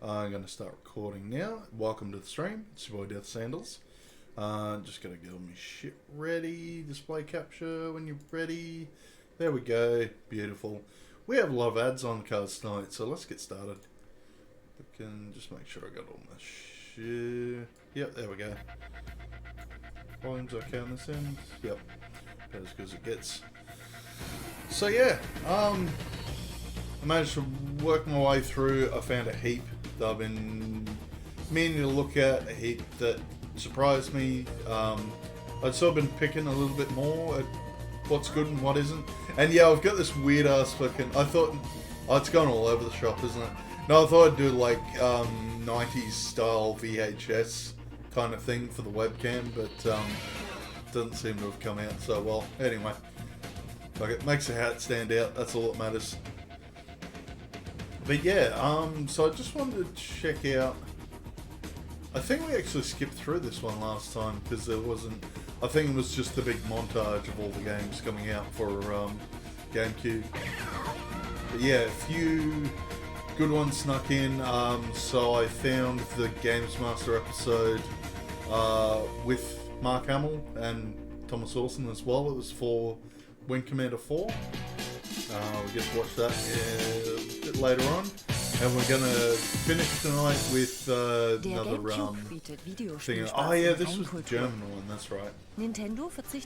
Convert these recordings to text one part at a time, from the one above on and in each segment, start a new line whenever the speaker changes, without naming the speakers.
I'm going to start recording now. Welcome to the stream. It's your boy Death Sandals. Just going to get all my shit ready. Display capture when you're ready. There we go. Beautiful. We have a lot of ads on cards tonight, so let's get started. We can just make sure I got all my shit. Yep, there we go. Volume's okay on this end. Yep. As good as it gets. So yeah, I managed to work my way through. I found a heap that I've been meaning to look at, a heap that surprised me. I'd sort of been picking a little bit more at what's good and what isn't. And yeah, I've got this weird ass fucking, I thought, oh, it's gone all over the shop, isn't it? No, I thought I'd do like 90s style VHS kind of thing for the webcam, but doesn't seem to have come out so well. Anyway, like it makes the hat stand out, that's all that matters. But yeah, so I just wanted to check out, I think we actually skipped through this one last time because there wasn't, I think it was just a big montage of all the games coming out for GameCube. But yeah, a few good ones snuck in. So I found the Gamesmaster episode with Mark Hamill and Thomas Orson as well. It was for Wing Commander 4. We get to watch that a bit later on. And we're going to finish tonight with another thing. Oh yeah, this was the German one, that's right.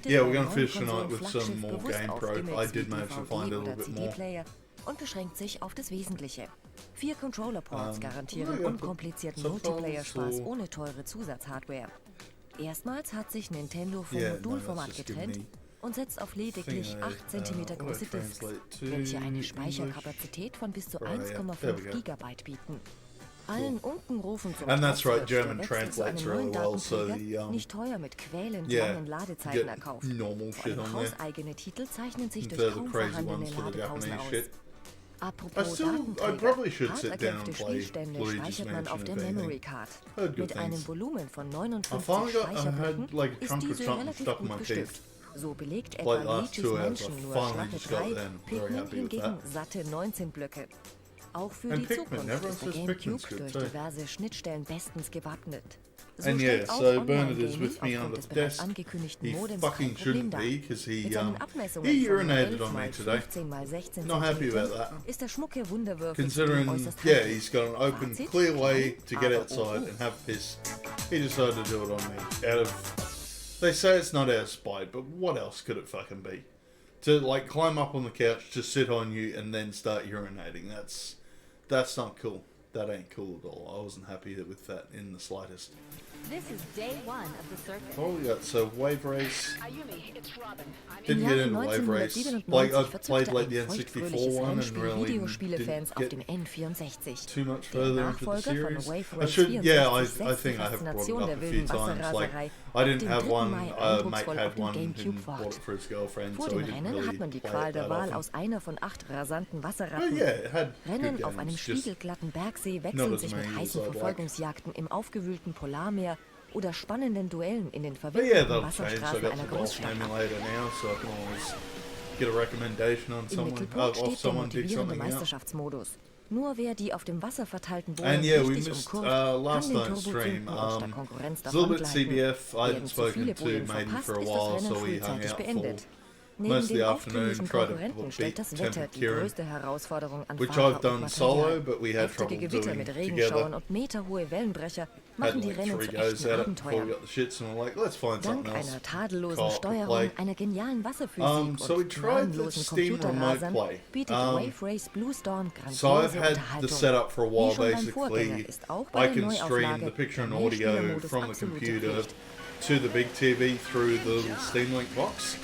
Yeah, we're going to finish tonight with some more Gamepro. I did manage to find a little bit more.
Und beschränkt sich auf das Wesentliche. 4 Controller-Ports garantieren unkomplizierten Multiplayer-Spaß ohne teure Zusatzhardware. Erstmals hat sich Nintendo vom Modulformat getrennt und setzt auf lediglich 8 cm große Disks, welche eine Speicherkapazität von bis zu 1,5 GB bieten. Allen Unkenrufen zum German zu einem neuen Datenträger nicht teuer mit quälend langen Ladezeiten erkauft. Vor allem hauseigene Titel zeichnen sich durch kaum vorhandene Ladepausen aus. Apropos Datenträger, harterkämpfte Spielstände speichert man auf der Memory Card. Mit einem Volumen von 59 Speicherblöcken ist diese relativ gut bestückt. So belegt etwa Luigi's Mansion nur schlappe 3, Pikmin hingegen satte 19 Blöcke. Auch für die Zukunft ist der Gamecube durch diverse Schnittstellen bestens gewappnet. So stellt auch Online-Gaming aufgrund des bereits angekündigten Modems kein Problem dar. Mit seinen Abmessungen von 11x15x16 cm ist der schmucke Wunderwürfel äußerst
he's got an open, clear way to get outside and have piss. He decided to do it on me. They say it's not out of spite, but what else could it fucking be? To like climb up on the couch, to sit on you, and then start urinating. That's not cool. That ain't cool at all. I wasn't happy with that in the slightest.
This is day 1 of the circuit.
What we got? So Wave Race.
Ayumi, it's Robin.
Didn't get into Wave Race. Like I played like the N64 one and really didn't get too much further into the series. I should, yeah, I think I have brought it up a few times. Like I didn't have one. Mate had one and bought it for his girlfriend, so we didn't really
hat man die
play
Qual
it
der
that
Wahl
often.
aus einer von 8 rasanten
Oh
Wasserratten.
yeah, it had
Rennen
good
auf einem
games. Just
spiegelglatten Bergsee
not
wechseln
as
sich
many
mit
as
heißen
I'd like.
Verfolgungsjagden im aufgewühlten Polarmeer oder spannenden Duellen in den
But yeah,
verwinkelten
that'll change. I
Wasserstraßen
got
einer
the Golf
Großstadt.
emulator now, so I can always get a recommendation on
Im
someone.
Mittelpunkt steht der
Someone did
motivierende
something out.
Meisterschaftsmodus. Nur wer die auf dem Wasser verteilten Bohlen
And yeah, we
richtig
missed
umkurvt, kann
last
den
night's
Turbo
stream.
zünden und statt Konkurrenz
It's a little bit
davongleiten.
CBF. I hadn't
Werden zu viele
spoken to
Bojen
Maiden
verpasst,
for a
ist das
while,
Rennen
so we hung
frühzeitig
out
beendet.
for
Neben
most of the
den
afternoon,
aufdringlichen
tried to
Konkurrenten stellt das
beat
Wetter
Tempered
die
Kieran,
größte Herausforderung an
which
Fahrer
I've
und
done solo,
Material.
but we had
Heftige
trouble
Gewitter
doing
mit Regenschauern
together.
und meterhohe Wellenbrecher
Had
machen die
like
Rennen
3
zu
goes
echten
at it before we
Abenteuern.
got the shits, and we're like, let's find
Dank
something else.
einer tadellosen
Co-op to
Steuerung,
play.
einer genialen Wasserphysik
So we
und
tried the
gnadenlosen
Steam Remote
Computerrasern
Play.
bietet Wave Race Blue Storm
So I've
grandiose
had the
Unterhaltung.
setup for a while.
Wie schon beim Vorgänger
Basically,
ist auch bei
I
der
can stream
Neuauflage
the picture and
der
audio
Mehrspielermodus
from the
absolute
computer
Pflicht.
to the big TV through the little Steam Link box.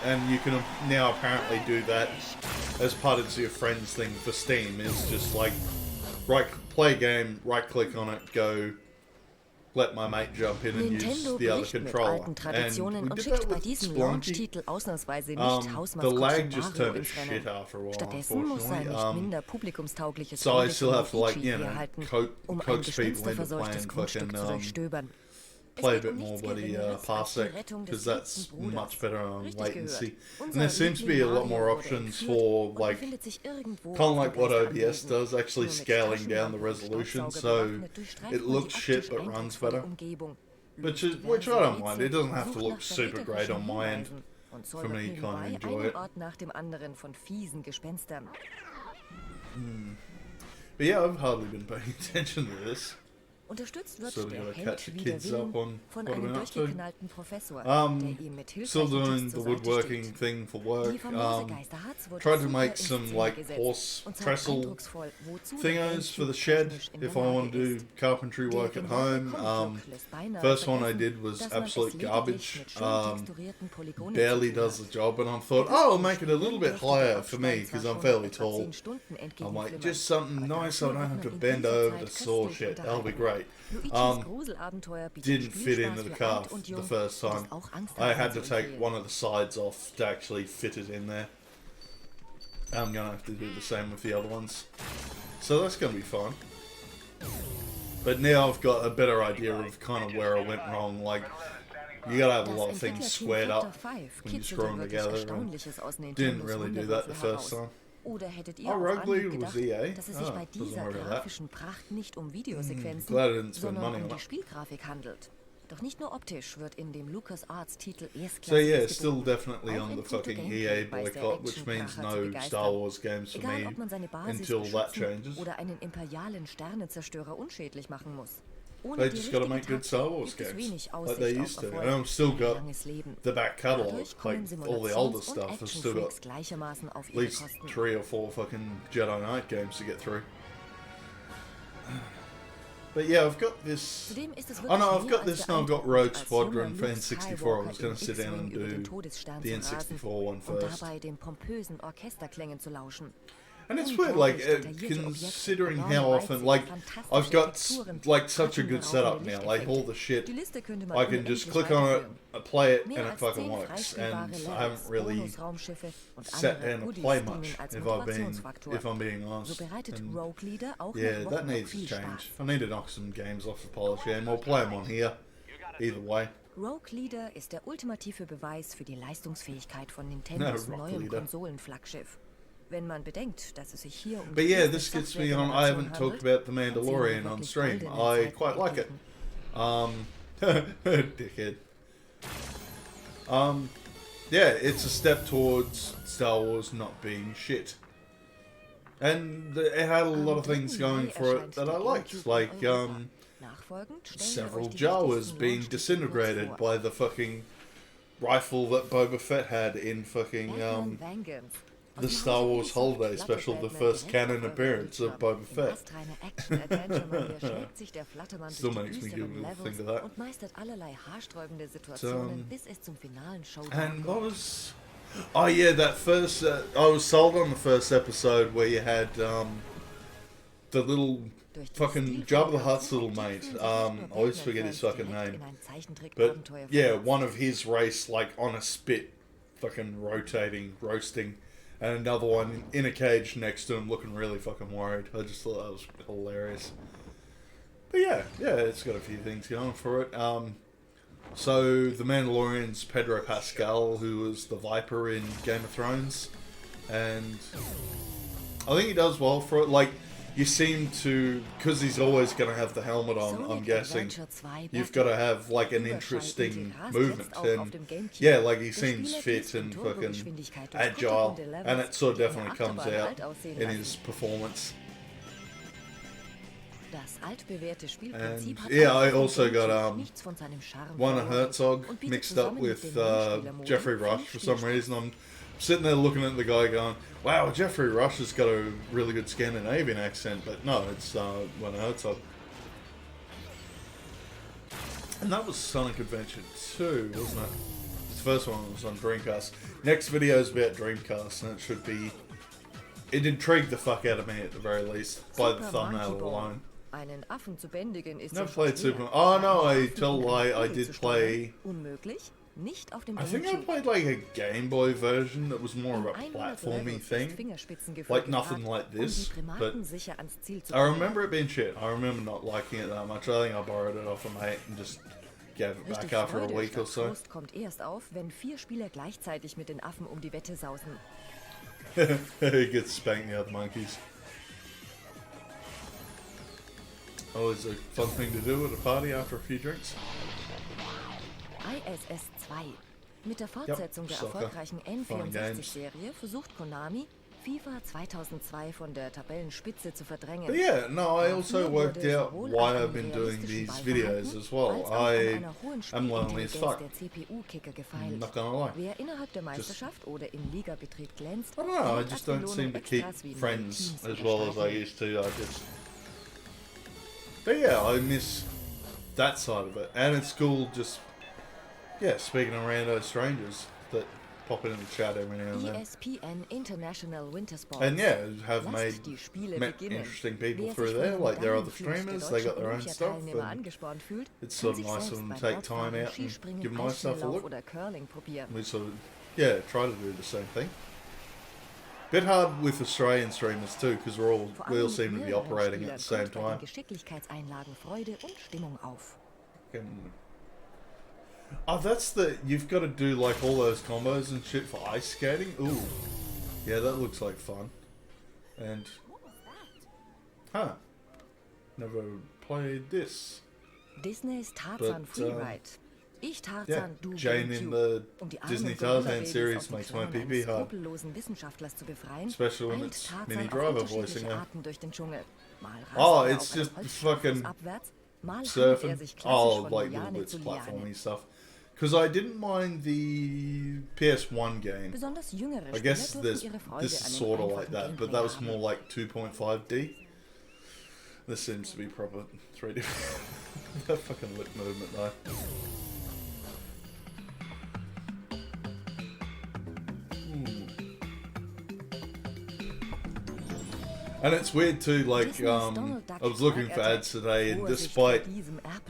And you can now apparently do that as part of your friends thing for Steam. It's just like play a game, right click on it, go let my mate jump in and
Nintendo
use the other
bricht mit
controller.
alten Traditionen
And we
und
did
schickt
that
bei
with
diesem
Splunky.
Launch-Titel ausnahmsweise nicht
The
Hausmaskottchen
lag just
Mario
turned to
ins
shit
Rennen.
after a while,
Stattdessen muss sein nicht
unfortunately.
minder publikumstaugliches
So I still have to, like,
Luigi
you know,
herhalten,
coax
ein
people
gespensterverseuchtes
into playing
Grundstück zu
fucking,
durchstöbern.
play a bit more bloody Parsec, because that's much better on latency. And there seems to be a lot more options for, like, kind of like what OBS does, actually scaling down the resolution, so it looks shit but runs better. Which I don't mind. It doesn't have to look super great on my end for me to kind of enjoy it. But yeah, I've hardly been paying attention to this.
Unterstützt wird
So we
der
gotta
Held
catch the
wider
kids up
Willen
on
von
what
einem
I'm up to.
durchgeknallten Professor, der ihm mit
Still
hilfreichen
doing
Tipps
the
zur Seite
woodworking
steht.
thing for
Die
work.
famose Geisterhatz wurde
Tried to
super
make
in
some
Szene
like
gesetzt
horse
und zeigt
trestle
eindrucksvoll, wozu der
thingos for the
Gamecube
shed
technisch in
if I
der Lage
want to do
ist.
carpentry
Der
work at
geniale
home.
Comic-Look lässt beinahe
First one I
vergessen,
did was
dass man es
absolute
lediglich
garbage.
mit schön texturierten Polygonen
Barely
zu tun
does
hat.
the job, and I thought, oh, I'll make it a little bit higher for me because I'm fairly tall. I'm like, just something nice so I don't have to bend over to saw shit. That'll be great. Didn't fit into the car the first time. I had to take one of the sides off to actually fit it in there. I'm gonna have to do the same with the other ones. So that's gonna be fun. But now I've got a better idea of kind of where I went wrong. Like, you gotta have a lot of things squared up when you screw them together. And didn't really do that the first time.
Oder hättet ihr
Oh,
auf
Rogue Leader
Anhieb
was
gedacht,
EA?
dass es sich bei dieser grafischen Pracht nicht um Videosequenzen,
Glad I didn't spend
sondern
money
um
on
die
it.
Spielgrafik handelt? Doch nicht nur optisch wird in dem LucasArts-Titel
So yeah,
erstklassiges
still
geboten.
definitely
Auch
on
im
the
Titel
fucking
Gameplay
EA
weiß der
boycott, which means
Actionkracher zu
no
begeistern.
Star Wars games for
Egal,
me
ob man seine Basis
until that
beschützen
changes.
oder einen imperialen Sternenzerstörer unschädlich machen muss. Ohne
They
die
just gotta
richtige
make good Star Wars
Taktik gibt es
games,
wenig
like they
Aussicht
used
auf
to.
Erfolg
And I've still
und
got
langes Leben.
the back catalogue,
Dadurch kommen
like all the older
Simulations- und
stuff. I've still got
Actionfreaks gleichermaßen auf
at
ihre
least
Kosten.
3 or 4 fucking Jedi Knight games to get through. But yeah, I've got this.
Zudem ist es
Oh
wirklich
no, I've
mehr
got
als
this now. I've got
beeindruckend,
Rogue
als
Squadron
junger
for
Luke
N64. I
Skywalker
was going
im
to sit down and
X-Wing über den
do
Todesstern
the
zu rasen
N64 one
und
first.
dabei den pompösen Orchesterklängen zu lauschen.
And it's weird, like, considering how often, like, I've got, like, such a good setup now, like, all the shit,
Die Liste könnte man
I can just
unendlich
click on it,
weiterführen.
play it,
Mehr
and it
als
fucking
10
works,
freispielbare
and I
Levels,
haven't really
Bonusraumschiffe und
sat
andere
down to
Goodies
play
dienen
much,
als
if I'm being
So
honest.
bereitet
And
Rogue Leader auch
yeah,
nach
that
Wochen noch
needs to
viel
change.
Spaß.
I need to knock some games off the polish and we'll play them on here, either way.
Rogue Leader ist der ultimative Beweis für die Leistungsfähigkeit von
No,
Nintendos
Rogue
neuem
Leader.
Konsolenflaggschiff. Wenn man bedenkt, dass es sich hier um
But
die
yeah,
erste
this gets me on. I haven't
Softwaregeneration
talked
handelt,
about The Mandalorian on
wirklich
stream.
goldene
I
Zeiten
quite like it.
entgegen.
Dickhead. Yeah, it's a step towards Star Wars not being shit. And it had a lot of things going for it that I liked, like several Jawas being disintegrated by the fucking rifle that Boba Fett had in fucking the Star Wars Holiday Special, the first canon appearance of Boba Fett. Still makes me giggle to think of that. And what was... Oh yeah, that first... I was sold on the first episode where you had the little fucking Jabba the Hutt's little mate. I always forget his fucking name. But yeah, one of his race like on a spit, fucking rotating, roasting. And another one in a cage next to him looking really fucking worried. I just thought that was hilarious. But yeah, it's got a few things going for it. So, The Mandalorian's Pedro Pascal, who was the Viper in Game of Thrones. And I think he does well for it. Like, you seem to, because he's always going to have the helmet on, I'm guessing, you've got to have, like, an interesting movement. And, yeah, like, he seems fit and fucking agile. And it sort of definitely comes out in his performance. And, yeah, I also got, Werner Herzog mixed up with, Jeffrey Rush for some reason. I'm sitting there looking at the guy going, wow, Jeffrey Rush has got a really good Scandinavian accent, but no, it's Werner Herzog. And that was Sonic Adventure 2, wasn't it? The first one was on Dreamcast. Next video is about Dreamcast, and it should be... It intrigued the fuck out of me at the very least, by the thumbnail alone. Never played Super... Oh no, I tell a lie, I did play... I think I played like a Game Boy version that was more of a platformy thing. Like nothing like this, but I remember it being shit. I remember not liking it that much. I think I borrowed it off a mate and just gave it
Richtig
back after a
Freude
week or
statt
so.
Frust kommt erst auf, wenn 4 Spieler gleichzeitig mit den Affen um die Wette sausen.
He gets spanked the other monkeys. Always a fun thing to do at a party after a few drinks.
ISS 2. Mit der Fortsetzung der
Soccer.
erfolgreichen
Fun games.
N64-Serie versucht Konami, FIFA 2002 von der Tabellenspitze zu verdrängen.
But yeah, no, I also
Dafür
worked
wurde
out
sowohl
why
an
I've
einem
been doing
realistischen
these
Ballverhalten
videos as well.
als auch an
I
einer hohen
am lonely as
Spielintelligenz
fuck.
der CPU-Kicker
I'm
gefeilt.
not gonna lie.
Wer innerhalb der Meisterschaft oder im Ligabetrieb glänzt,
I don't know, I
erhält
just
als
don't seem to
Belohnung
keep
Extras wie neue
friends
Teams
as
oder
well as I
Streifen.
used to. I just... But yeah, I miss that side of it. And it's cool just, yeah, speaking of rando strangers that pop in the chat every now and then.
ESPN International Winter Sports.
And yeah, have
Lasst die Spiele
met
beginnen.
interesting people
Wer
through
sich von
there,
den
like their other
Medaillenflut der
streamers, they got
deutschen
their own stuff.
Olympiateilnehmer
And
angespornt fühlt,
it's
kann
sort of
sich
nice of
selbst
them to
beim
take time
Radfahren,
out and
Skispringen,
give my stuff a
Eisschnelllauf
look.
oder Curling probieren.
We sort of, yeah, try to do the same thing. Bit hard with Australian streamers too, because
Vor
we all
allem
seem to be
mehreren
operating at the
Spielern
same
kommt bei den
time.
Geschicklichkeitseinlagen Freude und Stimmung auf.
Oh, that's the, you've got to do like all those combos and shit for ice skating. Ooh, yeah, that looks like fun. And, huh, never played this.
Disneys Tarzan
But,
Freeride. Ich Tarzan,
Yeah,
du
Jane in
Gamecube.
the
Die
Disney
armen
Tarzan
Gorilla-Babys
series
aus den
makes my
Klauen
PP
eines
hard.
skrupellosen Wissenschaftlers zu befreien,
Especially when
eilt
it's
Tarzan
Mini
auf
Driver
unterschiedliche
voicing her.
Arten durch den Dschungel. Mal rast
Oh,
er
it's
auf einem
just
Holzstab
fucking
abwärts, mal hangelt
surfing.
er sich klassisch
Oh,
von
like little
Liane
bits
zu
of
Liane.
platformy stuff. Because I didn't mind the PS1 game.
Besonders jüngere
I
Spieler
guess
dürfen
this
ihre Freude
is
an dem
sort of like
einfachen
that, but
Gameplay
that was
haben.
more like 2.5D. This seems to be proper 3D. That fucking lip movement though. And it's weird too, like,
Disney's Donald Duck
I was looking for ads today, and despite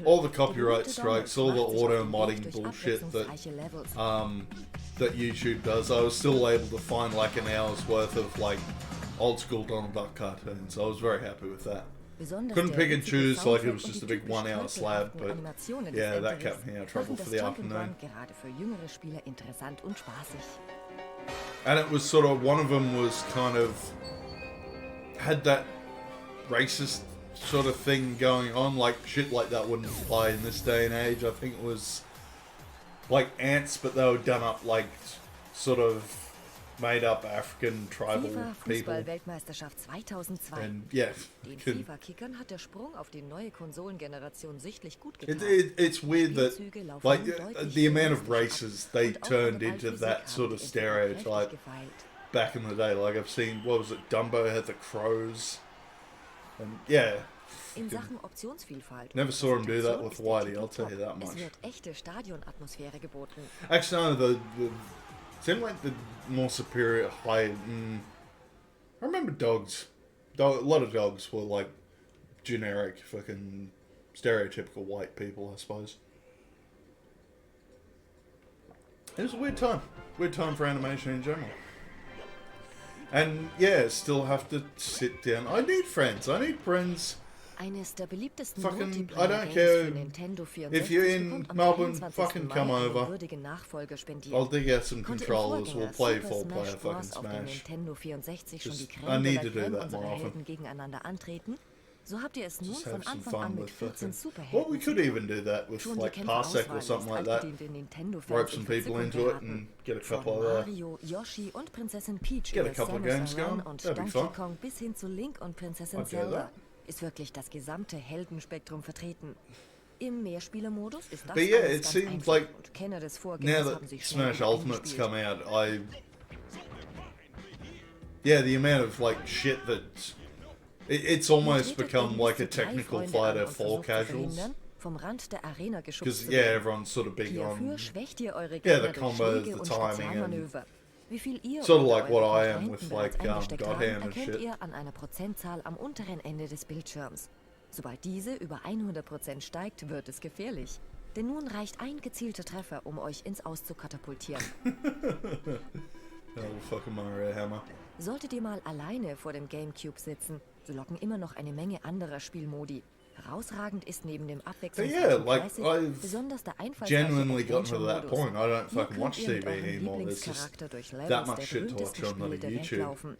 all the copyright strikes, all the auto modding bullshit that that YouTube does, I was still able to find like an hour's worth of like old school Donald Duck cartoons. I was very happy with that. Couldn't pick and choose, like it was just a big 1 hour slab, but yeah, that kept me out of trouble for the afternoon.
Gerade für jüngere Spieler interessant und spaßig.
And it was sort of, one of them was kind of, had that racist sort of thing going on, like shit like that wouldn't fly in this day and age. I think it was like ants, but they were done up like sort of made up African tribal
FIFA
people.
Fußball-Weltmeisterschaft 2002.
And yeah,
Den
can-
FIFA-Kickern hat der Sprung auf die neue Konsolengeneration sichtlich gut
it,
getan.
it's weird that
Spielzüge laufen
like
nun deutlich
the amount of
realistischer
races
ab
they
und auch an
turned
der
into
Ballphysik
that
haben
sort
die
of
Entwickler kräftig
stereotype
gefeilt.
back in the day. Like I've seen, what was it, Dumbo had the crows, and yeah.
In Sachen Optionsvielfalt
Never
und
saw him do that
Präsentation
with
ist der
Whitey,
Titel
I'll tell you
top.
that much.
Es wird echte Stadionatmosphäre geboten.
Actually, no, the seemed like the more superior high. I remember dogs. A lot of dogs were like generic, fucking stereotypical white people, I suppose. It was a weird time. Weird time for animation in general. And yeah, still have to sit down. I need friends. I need friends.
Eines der beliebtesten
Fucking, I don't
Multiplayer-Games
care
für Nintendo 64
if you're in
bekommt am
Melbourne,
23.
fucking
Mai
come
einen
over.
würdigen Nachfolger spendiert.
I'll dig out some
Konnte im
controllers. We'll
Vorgänger
play
Super
four-player
Smash
fucking
Bros. Auf dem
Smash.
Nintendo 64 schon die
Just- I
Creme
need
de
to
la
do
Creme
that
unserer
more often.
Helden gegeneinander antreten, so habt ihr es nun
Just
von
have some
Anfang
fun
an mit
with
14
fucking. Well,
Superhelden.
we could even do that with
Schon die
like
Kämpferauswahl
Parsec or
ist
something like that.
altgediente Nintendo-Fans
Rope
in
some people
Verzückung
into it
geraten.
and get a
Von
couple of
Mario, Yoshi und Prinzessin Peach
Get a
über
couple of
Samus
games
Aran
going.
und
That'd be
Donkey
fun.
Kong bis hin zu Link und Prinzessin
I'd do
Zelda
that.
ist wirklich das gesamte Heldenspektrum vertreten. Im Mehrspielermodus ist das
But yeah,
alles
it
ganz
seems
einfach
like
und Kenner des
now
Vorgängers
that
haben sich schnell
Smash Ultimate's
eingespielt.
come out, yeah, the amount of like shit that it's almost
Tretet
become
ihr
like a
bis zu 3
technical
Freunde
fighter
an und
for
versucht zu
casuals.
verhindern, vom Rand der Arena geschubst
Because
zu
yeah,
werden.
everyone's sort of big
Hierfür
on
schwächt ihr eure
yeah,
Gegner
the
durch
combos,
Schläge
the
und
timing, and
Spezialmanöver. Wie viel ihr
sort of
oder
like
eure
what I am
Kontrahenten
with
bereits
like
eingesteckt
God
haben,
Hand and
erkennt
shit.
ihr an einer Prozentzahl am unteren Ende des Bildschirms. Sobald diese über 100% steigt, wird es gefährlich. Denn nun reicht ein gezielter Treffer, um euch ins Aus zu katapultieren.
Oh, fucking Mario Hammer.
Solltet ihr mal alleine vor dem Gamecube sitzen, so locken immer noch eine Menge anderer Spielmodi. Herausragend ist neben dem
But yeah,
abwechslungsreichen
like,
Classic
I've
besonders der einfallsreiche
genuinely gotten to that
Adventure-Modus.
point. I don't
Hier
fucking watch
könnt ihr mit
TV
eurem
anymore. There's just
Lieblingscharakter durch
that
Levels
much
der
shit to watch
berühmtesten
on
Spiele
bloody
der Welt
YouTube.
laufen.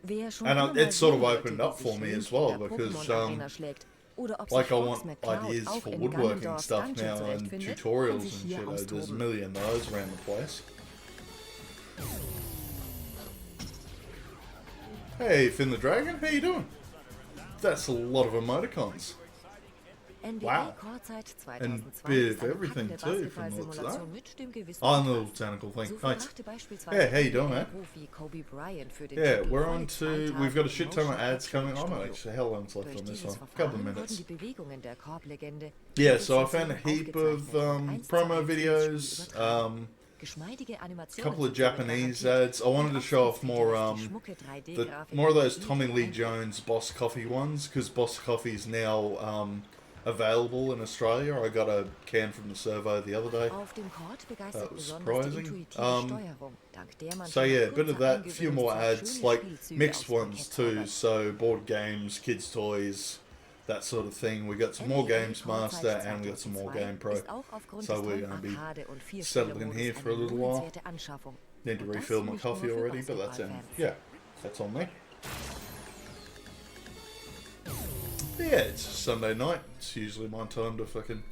Wer schon
And
immer mal
it's sort of
sehen
opened
wollte,
up
wie
for
sich
me
Link
as well,
in der
because,
Pokémon-Arena schlägt, oder ob
like,
sich
I
Fox
want
McCloud
ideas
auch
for
in
woodworking
Ganondorfs
stuff
Dungeon
now and
zurechtfindet, kann
tutorials
sich
and
hier
shit. There's a
austoben.
million of those around the place. Hey, Finn the Dragon, how you doing? That's a lot of emoticons.
NBA
Wow.
Chorzeit
And
2002
bit
ist
of
eine
everything
packende
too from the looks of that.
Basketball-Simulation mit dem gewissen
Oh, and the
Spaß.
little tentacle thing.
So
Nice.
verbrachte beispielsweise
Yeah, how you doing, man?
Profi Kobe Bryant für den
Yeah,
Titel
we're
volle
on to.
2
We've got a
Tage
shit ton of
im
ads coming.
Motion
I'm
Capture
actually hell left
Durch
on this
dieses
one.
Verfahren
Couple of
wurden
minutes.
die Bewegungen der Korblegende
Yeah,
mittels
so I found a
Sensoren
heap of
aufgezeichnet und
promo
1:1 ins
videos,
Spiel übertragen. Geschmeidige Animationen
couple of
sind somit
Japanese
garantiert.
ads. I wanted to
Und
show off
außerdem
more,
sieht die schmucke 3D-Grafik
more of those
mit
Tommy Lee
jedem
Jones Boss Coffee ones, because Boss Coffee is now available in Australia. I got a can from the servo the other day.
Auf dem Court begeistert
That was
besonders die
surprising.
intuitive Steuerung, dank der man
So
schon
yeah,
nach
a bit of
kurzer
that, a few more
Eingewöhnungszeit
ads,
schöne
like
Spielzüge
mixed
aufs
ones
Parkett
too,
zaubert.
so board games, kids toys, that sort of thing. We got some more
NBA
Gamesmaster
Chorzeit
and we got some more
2002
Gamepro.
ist auch aufgrund
So
des
we're
tollen
gonna be
Arcade- und
settling here for a little while.
lohnenswerte Anschaffung.
Need to
Und das
refill my
nicht nur
coffee
für
already, but that's
Basketballfans.
yeah, that's on me. But yeah, it's Sunday night. It's usually my time to fucking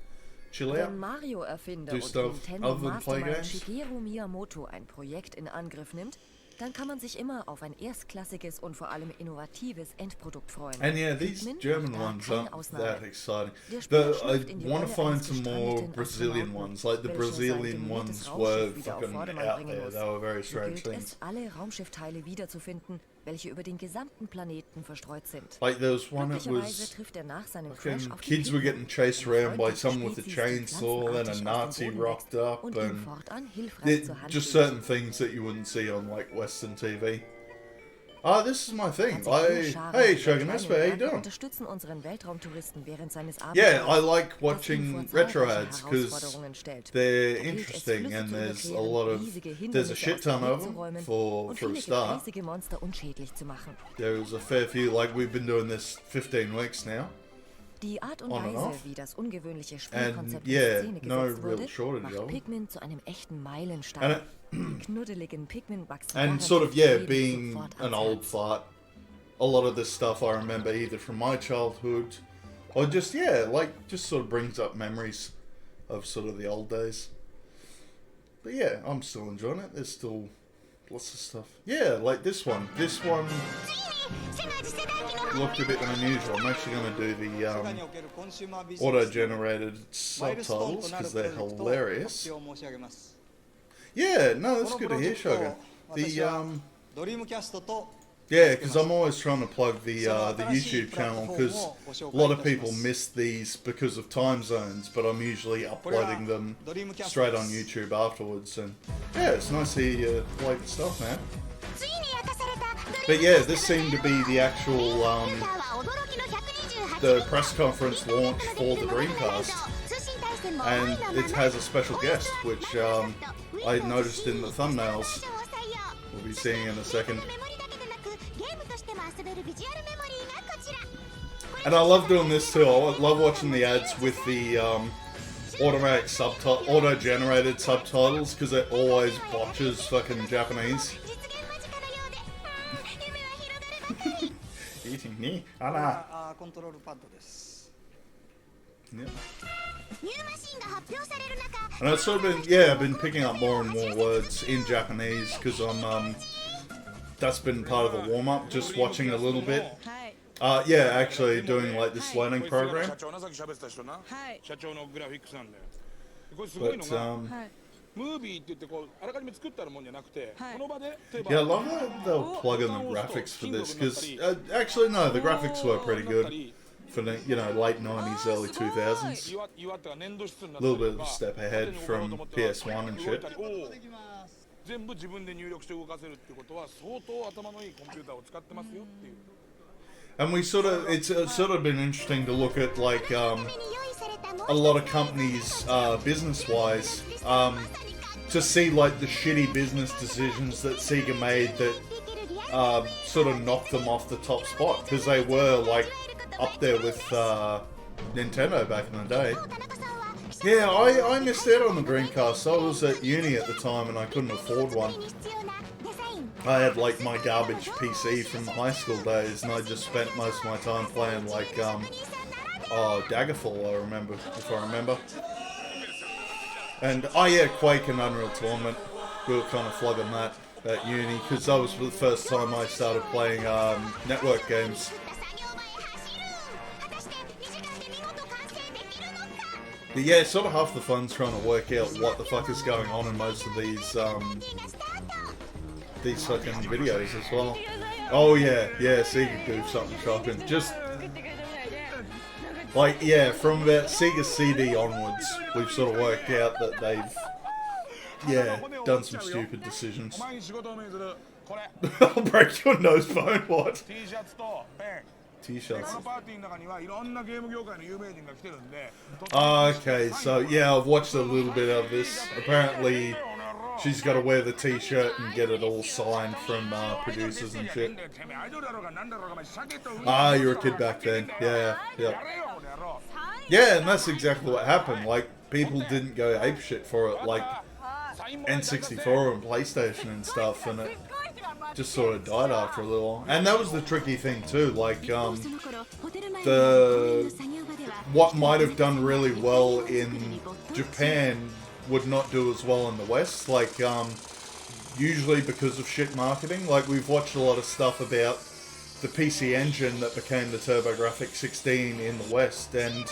chill out.
Wenn Mario-Erfinder
Do
und
stuff
Nintendo
other than play
Mastermind
games.
Shigeru Miyamoto ein Projekt in Angriff nimmt, dann kann man sich immer auf ein erstklassiges und vor allem innovatives Endprodukt freuen.
And yeah, these
Pikmin
German
macht da
ones
keine
aren't
Ausnahme.
that exciting.
Der Spieler
I
schlüpft in die
want to
Rolle
find
eines
some more
gestrandeten
Brazilian
Astronauten,
ones. Like the
welcher sein
Brazilian
gemähtes
ones
Raumschiff
were
wieder auf
fucking
Vordermann
out
bringen
there.
muss.
They were very
So
strange
gilt
things.
es, alle Raumschiffteile wiederzufinden, welche über den gesamten Planeten verstreut sind.
Like there was one that
Glücklicherweise
was
trifft er nach seinem Crash
fucking
auf die
kids were
Pikmin,
getting chased
eine
around by
freundliche
someone with a
Spezies, die
chainsaw, then a
pflanzenartig
Nazi
aus dem Boden
rocked
wächst
up,
und ihm
and
fortan hilfreich
they're
zur Hand
just
steht.
certain things that you wouldn't see on like Western TV. Ah, this is my thing.
Tatsächlich
Hey,
Scharen
Shogun
der
Esper, how you
kleinen Werke
doing?
unterstützen unseren Weltraumtouristen während seines
Yeah, I
Abenteuers,
like
das ihm vor
watching retro
zahlreiche
ads because
Herausforderungen stellt.
they're
Da gilt es,
interesting
Flüsse
and
zu
there's a
überqueren,
lot of
riesige
there's a
Hindernisse
shit
aus dem
ton
Weg
of
zu
them
räumen
for
und
a
viele
start.
gefräßige Monster unschädlich zu machen.
There's a fair few. Like we've been doing this 15 weeks now.
Die Art und
On and
Weise,
off.
wie das ungewöhnliche
And
Spielkonzept
yeah,
in Szene
no
gesetzt
real
wurde,
shortage of
macht
them.
Pikmin zu einem echten
And
Meilenstein. Die knuddeligen Pikmin wachsen
And
garantiert
sort of, yeah,
jedem
being
sofort
an
ans
old
Herz.
fart, a lot of this stuff I remember either from my childhood or just, yeah, like, just sort of brings up memories of sort of the old days. But yeah, I'm still enjoying it. There's still lots of stuff. Yeah, like this one. This one looked a bit unusual. I'm actually going to do the auto-generated subtitles because they're hilarious. Yeah, no, that's good to hear, Shogun. The yeah, because I'm always trying to plug the YouTube channel because a lot of people miss these because of time zones, but I'm usually uploading them straight on YouTube afterwards. And yeah, it's nice to hear you like the stuff, man. But yeah, this seemed to be the actual the press conference launch for the Dreamcast, and it has a special guest, which I noticed in the thumbnails. We'll be seeing in a second. And I love doing this too. I love watching the ads with the automatic auto-generated subtitles because it always botches fucking Japanese. Eating me? Anna. Yep. And I've sort of been, yeah, I've been picking up more and more words in Japanese because I'm, that's been part of the warm-up, just watching a little bit. Yeah, actually doing like this learning program. But, yeah, I love that they'll plug in the graphics for this, because, actually no, the graphics were pretty good for the, you know, late 90s, early 2000s. A little bit of a step ahead from PS1 and shit. And we sort of, it's sort of been interesting to look at, like, a lot of companies, business-wise, to see, like, the shitty business decisions that Sega made that sort of knocked them off the top spot, because they were, like, up there with Nintendo back in the day. Yeah, I missed out on the Dreamcast. I was at uni at the time and I couldn't afford one. I had like my garbage PC from the high school days, and I just spent most of my time playing like Daggerfall, if I remember. And oh yeah, Quake and Unreal Tournament. We were kind of flogging that at uni because that was the first time I started playing network games. But yeah, sort of half the fun's trying to work out what the fuck is going on in most of these fucking videos as well. Oh yeah, Sega goofed something shocking. Just like, yeah, from about Sega CD onwards, we've sort of worked out that they've, done some stupid decisions. I'll break your nose bone, what? T-shirts. Okay, so yeah, I've watched a little bit of this. Apparently, she's got to wear the T-shirt and get it all signed from producers and shit. Ah, you were a kid back then. Yeah. Yeah, and that's exactly what happened. Like, people didn't go apeshit for it, like N64 and PlayStation and stuff, and it just sort of died after a little. And that was the tricky thing too, like what might have done really well in Japan would not do as well in the West, like usually because of shit marketing. Like, we've watched a lot of stuff about the PC Engine that became the TurboGrafx 16 in the West, and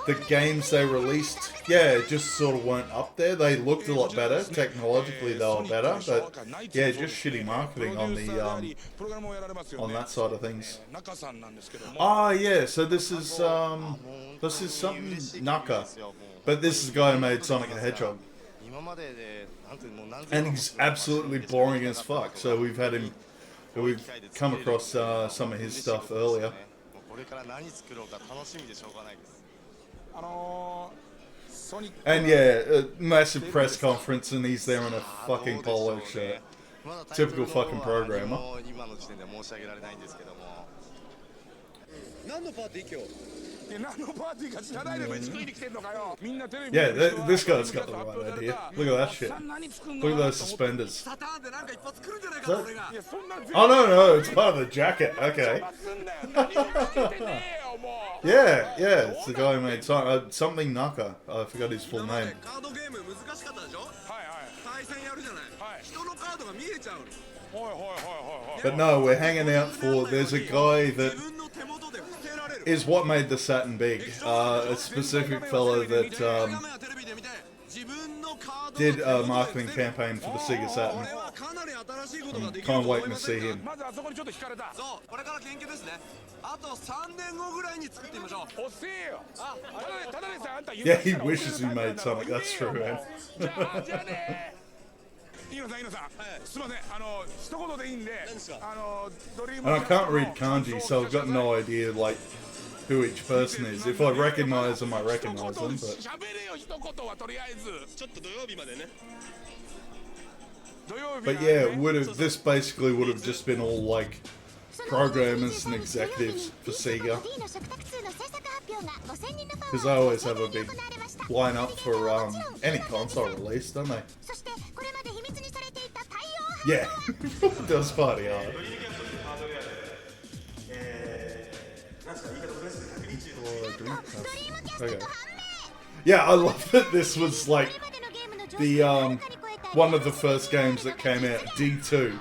the games they released, just sort of weren't up there. They looked a lot better. Technologically, they were better, but yeah, just shitty marketing on the on that side of things. Ah, yeah. So this is something Naka, but this is the guy who made Sonic the Hedgehog, and he's absolutely boring as fuck. So we've come across some of his stuff earlier. And yeah, a massive press conference, and he's there in a fucking polo shirt. Typical fucking programmer. Yeah, this guy's got the right idea. Look at that shit. Look at those suspenders. Oh no, it's part of the jacket. Okay. Yeah, it's the guy who made something Naka. I forgot his full name. But no, we're hanging out for. There's a guy that is what made the Saturn big. A specific fellow that did a marketing campaign for the Sega Saturn. I'm kind of waiting to see him. Yeah, he wishes he made Sonic, that's true, man. And I can't read kanji, so I've got no idea, like, who each person is. If I recognize them, I recognize them, but yeah, this basically would have just been all, like, programmers and executives for Sega. Because they always have a big lineup for any console release, don't they? Yeah, it does party hard. Okay. Yeah, I love that this was like the one of the first games that came out, D2.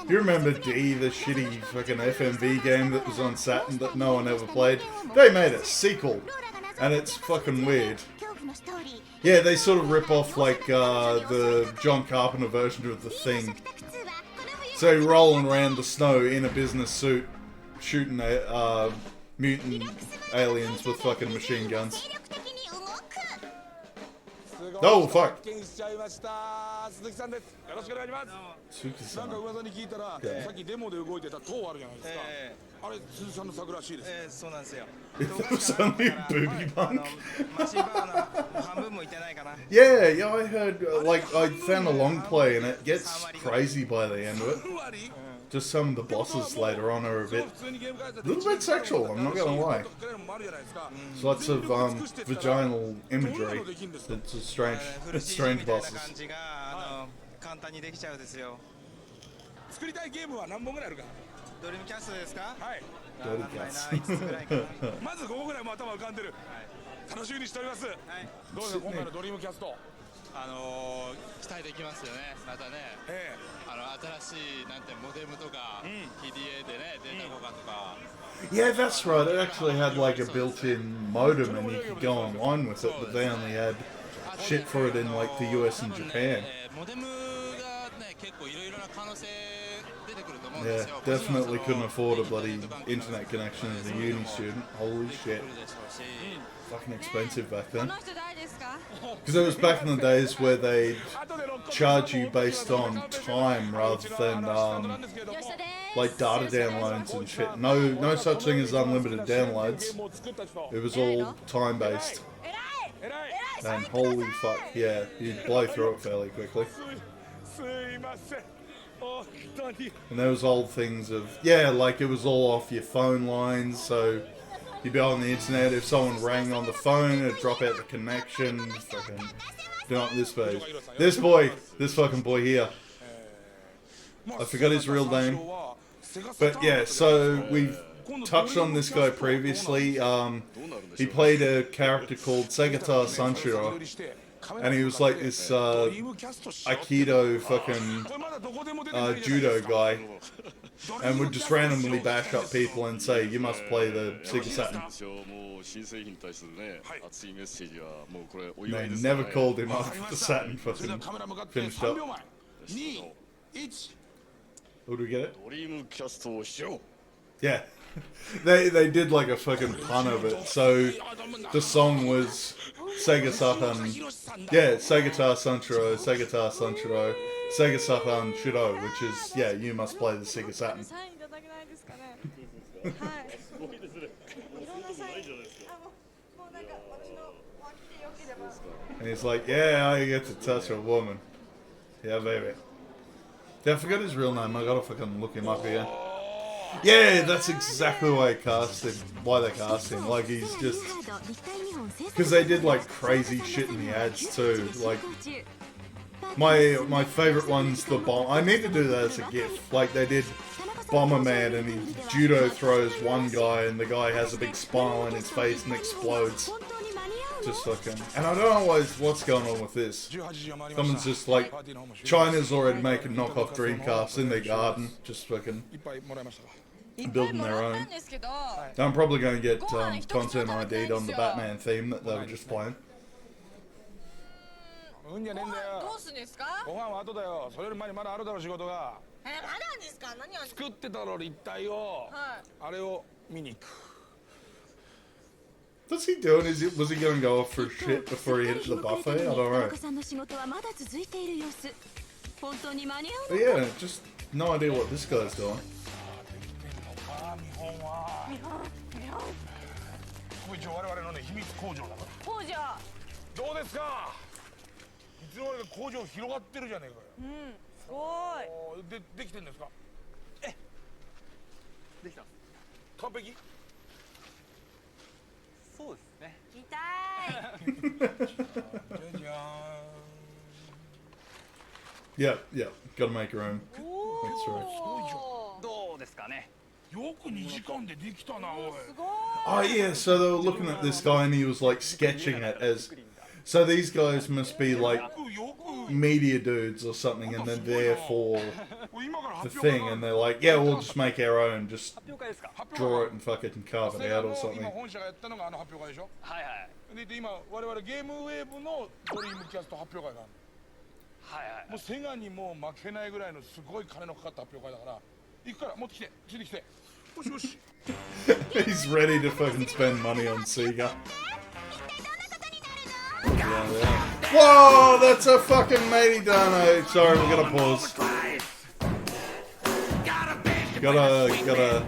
You remember D, the shitty fucking FMV game that was on Saturn that no one ever played? They made a sequel, and it's fucking weird. Yeah, they sort of rip off like the John Carpenter version of The Thing. So you're rolling around the snow in a business suit, shooting mutant aliens with fucking machine guns. Oh, fuck. Suki-san. Okay. It was only booby punk. Yeah, I heard, I found a long play and it gets crazy by the end of it. Just some of the bosses later on are a little bit sexual, I'm not gonna lie. There's lots of vaginal imagery. It's a strange bosses.
簡単にできちゃうんですよ。作りたいゲームは何本ぐらいあるか。ドリームキャストですか。はい。5つぐらいかな。まず5個ぐらいも頭浮かんでる。楽しみにしております。はい。どうですか今回のドリームキャスト。期待できますよね。またね。新しいなんてモデムとか PDA でねデータ交換とか。
Yeah, that's right. It actually had like a built-in modem, and you could go online with it, but they only had shit for it in like the US and Japan. Yeah, definitely couldn't afford a bloody internet connection as a uni student. Holy shit. Fucking expensive back then. Because it was back in the days where they'd charge you based on time rather than like data downloads and shit. No such thing as unlimited downloads. It was all time based. And holy fuck, yeah, you'd blow through it fairly quickly. And there was old things of, yeah, like it was all off your phone lines, so you'd be on the internet, if someone rang on the phone, it'd drop out the connection, fucking, not this page. This fucking boy here. I forgot his real name. But yeah, so we've touched on this guy previously. He played a character called Segata Sanshiro, and he was like this Aikido fucking judo guy, and would just randomly bash up people and say, "You must play the Sega Saturn." They never called him after the Saturn fucking finished up. Oh, do we get it? Yeah. They did like a fucking pun of it. So the song was Sega Saturn, yeah, Segata Sanshiro, Segata Sanshiro, Sega Saturn Shiro, which is, yeah, you must play the Sega Saturn. And he's like, yeah, I get to touch a woman. Yeah, baby. Yeah, I forgot his real name. I gotta fucking look him up again. Yeah, that's exactly why they cast him. Like, he's just... Because they did, like, crazy shit in the ads, too. Like, my favourite one's the bomb. I need to do that as a gif. Like, they did Bomberman, and he judo throws one guy, and the guy has a big smile on his face and explodes. Just fucking... And I don't know what's going on with this. Someone's just like... China's already making knockoff Dreamcasts in their garden. Just fucking... building their own. I'm probably going to get content ID'd on the Batman theme that they were just playing. What's he doing? Was he going to go off for shit before he hit the buffet? I don't know. But yeah, just no idea what this guy's doing. Yeah, gotta make your own. That's right. Oh yeah, so they were looking at this guy and he was like sketching it as... So these guys must be like media dudes or something, and they're there for the thing, and they're like, yeah, we'll just make our own, just draw it and fucking carve it out or something. He's ready to fucking spend money on Sega. Yeah. Whoa, that's a fucking matey dono. Sorry, we're gonna pause. Gotta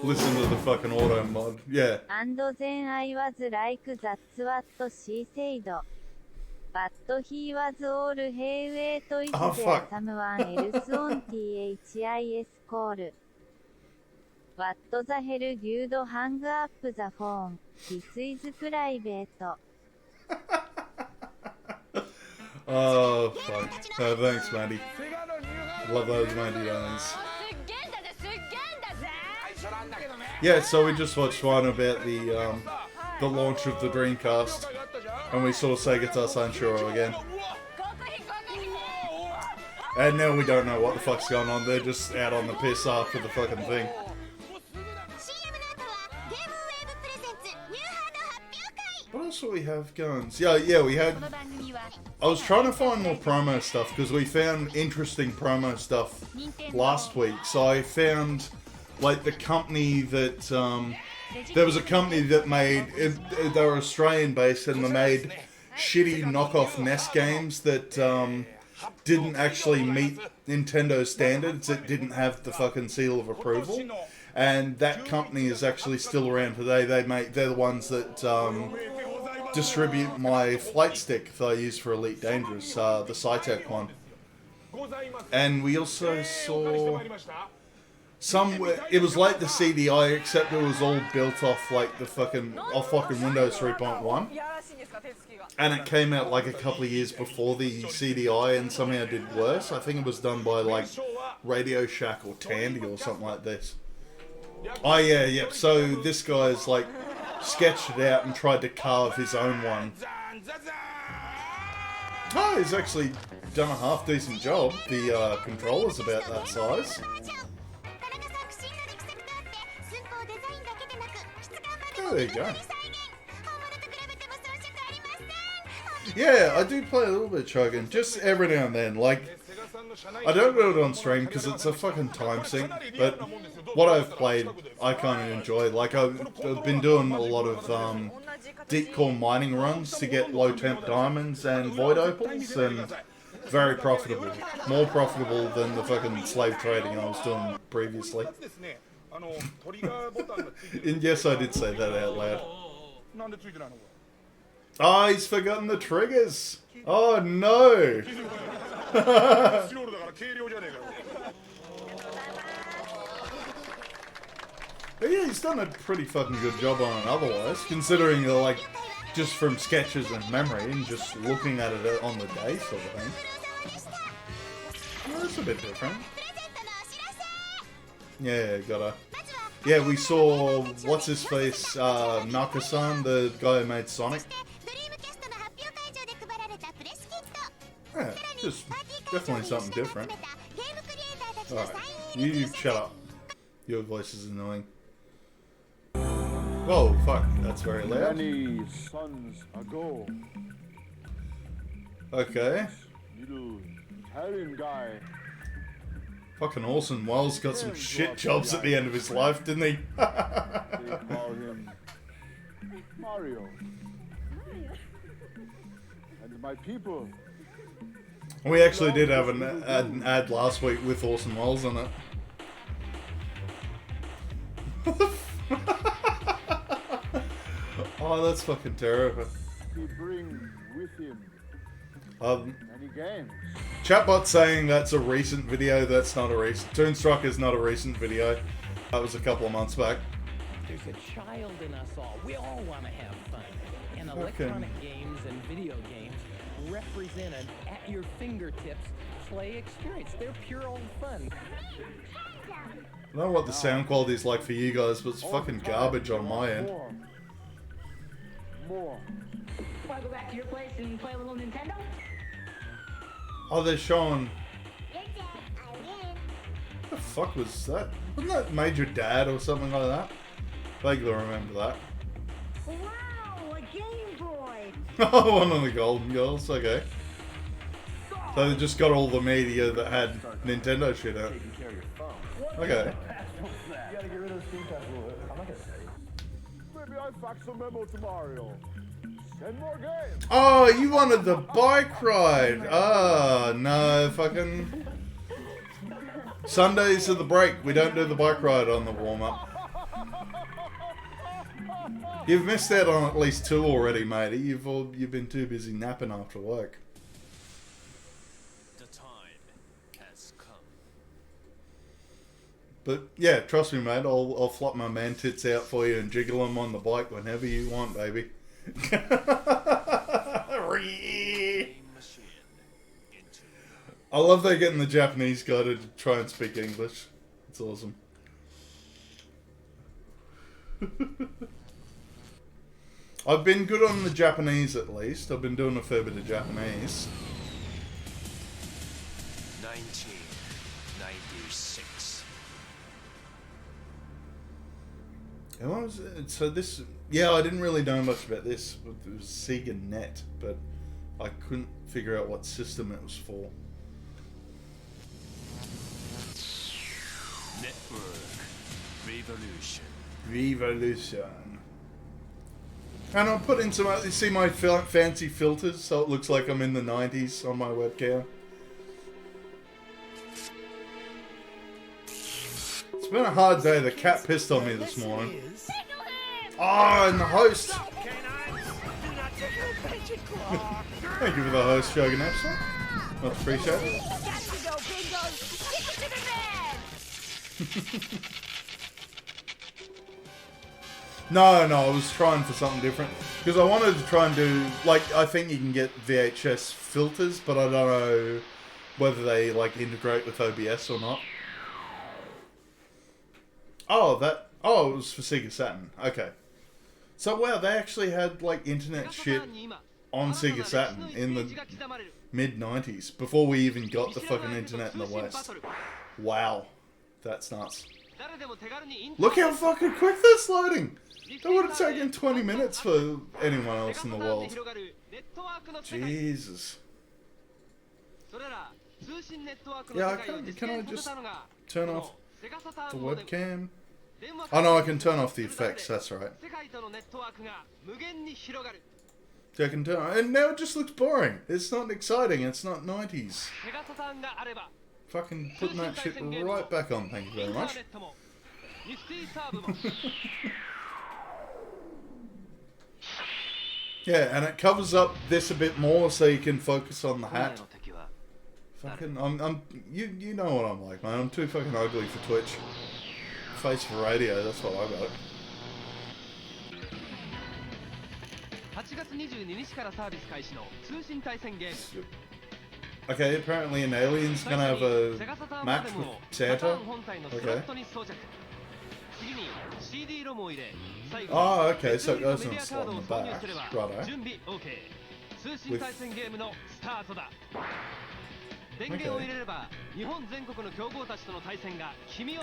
listen to the fucking auto mod. Yeah.
And then I was like, that's what she said. But he was all hey wait is there someone else on THIS call? What the hell, dude? Hang up the phone. This is private.
Oh, fuck. Oh, thanks, Mandy. Love those Mandy darlings. Yeah, so we just watched one about the launch of the Dreamcast, and we saw Sega Sanshiro again. And now we don't know what the fuck's going on. They're just out on the piss after the fucking thing. What else do we have going? Yeah, we had... I was trying to find more promo stuff because we found interesting promo stuff last week. So I found, like, the company that... there was a company that made... They were Australian based and they made shitty knockoff NES games that didn't actually meet Nintendo standards. It didn't have the fucking seal of approval. And that company is actually still around today. They're the ones that distribute my flight stick that I use for Elite Dangerous, the Cytec one. And we also saw it was like the CDI, except it was all built off like the fucking Windows 3.1. And it came out like a couple of years before the CDI and somehow did worse. I think it was done by like Radio Shack or Tandy or something like this. Oh yeah. So this guy's like sketched it out and tried to carve his own one. Oh, he's actually done a half decent job. The controller's about that size. Oh, there you go. Yeah, I do play a little bit of Shogun, just every now and then. Like, I don't do it on stream because it's a fucking time sink, but what I've played, I kind of enjoy. Like, I've been doing a lot of deep core mining runs to get low temp diamonds and void opals, and very profitable. More profitable than the fucking slave trading I was doing previously. And yes, I did say that out loud. Oh, he's forgotten the triggers. Oh no. But yeah, he's done a pretty fucking good job on it otherwise, considering like just from sketches and memory and just looking at it on the day sort of thing. Well, that's a bit different. Yeah, gotta. Yeah, we saw what's his face, Nakasan, the guy who made Sonic. Yeah, just definitely something different. Alright, you shut up. Your voice is annoying. Whoa, fuck, that's very loud.
Many suns ago,
Okay.
little Italian guy.
Fucking Orson Welles got some shit jobs at the end of his life, didn't he?
They call him Mario. And my people.
We actually did have an ad last week with Orson Welles on it. Oh, that's fucking terrible.
He brings with him many games.
Chatbot saying that's a recent video. That's not a recent. Toonstruck is not a recent video. That was a couple of months back.
There's a child in us all. We all want to have fun. And electronic games and video games represent an at-your-fingertips play experience. They're pure old fun.
I don't know what the sound quality is like for you guys, but it's fucking garbage on my end.
More.
Want to go back to your place and play a little Nintendo?
Oh, they're showing... What the fuck was that? Wasn't that Major Dad or something like that? Vaguely remember that.
Wow, a Game Boy!
Oh, one of the Golden Girls, okay. So they just got all the media that had Nintendo shit out. Okay.
Maybe I fax a memo to Mario. Send more games.
Oh, you wanted the bike ride. Oh, no, fucking... Sundays are the break. We don't do the bike ride on the warm-up. You've missed out on at least 2 already, matey. You've been too busy napping after work.
The time has come.
But yeah, trust me, mate. I'll flop my man tits out for you and jiggle them on the bike whenever you want, baby. I love they're getting the Japanese guy to try and speak English. It's awesome. I've been good on the Japanese at least. I've been doing a fair bit of Japanese.
1996.
And what was it? So this... Yeah, I didn't really know much about this. It was Sega Net, but I couldn't figure out what system it was for.
Network. Revolution.
Revolution. And I'll put in some... You see my fancy filters, so it looks like I'm in the 90s on my webcam. It's been a hard day. The cat pissed on me this morning. Oh, and the host. Thank you for the host, Shogun Epson. Much appreciated. No, I was trying for something different. Because I wanted to try and do, like, I think you can get VHS filters, but I don't know whether they, like, integrate with OBS or not. Oh, it was for Sega Saturn. Okay. So, wow, they actually had, like, internet shit on Sega Saturn in the mid-90s, before we even got the fucking internet in the West. Wow. That's nuts. Look how fucking quick that's loading! That would have taken 20 minutes for anyone else in the world. Jesus. Yeah, can I just turn off the webcam? Oh no, I can turn off the effects, that's right. So I can turn on, and now it just looks boring. It's not exciting, it's not 90s. Fucking putting that shit right back on, thank you very much. Yeah, and it covers up this a bit more so you can focus on the hat. Fucking, you know what I'm like, man. I'm too fucking ugly for Twitch. Face for radio, that's what I got. Okay, apparently an alien's gonna have a match with Santa. Okay. Oh, okay, so it goes in a slot in the back. Righto. Okay.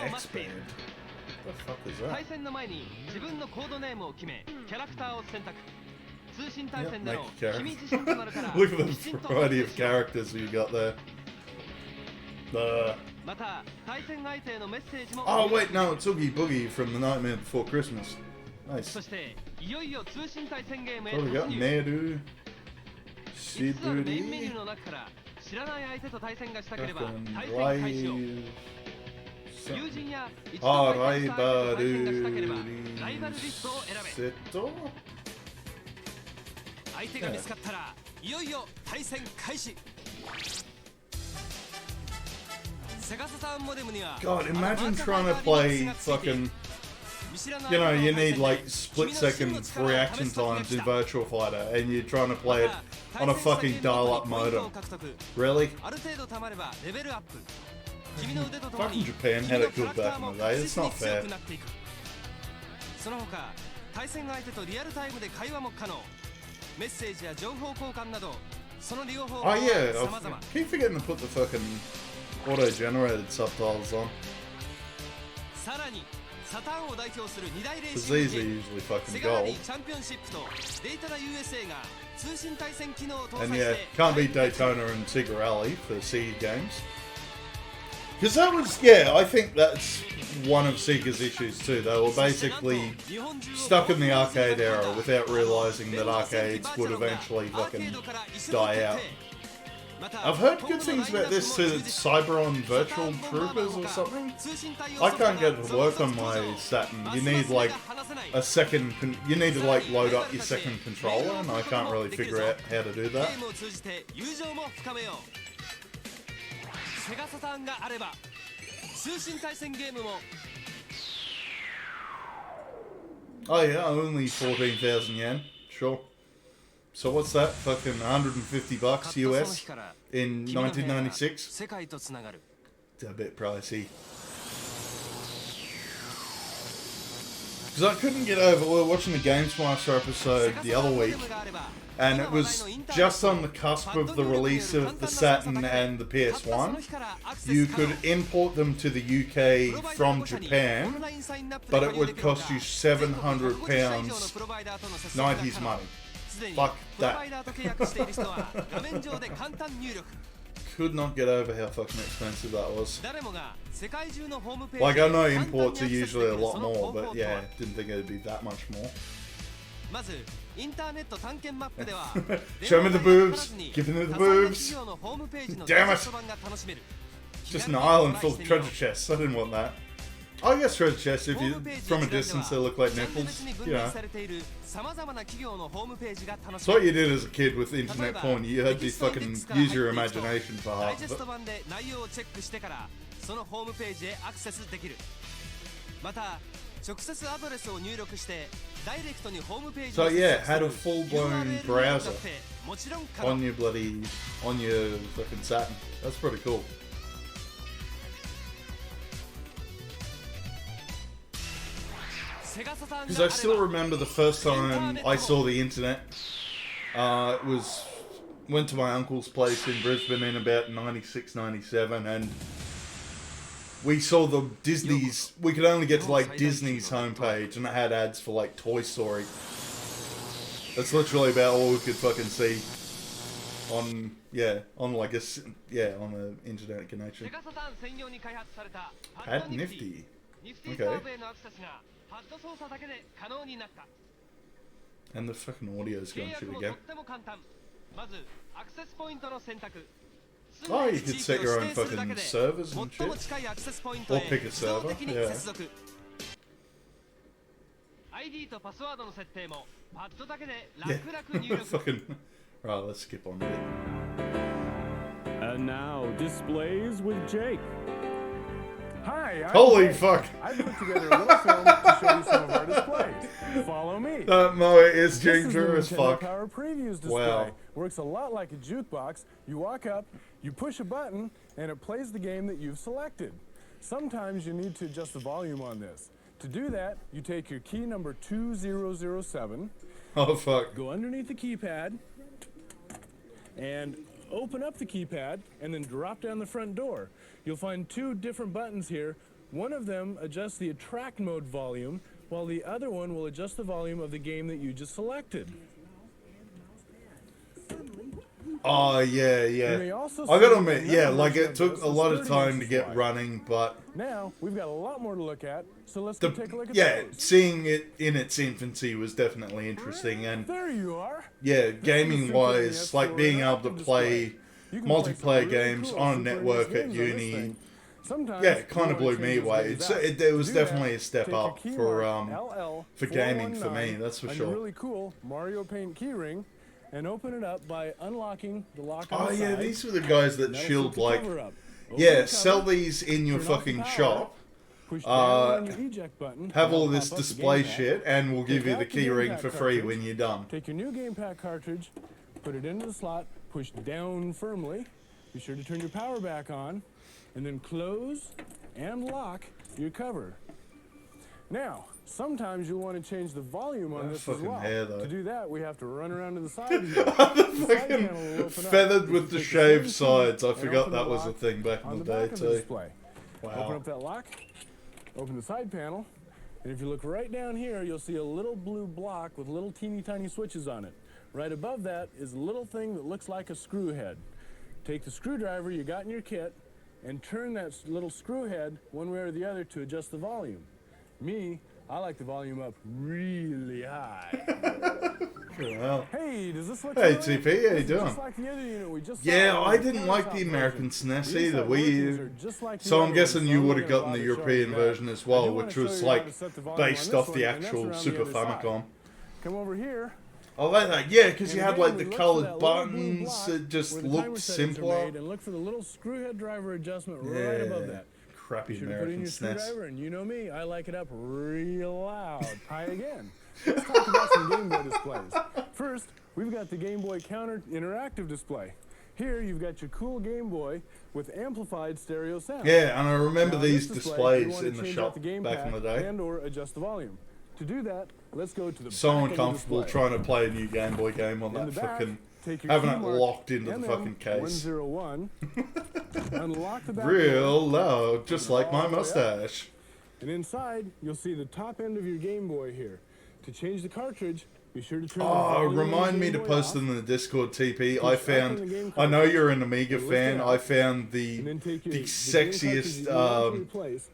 Expand. What the fuck is that? Yep, make a character. Look at the variety of characters you got there. Oh wait, no, it's Oogie Boogie from The Nightmare Before Christmas. Nice. What do we got? Meru, Shiburi, Raibaru, Seto? God, imagine trying to play fucking... You know, you need like split-second reaction times in Virtua Fighter, and you're trying to play it on a fucking dial-up modem. Really? Fucking Japan had it good back in the day, it's not fair. Oh yeah, I keep forgetting to put the fucking auto-generated subtitles on. Because these are usually fucking gold. And yeah, can't beat Daytona and Sega Rally for Sega games. Because that was, yeah, I think that's one of Sega's issues too. They were basically stuck in the arcade era without realising that arcades would eventually fucking die out. I've heard good things about this Cyberon Virtual Troopers or something. I can't get it to work on my Saturn. You need like a second, you need to like load up your second controller, and I can't really figure out how to do that. Oh yeah, only 14,000 yen. Sure. So what's that? Fucking $150 US in 1996? It's a bit pricey. Because I couldn't get over, we were watching the Gamesmaster episode the other week, and it was just on the cusp of the release of the Saturn and the PS1. You could import them to the UK from Japan, but it would cost you £700 90s money. Fuck that. Could not get over how fucking expensive that was. Like, I know imports are usually a lot more, but yeah, didn't think it'd be that much more. Show me the boobs! Give me the boobs! Damn it! Just an island full of treasure chests. I didn't want that. I guess treasure chests, if you from a distance they look like nipples, you know. It's what you did as a kid with internet porn. You had to fucking use your imagination for half of it. So yeah, had a full-blown browser on your fucking Saturn. That's pretty cool. Because I still remember the first time I saw the internet. Went to my uncle's place in Brisbane in about 96, 97, and we saw the Disney's. We could only get to like Disney's homepage, and it had ads for like Toy Story. That's literally about all we could fucking see on the internet connection. Had nifty. Okay. And the fucking audio's gone shit again. Oh, you could set your own fucking servers and shit. Or pick a server, yeah. Yeah, fucking... Right, let's skip on a bit.
And now, displays with Jake. Hi,
holy fuck!
I put together a little film to show you some of our displays. Follow me.
That mower is ginger as fuck.
Power Previews display.
Wow.
Works a lot like a jukebox. You walk up, you push a button, and it plays the game that you've selected. Sometimes you need to adjust the volume on this. To do that, you take your key number 2007.
Oh fuck.
Go underneath the keypad and open up the keypad and then drop down the front door. You'll find two different buttons here. One of them adjusts the attract mode volume, while the other one will adjust the volume of the game that you just selected.
Oh, yeah. I gotta admit, yeah, like it took a lot of time to get running, but...
Now, we've got a lot more to look at, so let's go take a look at those.
Seeing it in its infancy was definitely interesting, and...
There you are!
Yeah, gaming-wise, like being able to play multiplayer games on a network at uni... Yeah, it kind of blew me away. It was definitely a step up for gaming for me, that's for sure.
A really cool Mario Paint keyring, and open it up by unlocking the lock on
Oh
the
yeah,
side.
these were the guys that shield like... sell these in your fucking shop. Have all this display shit, and we'll give you the keyring for free when you're done.
Take your new game pack cartridge, put it into the slot, push down firmly. Be sure to turn your power back on, and then close and lock your cover. Now, sometimes you'll want to change the volume on this as well. To do that, we have to run around to the side here.
The fucking feathered with the shaved sides. I forgot that was a thing back in the day too. Wow.
Open up that lock, open the side panel, and if you look right down here, you'll see a little blue block with little teeny tiny switches on it. Right above that is a little thing that looks like a screw head. Take the screwdriver you got in your kit and turn that little screw head one way or the other to adjust the volume. I like the volume up really high.
Wow.
Hey, does this look
Hey TP, how you doing?
Just like the other unit we just
yeah, I didn't like the American SNES either. So I'm guessing you would have gotten the European version as well, which was like based off the actual Super Famicom.
Come over here.
I like that, yeah, because you had like the coloured buttons. It just looked simpler.
And look for the little screw head driver adjustment right above that.
crappy
Should put in
American
your
SNES.
screwdriver, and you know me, I like it up real loud. Try again. Let's talk about some Game Boy displays. First, we've got the Game Boy Counter interactive display. Here, you've got your cool Game Boy with amplified stereo sound.
Yeah, and I remember
Now,
these
this display, you
displays
want
in
to
the
change
shop
out the game
back in the
pack
day.
and or adjust the volume. To do that, let's go to the
So
back of the
uncomfortable
display.
trying to play a new Game Boy game on
In
that
the back,
fucking...
take your
having
key
it
mark
locked into the fucking case.
MM101, unlock the back
Real
door,
loud, just like my
all the way up.
mustache.
and inside you'll see the top end of your Game Boy here. To change the cartridge, be sure to turn the
Oh,
volume of the
remind me
Game
to
Boy
post
off,
in the Discord, TP.
push
I
up on the
found...
game
I know
cartridge,
you're an Amiga
lift it
fan.
out,
I found
and
the
then take your,
the
the game cartridge
sexiest
you want to replace,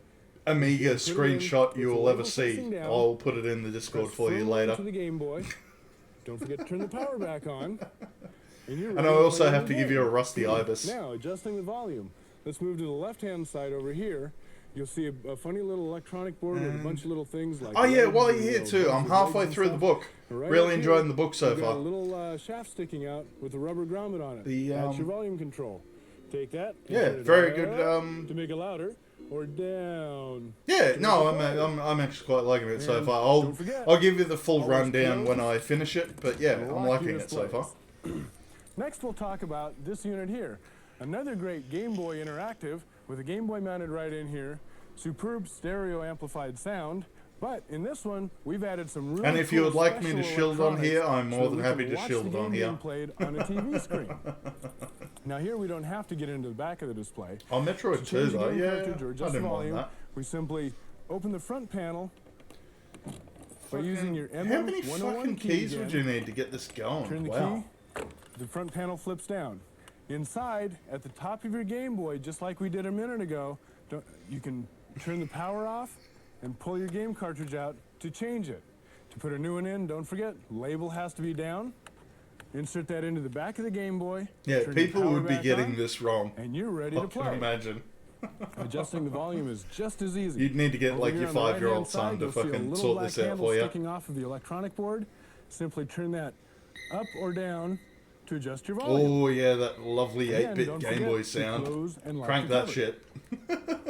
Amiga
put it in
screenshot
with
you
the
will
label
ever see.
facing down,
I'll put it in the Discord
press
for you
firmly
later.
into the Game Boy. Don't forget to turn the power back on. And you're
And
ready
I
to
also
play
have
the
to give you a
game.
rusty ibis.
Now, adjusting the volume. Let's move to the left-hand side over here. You'll see a funny little electronic board with a bunch of little things like...
Oh yeah,
legs
while
and
you're here
little
too,
bunch
I'm
of
halfway
legs and
through the
stuff.
book.
Right
Really
up
enjoying
here,
the book so
you've got
far.
a little shaft sticking out with a rubber grommet on it. That's your volume control. Take that. and
Yeah,
turn it
very
up
good.
to make it louder, or down.
Yeah,
to
no,
make it quiet.
I'm actually quite liking it so
And
far.
don't forget,
I'll give you the full
always
rundown when
close
I finish it, but yeah,
and
I'm
lock
liking
your
it so far.
displays. Next, we'll talk about this unit here. Another great Game Boy interactive with a Game Boy mounted right in here. Superb stereo amplified sound. But in this one, we've added some really
And if you
cool
would like me to
special
shield on here,
electronics
I'm more
so
than
we
happy
can
to
watch
shield
the
on
game
here.
being played on a TV screen. Now here we don't have to get into the back of the display.
Oh, Metroid
To
2
change the
though,
game
yeah,
cartridge or
I
adjust
didn't
the
mind
volume,
that.
we simply open the front panel by using your MM101
How many fucking
key
keys
again.
would you need to get this going?
Turn the
Wow.
key, the front panel flips down. Inside, at the top of your Game Boy, just like we did a minute ago, you can turn the power off and pull your game cartridge out to change it. To put a new one in, don't forget, label has to be down. Insert that into the back of the Game Boy.
Yeah,
turn your
people
power
would be
back
getting
on,
this wrong.
and you're ready
I
to
can
play.
imagine.
Adjusting the volume is just as easy.
You'd need to get
Over
like
here
your
on the right-hand
5-year-old son
side,
to
you'll see a
fucking
little
sort
black
this out
handle
for you.
sticking off of the electronic board. Simply turn that up or down to adjust your volume.
Oh yeah, that lovely
Again,
8-bit
don't
Game
forget
Boy
to
sound.
close and lock
Crank
the
that
cover.
shit.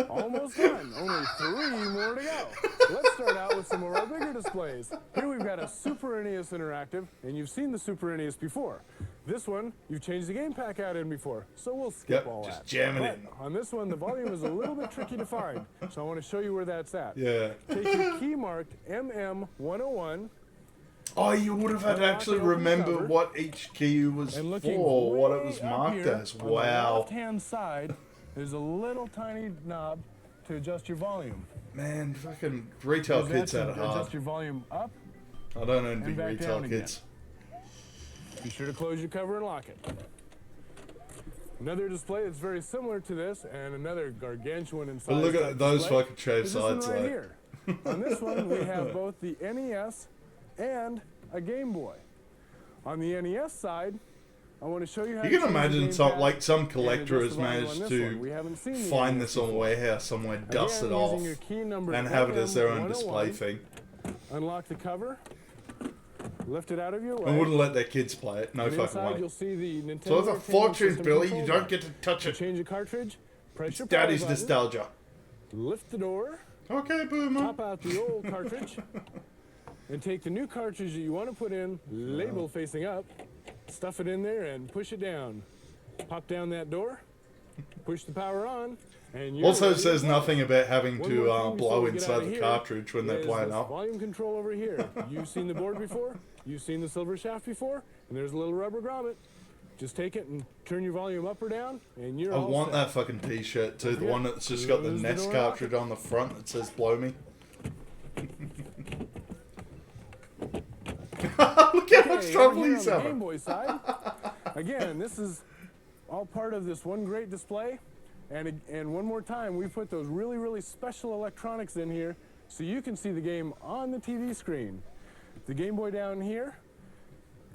Almost done. Only 3 more to go. Let's start out with some of our bigger displays. Here we've got a Super NES Interactive, and you've seen the Super NES before. This one, you've changed the game pack out in before, so we'll skip
Yep,
all
just
that.
jamming
But
it.
on this one, the volume is a little bit tricky to find, so I want to show you where that's at.
Yeah.
Take your key marked MM101
Oh, you would have had to
Unlock
actually
and open the
remember
cover.
what each key was
and looking
for, what it
way
was
up
marked
here
as.
on the
Wow.
left-hand side, there's a little tiny knob to adjust your volume.
Man, fucking retail
Use that
kids
to
had it hard.
adjust your volume up.
I don't own
and
big
back
retail
down again.
kids.
Be sure to close your cover and lock it. Another display that's very similar to this, and another gargantuan in size.
But look
type
at those
display
fucking shaved
is this one
sides,
right
like.
here. On this one, we have both the NES and a Game Boy. On the NES side, I want to show you how
You
to
can
change the
imagine
game
some
pad
like some
and
collector
adjust
has
the volume on
managed
this
to
one. We haven't seen the
find
NES
this on a
before.
warehouse somewhere, dust
Again,
it off,
using your key number
and have it as their own display
MM101,
thing.
Unlock the cover, lift it out of your way.
And wouldn't let their kids play it. No
And
fucking
inside
way.
you'll see the Nintendo
So it's a
Entertainment
fortune,
System
Billy. You
control
don't get to touch
To
it.
change a cartridge, press
It's
your power
daddy's
button,
nostalgia.
lift the door,
Okay, boomer.
pop out the old cartridge, and take the new cartridge that you want to put in, label facing up, stuff it in there, and push it down. Pop down that door, push the power on, and you're
Also
ready to
says
play.
nothing about having
One
to
more thing before
blow
we get
inside
outta
the
here
cartridge when they're
is
playing
this
up.
volume control over here. You've seen the board before, you've seen the silver shaft before, and there's a little rubber grommet. Just take it and turn your volume up or down, and you're
I
all
want
set.
that fucking t-shirt too, the
forget,
one that's just got the
close the
NES
door,
cartridge on the front that says blow me. Look how much
Okay,
trouble
over here
he's
on the Game
having.
Boy side, again, this is all part of this one great display. And one more time, we put those really, really special electronics in here so you can see the game on the TV screen. The Game Boy down here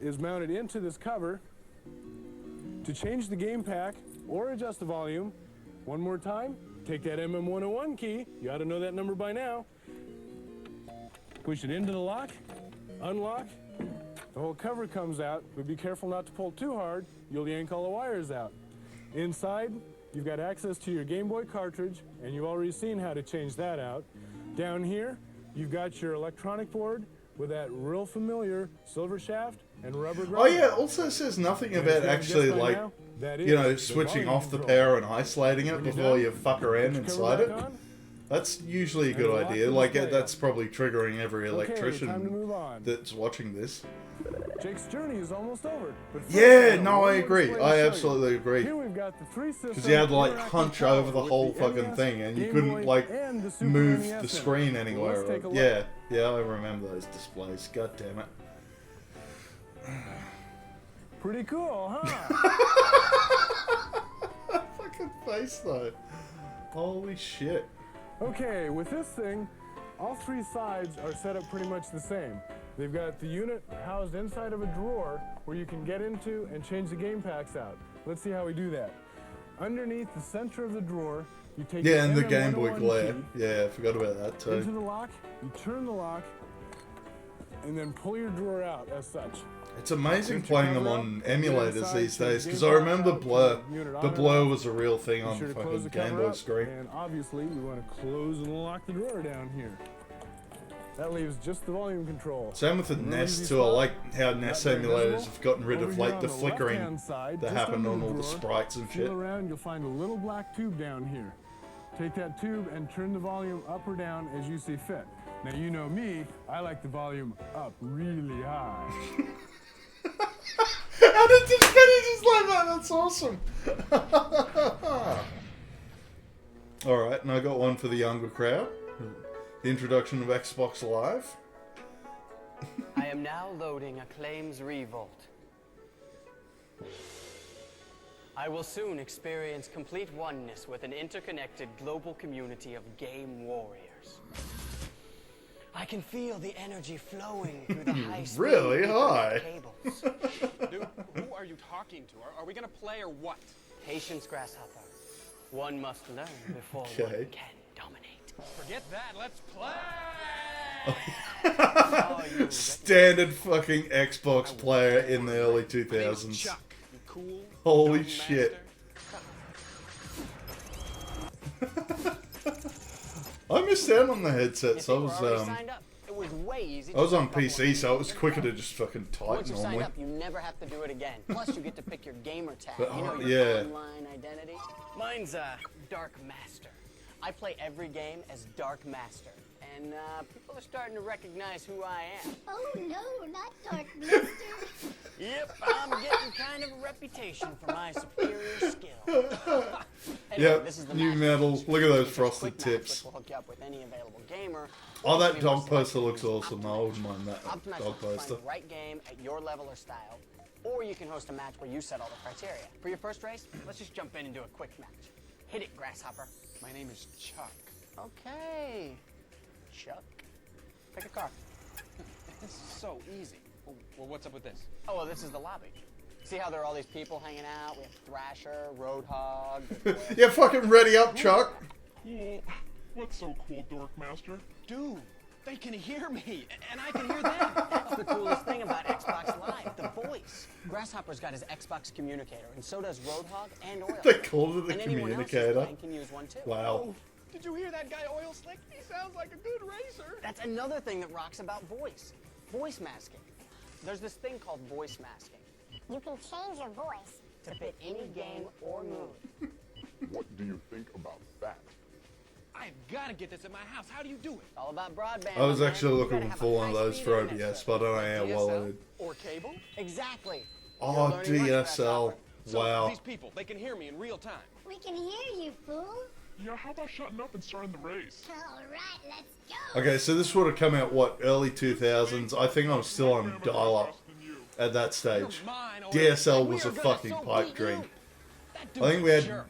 is mounted into this cover. To change the game pack or adjust the volume, one more time, take that MM101 key, you ought to know that number by now, push it into the lock, unlock, the whole cover comes out, but be careful not to pull too hard, you'll yank all the wires out. Inside, you've got access to your Game Boy cartridge, and you've already seen how to change that out. Down here, you've got your electronic board with that real familiar silver shaft and rubber ground.
Oh yeah, it also says nothing about actually, like, you know, switching off the power and isolating it before you fuck around inside it. That's usually a good idea. Like, that's probably triggering every electrician that's watching this.
Jake's journey is almost over.
Yeah, no, I agree. I absolutely agree. Because you had to, like, hunch over the whole fucking thing, and you couldn't, like, move the screen anywhere. Yeah, I remember those displays. God damn it.
Pretty cool, huh?
Fucking face, though. Holy shit.
Okay, with this thing, all three sides are set up pretty much the same. They've got the unit housed inside of a drawer where you can get into and change the game packs out. Let's see how we do that. Underneath the center of the drawer, you take
and the Game Boy glare. Yeah, I forgot about that too.
Into the lock, you turn the lock, and then pull your drawer out as such.
It's amazing playing them on emulators these days, because I remember Blur. The Blur was a real thing on the fucking Game Boy screen.
And obviously, we want to close and lock the drawer down here. That leaves just the volume control.
Same with the NES too. I like how NES emulators have gotten rid of like the flickering that happened on all the sprites and shit.
Feel around, you'll find a little black tube down here. Take that tube and turn the volume up or down as you see fit. Now you know me, I like the volume up really high.
How did this finish just like that? That's awesome. Alright, and I got one for the younger crowd. The introduction of Xbox Live.
I am now loading Acclaim's Revolt. I will soon experience complete oneness with an interconnected global community of game warriors. I can feel the energy flowing through the high-speed
really high
cables.
Dude, who are you talking to? Are we gonna play or what?
Patience, Grasshopper. One must learn before one can dominate.
Forget that, let's play!
Standard fucking Xbox player in the early 2000s.
Chuck, you cool?
Holy shit. I missed out on the headsets. I was on PC, so it was quicker to just fucking type
Once you
normally.
sign up, you never have to do it again. Plus, you get to pick your gamer tag.
But,
you know, your online identity. Mine's Dark Master. I play every game as Dark Master, and people are starting to recognize who I am.
Oh no, not Dark Master.
Yep, I'm getting kind of a reputation for my superior skill. Anyway,
Yep,
this is the
new metal. Look at those frosted tips.
Will hook you up with any available gamer.
Oh, that dog poster looks awesome. I wouldn't mind that
Optimize
dog
to find
poster.
the right game at your level or style, or you can host a match where you set all the criteria. For your first race, let's just jump in and do a quick match. Hit it, Grasshopper.
My name is Chuck.
Okay, Chuck. Pick a car.
This is so easy. Well, what's up with this?
Oh, well, this is the lobby. See how there are all these people hanging out? We have Thrasher, Roadhog.
Yeah, fucking ready up, Chuck.
Cool. What's so cool, Dorkmaster?
Dude, they can hear me, and I can hear them.
That's the coolest thing about Xbox Live, the voice. Grasshopper's got his Xbox communicator, and so does Roadhog and Oil.
They called it the
and anyone else who's
communicator.
playing can use one too.
Wow.
Oh, did you hear that guy, Oil Slick? He sounds like a good racer.
That's another thing that rocks about voice. Voice masking. There's this thing called voice masking.
You can change your voice
to fit any game or mood.
What do you think about that?
I've got to get this in my house. How do you do it?
All about broadband.
I was
man.
actually
You
looking
gotta have
for
a
one of those for
high-speed internet
OBS, but I don't know how well it would.
Or cable?
Exactly.
Oh,
You're learning much,
DSL.
So
Wow.
these people, they can hear me in real time.
We can hear you, fool.
Yeah, how about shutting up and starting the race?
Alright, let's go.
Okay, so this would have come out, what, early 2000s? I think I was still on dial-up at that stage. DSL was a fucking pipe dream. I think we had...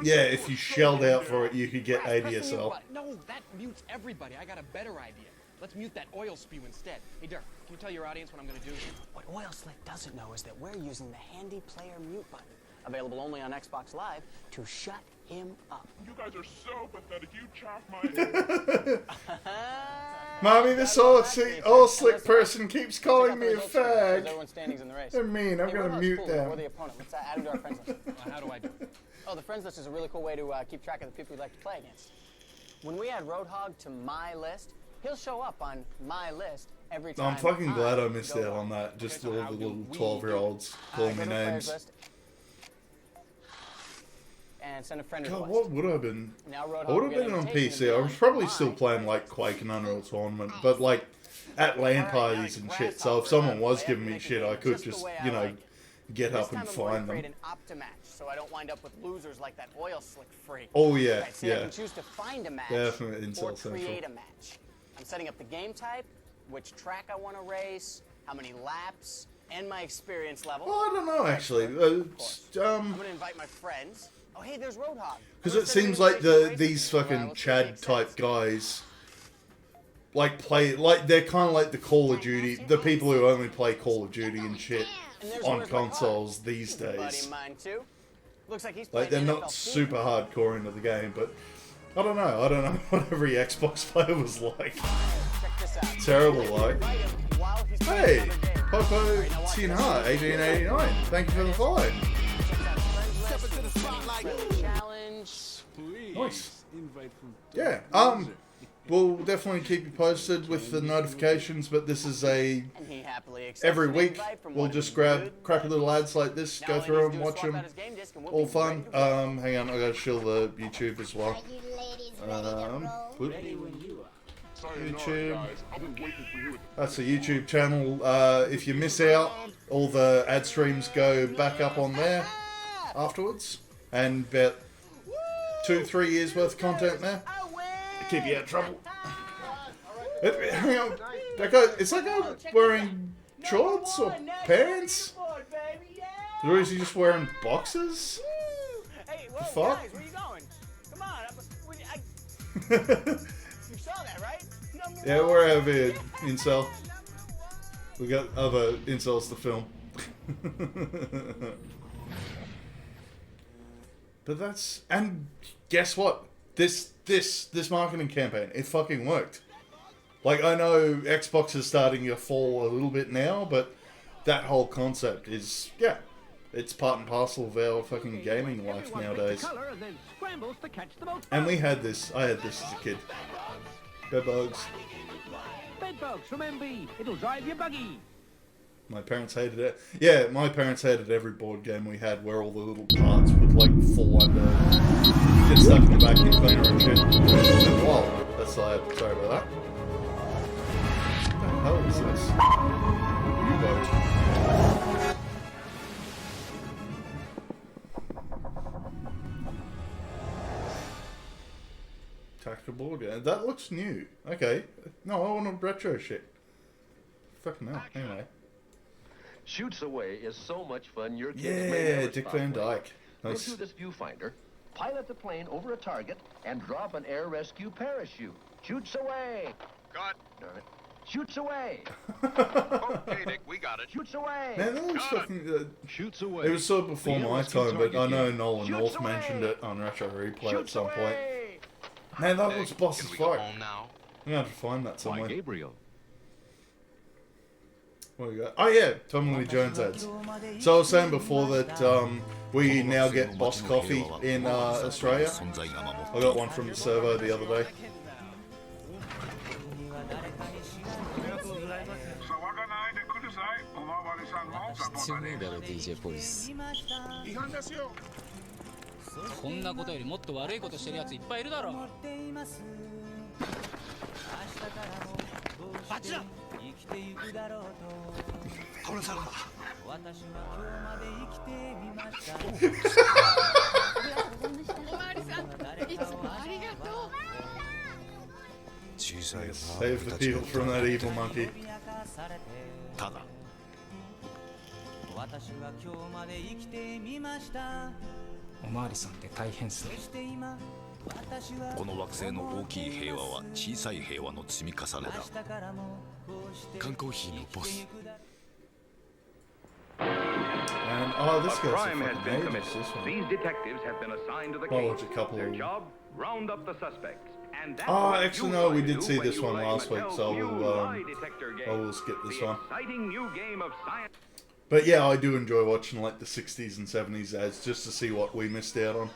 Yeah, if you shelled out for it, you could get ADSL.
No, that mutes everybody. I got a better idea. Let's mute that oil spew instead. Hey, Dirk, can you tell your audience what I'm going to do?
What Oil Slick doesn't know is that we're using the handy player mute button, available only on Xbox Live, to shut him up.
You guys are so pathetic. You chaff my
Mommy, this old slick person keeps calling me a fag.
Everyone's standings in the race.
They're mean. I'm
Hey,
going to
Roadhog's
mute
cool.
them.
We're the opponent. Let's add him to our friends list.
How do I do it?
Oh, the friends list is a really cool way to keep track of the people we'd like to play against. When we add Roadhog to my list, he'll show up on my list every time.
I'm fucking glad I missed out on that. Just all the little 12-year-olds calling me names.
And send a friend
God,
request.
what would I have been?
Now, Roadhog
I would have been on PC. I was probably still playing like Quake and Unreal Tournament, but like at LAN parties and shit. So if someone was giving me shit, I could just, you know, get up and find them.
So I don't wind up with losers like that oil slick freak.
Oh yeah,
right, so
yeah.
I can choose to find a match
Definitely
or
Incel
create a match. I'm setting up the game type, which track I want to race, how many laps, and my experience level.
Well, I don't know actually.
I'm gonna invite my friends. Oh hey, there's Roadhog.
Because it seems like these fucking Chad type guys like play like they're kind of like the Call of Duty, the people who only play Call of Duty and shit on consoles these days.
Looks like he's
like they're not super hardcore into the game, but I don't know. I don't know what every Xbox player was like. Terrible, like. Hey, Popo Tin Heart, 1889. Thank you for the follow. Nice. Yeah. We'll definitely keep you posted with the notifications, but this is every week we'll just grab crappy little ads like this, go through them, watch them, all fun. Hang on, I gotta shield the YouTube as well. YouTube. That's a YouTube channel. If you miss out, all the ad streams go back up on there afterwards, and about 2-3 years worth of content there. Keep you out of trouble. Hang on, is that guy wearing shorts or pants? Or is he just wearing boxers?
Hey,
the fuck?
guys, where you going? Come on, you saw that, right?
Yeah, we're over here, Incel. We got other Incels to film. But that's, and guess what? This marketing campaign, it fucking worked. Like, I know Xbox is starting to fall a little bit now, but that whole concept is, yeah, it's part and parcel of our fucking gaming life nowadays. And we had this, I had this as a kid. Bedbugs.
Bedbugs from MB, it'll drive your buggy.
My parents hated it. Yeah, my parents hated every board game we had where all the little parts would like fall under, get stuck in the vacuum cleaner and shit. Wow, that's sorry about that. What the hell is this? U-boat. Tactical board game. That looks new. Okay. No, I want a retro shit. Fucking hell. Anyway.
Shoots Away is so much fun your kids may
Yeah,
never
Dick
stop
Van
playing.
Dyke.
Go
Nice.
through this viewfinder, pilot the plane over a target, and drop an air rescue parachute. Shoots away.
Got.
Darn it. Shoots away.
Okay, Dick, we got it.
Shoots away.
Man, that was fucking.
Shoots away.
It was sort of before
The
my
rescue
time, but I
target
know
unit.
Nolan
Shoots
North
away.
mentioned it on Retro Replay at
Shoots
some point.
away.
Man, that
Dick,
was boss as
can we go
fuck.
home now?
I'm gonna have to find that somewhere.
Gabriel.
What we got? Oh yeah, Tom Lee Jones ads. So I was saying before that we now get Boss Coffee in Australia. I got one from the servo the other day.
DJ ポリス違反ですよこんなことよりもっと悪いことしてるやついっぱいいるだろあっちだ殺されたおまわりさんいつもありがとう
Save the people from that evil monkey.
ただ
私は今日まで生きてみましたおまわりさんって大変っすね
この惑星の大きい平和は小さい平和の積み重ねだ缶コーヒーのボス
And oh, this guy's
crime has been
fucking
committed.
ages, this one.
These detectives have been assigned to the
Well,
case.
it's a couple
Their
of-
job: round up the suspects. And that's
Oh,
what
actually
you
no,
try
we
to
did
do
see
when
this
you
one
play
last week,
Mattel's
so
new
we'll
lie detector game.
I will skip this
the
one.
exciting new game of science.
But yeah, I do enjoy watching like the 60s and 70s ads just to see what we missed out on.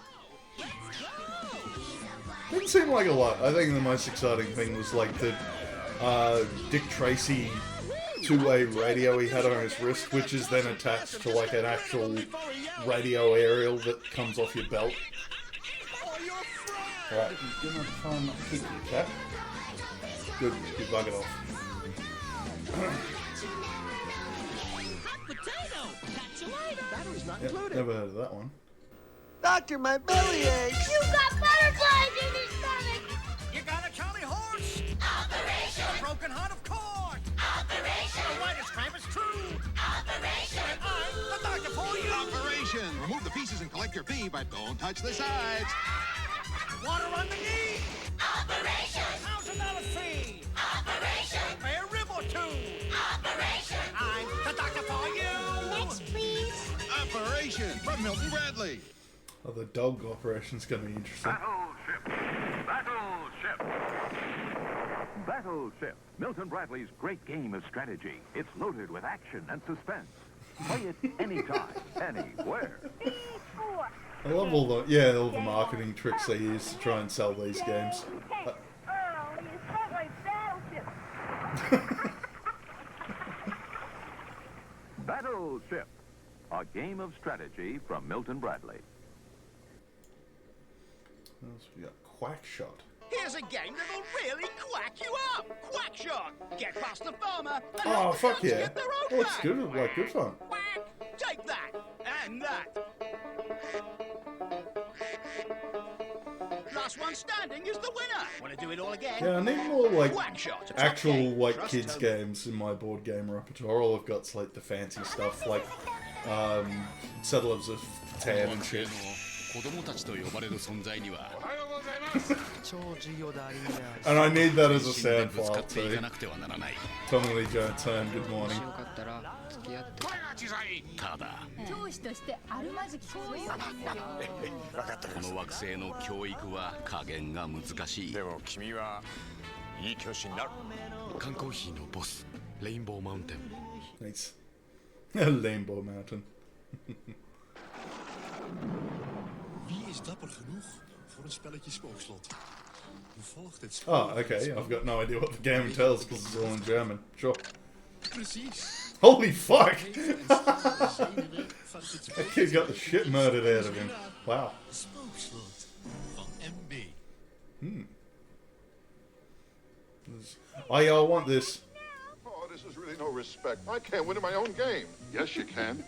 Didn't seem like a lot. I think the most exciting thing was like the Dick Tracy two-way radio he had on his wrist, which is then attached to like an actual radio aerial that comes off your belt. Alright, you're gonna try and not kick your cat. Good, you bug it off. Yep, never heard of that one.
Doctor, my belly aches.
You got butterflies in your stomach.
You got a Charlie horse.
Operation.
A broken heart of course.
Operation.
The whitest cramp is true.
Operation.
And I'm the doctor for you.
Operation. Remove the pieces and collect your fee, but don't touch the sides.
Water on the knee.
Operation.
$1,000 fee.
Operation.
Pay a rib or two.
Operation.
I'm the doctor for you.
Next, please.
Operation from Milton Bradley.
Oh, the dog operation's gonna be interesting.
Battleship. Battleship. Milton Bradley's great game of strategy. It's loaded with action and suspense. Play it anytime, anywhere.
I love all the marketing tricks they use to try and sell these games.
Battleship. A game of strategy from Milton Bradley.
What else we got? Quackshot.
Here's a game that'll really quack you up. Quackshot. Get past the farmer. And
Oh,
help the
fuck
cats
yeah.
get their own
Oh, it's
back.
good, like good fun.
Quack. Take that. And that. Last one standing is the winner. Want to do it all again?
Yeah, I need more like
Quackshot.
actual like kids games in my board game repertoire. All I've got's like the fancy stuff like Settlers of Tan and shit.
子供たちと呼ばれる存在には
And I need that as a sound file
ってい
too.
かなくてはならない
Tommy Lee Jones turn, good morning.
ただ
教師としてあるまじきそういう
この惑星の教育は加減が難しいでも君はいい教師になる缶コーヒーのボスレインボーマウンテン
Nice. Rainbow Mountain.
Wie is dapper genoeg voor een spelletje spookslot? Hoe volgt het
Oh, okay. I've got no idea what the game entails because it's all in German. Sure.
Precies.
Holy fuck! That kid got the shit murdered out of him. Wow.
Spookslot van MB.
Oh yeah, I want this.
Oh, this is really no respect. I can't win in my own game. Yes, you can.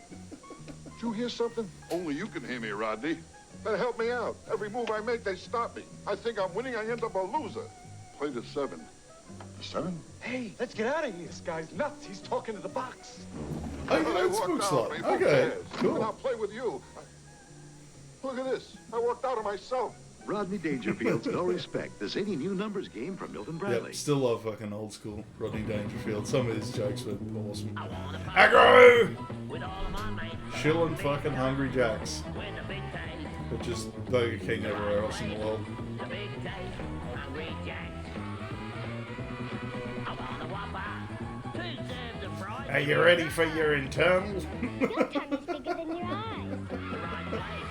Did you hear something? Only you can hear me, Rodney. Then help me out. Every move I make, they stop me. I think I'm winning, I end up a loser. Play the 7. 7?
Hey, let's get out of here. This guy's nuts. He's talking to the box.
Oh, you know Spook Slot. Okay, cool.
And I'll play with you. Look at this. I worked out of myself.
Rodney Dangerfield's No Respect, the zany new numbers game from Milton Bradley.
Yep, still love fucking old school Rodney Dangerfield. Some of his jokes were awesome. Aggro! Shilling fucking Hungry Jacks. Which is Burger King everywhere else in the world. Are you ready for your internals?
Your tongue is bigger than your eyes.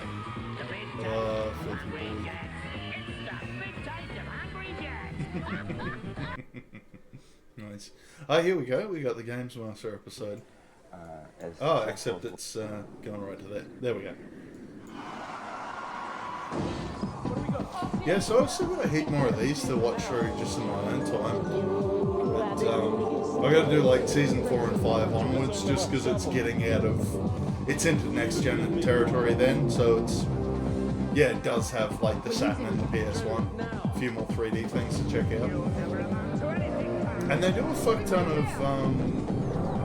Nice. Oh, here we go. We got the Gamesmaster episode. Except it's going right to there. There we go. Yeah, so I've still got a heap more of these to watch through just in my own time. But I've got to do like season 4 and 5 onwards just because it's getting out of... It's into next gen territory then, so it's... Yeah, it does have like the Saturn and the PS1. A few more 3D things to check out. And they do a fuck ton of...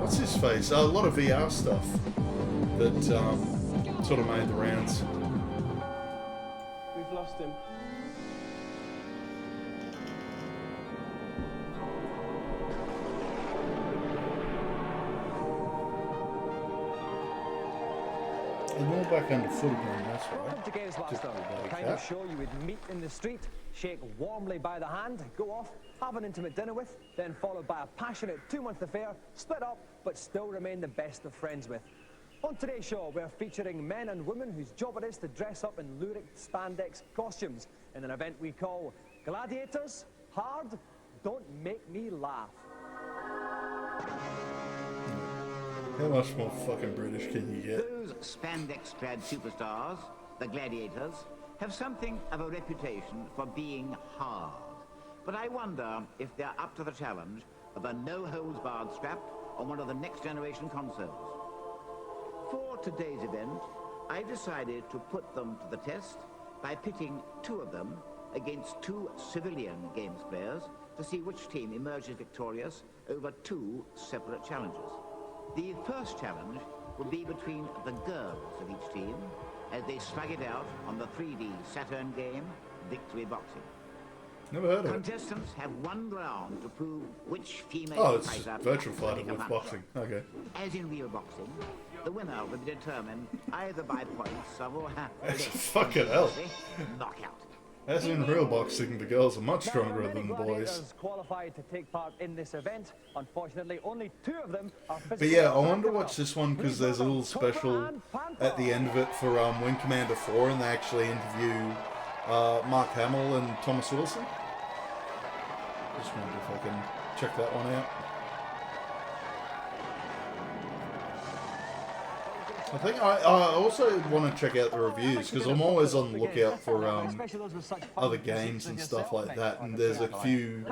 what's his face? A lot of VR stuff that sort of made the rounds.
We've lost him.
And more back under foot again, that's right.
Welcome to Gamesmaster, the kind of show you would meet in the street, shake warmly by the hand, go off, have an intimate dinner with, then followed by a passionate 2-month affair, split up, but still remain the best of friends with. On today's show, we're featuring men and women whose job it is to dress up in lurid spandex costumes in an event we call Gladiators, Hard, Don't Make Me Laugh.
How much more fucking British can you get?
Those spandex-clad superstars, the gladiators, have something of a reputation for being hard. But I wonder if they're up to the challenge of a no-holds-barred scrap on one of the next-generation consoles. For today's event, I decided to put them to the test by pitting 2 of them against 2 civilian games players to see which team emerges victorious over 2 separate challenges. The first challenge will be between the girls of each team as they slug it out on the 3D Saturn game, Victory Boxing.
Never heard of it.
Contestants have 1 round to prove which female
Oh, it's
fighter
virtual
can
fighter
make a
with
punch.
boxing. Okay.
As in real boxing, the winner will be determined either by points or
Fucking hell.
knockout.
As in real boxing, the girls are much stronger than the boys.
Gladiators qualified to take part in this event. Unfortunately, only 2 of them are
But
physically
yeah, I want to watch this one because there's a little special at the end of it for Wing Commander 4, and they actually interview Mark Hamill and Thomas Wilson. Just wonder if I can check that one out. I think I also want to check out the reviews because I'm always on the lookout for other games and stuff like that, and there's a few,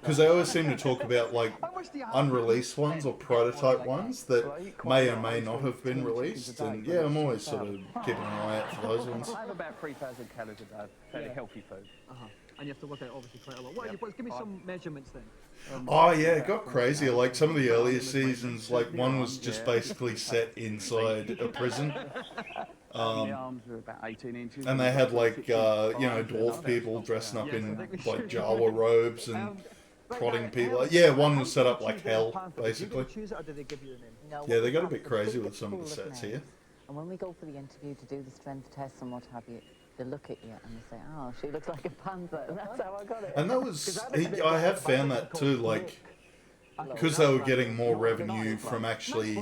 because they always seem to talk about like unreleased ones or prototype ones that may or may not have been released, and yeah, I'm always sort of keeping an eye out for those ones.
I have about 3,000 calories a day, fairly healthy food.
And you have to work out obviously quite a lot. Give me some measurements then.
Oh yeah, it got crazier. Like some of the earlier seasons, like one was just basically set inside a prison.
The arms are about 18 inches.
And they had like, you know, dwarf people dressing up in like Jawa robes and prodding people. Yeah, one was set up like hell, basically. Yeah, they got a bit crazy with some of the sets here.
And when we go for the interview to do the strength test and what have you, they look at you and they say, oh, she looks like a panther, and that's how I got it.
And that was, I have found that too, like, because they were getting more revenue from actually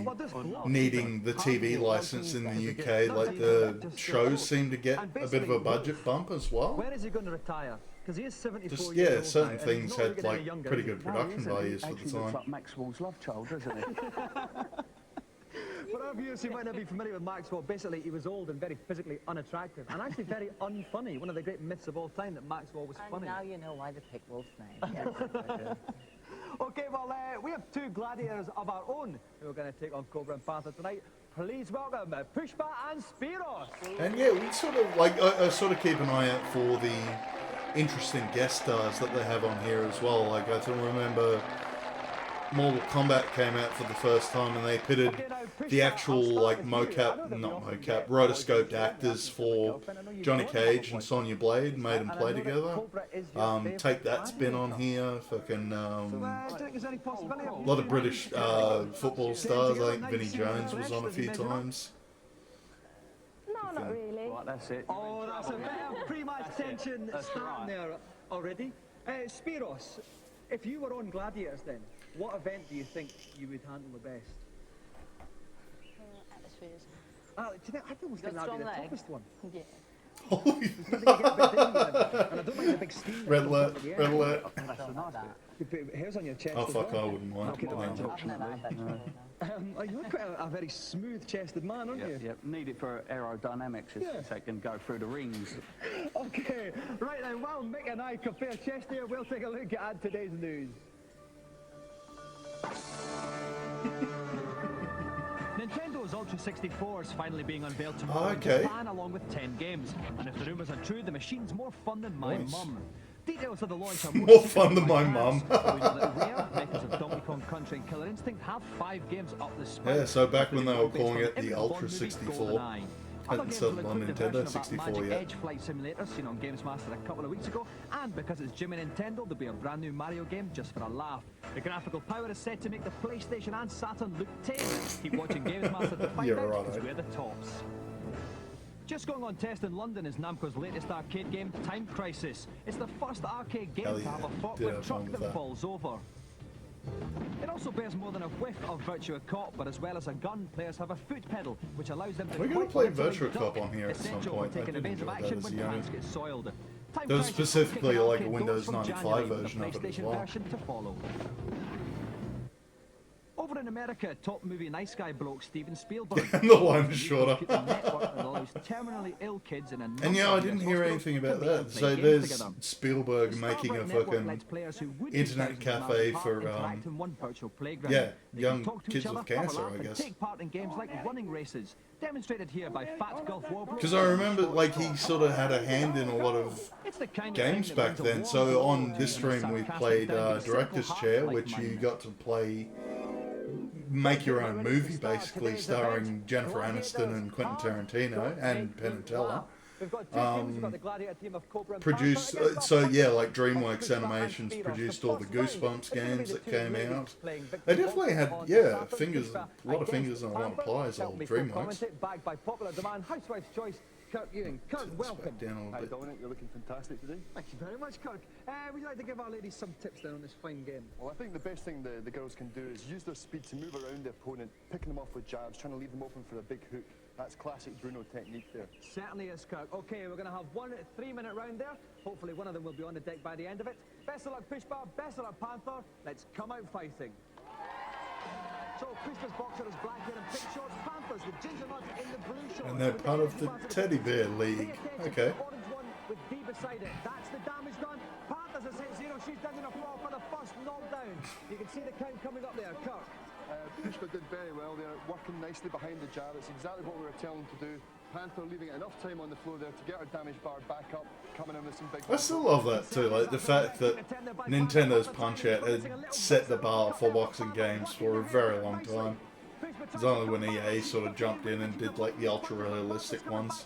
needing the TV license in the UK, like the shows seem to get a bit of a budget bump as well.
When is he going to retire? Because he is 74
Just,
years
yeah,
old
certain
now,
things had like pretty good production values for the
Looks
time.
like Maxwell's love child, doesn't it?
For our viewers who might not be familiar with Maxwell, basically he was old and very physically unattractive and actually very unfunny. One of the great myths of all time that Maxwell was funny.
And now you know why they picked Wolf's name. Yes.
Okay, well, we have 2 gladiators of our own who are going to take on Cobra and Panther tonight. Please welcome Pushpa and Spiros.
And yeah, we sort of, like, I sort of keep an eye out for the interesting guest stars that they have on here as well. Like, I can remember Mortal Kombat came out for the first time and they pitted the actual, like, rotoscoped actors for Johnny Cage and Sonya Blade, made them play together. Take That's been on here, fucking, a lot of British football stars. I think Vinnie Jones was on a few times.
No, not really.
Right, that's it.
Oh, that's a bit of pre-match tension starting there already. Spiros, if you were on Gladiators then, what event do you think you would handle the best?
Atmospheres.
Do you think, I almost think that would be the toughest one.
Yeah.
Red alert, red alert.
Hairs on your chest.
Oh fuck, I wouldn't mind.
You're quite a very smooth-chested man, aren't you?
Yep, need it for aerodynamics, so they can go through the rings.
Okay, right then, while Mick and I compare chest here, we'll take a look at today's news. Nintendo's Ultra 64 is finally being unveiled tomorrow in Japan, along with 10 games. And if the rumours are true, the machine's more fun than my mum. Details of the launch are
more fun than my mum.
Rare, makers of Donkey Kong Country and Killer Instinct have 5 games up the spine.
Yeah, so back when they were calling it the Ultra 64, hadn't settled on Nintendo 64 yet.
Edge Flight Simulator seen on Gamesmaster a couple of weeks ago, and because it's Jimmy Nintendo, there'll be a brand new Mario game just for a laugh. The graphical power is said to make the PlayStation and Saturn look tame. Keep watching Gamesmaster to find out, because we're the tops. Just going on test in London is Namco's latest arcade game, Time Crisis. It's the first arcade game to have a forklift truck that falls over. It also bears more than a whiff of Virtua Cop, but as well as a gun, players have a foot pedal, which allows them to...
We're going to play Virtua Cop on here at some point. I did enjoy that as a young. There was specifically like a Windows 95 version of it as well.
Over in America, top movie nice guy bloke Steven Spielberg.
The line is shorter.
And
yeah, I didn't hear anything about that. So there's Spielberg making a fucking internet cafe for young kids with cancer, I guess.
Take part in games like running races, demonstrated here by Fat Gulf Warbler.
Because I remember, like, he sort of had a hand in a lot of games back then. So on this stream we played Director's Chair, which you got to play, make your own movie basically, starring Jennifer Aniston and Quentin Tarantino and Penn and Teller. Produced, so yeah, like DreamWorks Animations produced all the Goosebumps games that came out. They definitely had, yeah, fingers, a lot of fingers and a lot of plies, old DreamWorks.
Kirk Ewing. Kirk, welcome.
Hi Dominic, you're looking fantastic today.
Thank you very much, Kirk. Would you like to give our ladies some tips then on this fine game?
Well, I think the best thing the girls can do is use their speed to move around the opponent, picking them off with jabs, trying to leave them open for a big hook. That's classic Bruno technique there.
Certainly is, Kirk. Okay, we're going to have 1 3-minute round there. Hopefully one of them will be on the deck by the end of it. Best of luck, Pushbar. Best of luck, Panther. Let's come out fighting. So, Pushbar's boxer is black hair and pink shorts. Panthers with ginger nuts in the blue shorts.
And they're part of the Teddy Bear League. Okay.
Orange one with D beside it. That's the damage done. Panthers has hit 0. She's down in a floor for the first knockdown. You can see the count coming up there, Kirk.
Pushbar did very well there, working nicely behind the jab. It's exactly what we were telling him to do. Panther leaving enough time on the floor there to get her damage bar back up, coming in with some big...
I still love that too, like the fact that Nintendo's Punch-Out had set the bar for boxing games for a very long time. It's only when EA sort of jumped in and did like the ultra-realistic ones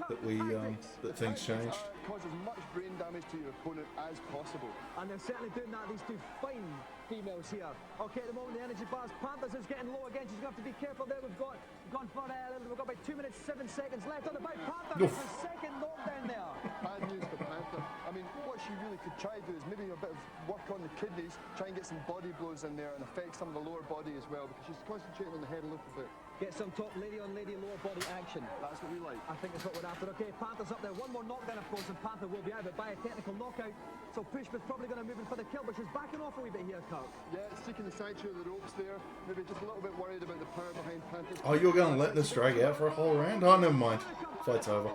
that things changed.
Cause as much brain damage to your opponent as possible.
And they're certainly doing that, these two fine females here. Okay, at the moment the energy bars, Panthers is getting low again. She's going to have to be careful there. We've got about 2 minutes 7 seconds left on the bout. Panther gets the second knockdown there.
Bad news for Panther. I mean, what she really could try to do is maybe a bit of work on the kidneys, try and get some body blows in there and affect some of the lower body as well, because she's concentrating on the head a little bit.
Get some top lady-on-lady lower body action.
That's what we like.
I think that's what we're after. Okay, Panther's up there. One more knockdown, of course, and Panther will be out, but by a technical knockout. So Pushbar's probably going to move in for the kill, but she's backing off a wee bit here, Kirk.
Yeah, seeking the sanctuary of the ropes there. Maybe just a little bit worried about the power behind Panther's...
Oh, you're going to let this drag out for a whole round? Oh, never mind. Fight's over.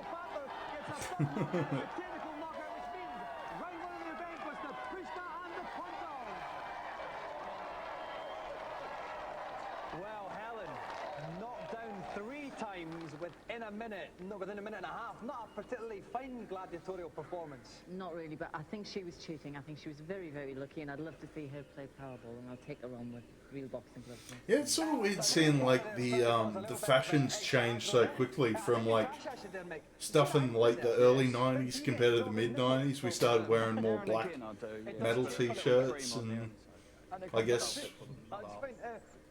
Within a minute and a half. Not a particularly fine gladiatorial performance.
Not really, but I think she was cheating. I think she was very, very lucky, and I'd love to see her play Powerball, and I'll take her on with real boxing gloves.
Yeah, it's sort of weird seeing like the fashions change so quickly from like stuff in like the early 90s compared to the mid 90s. We started wearing more black metal t-shirts, and I guess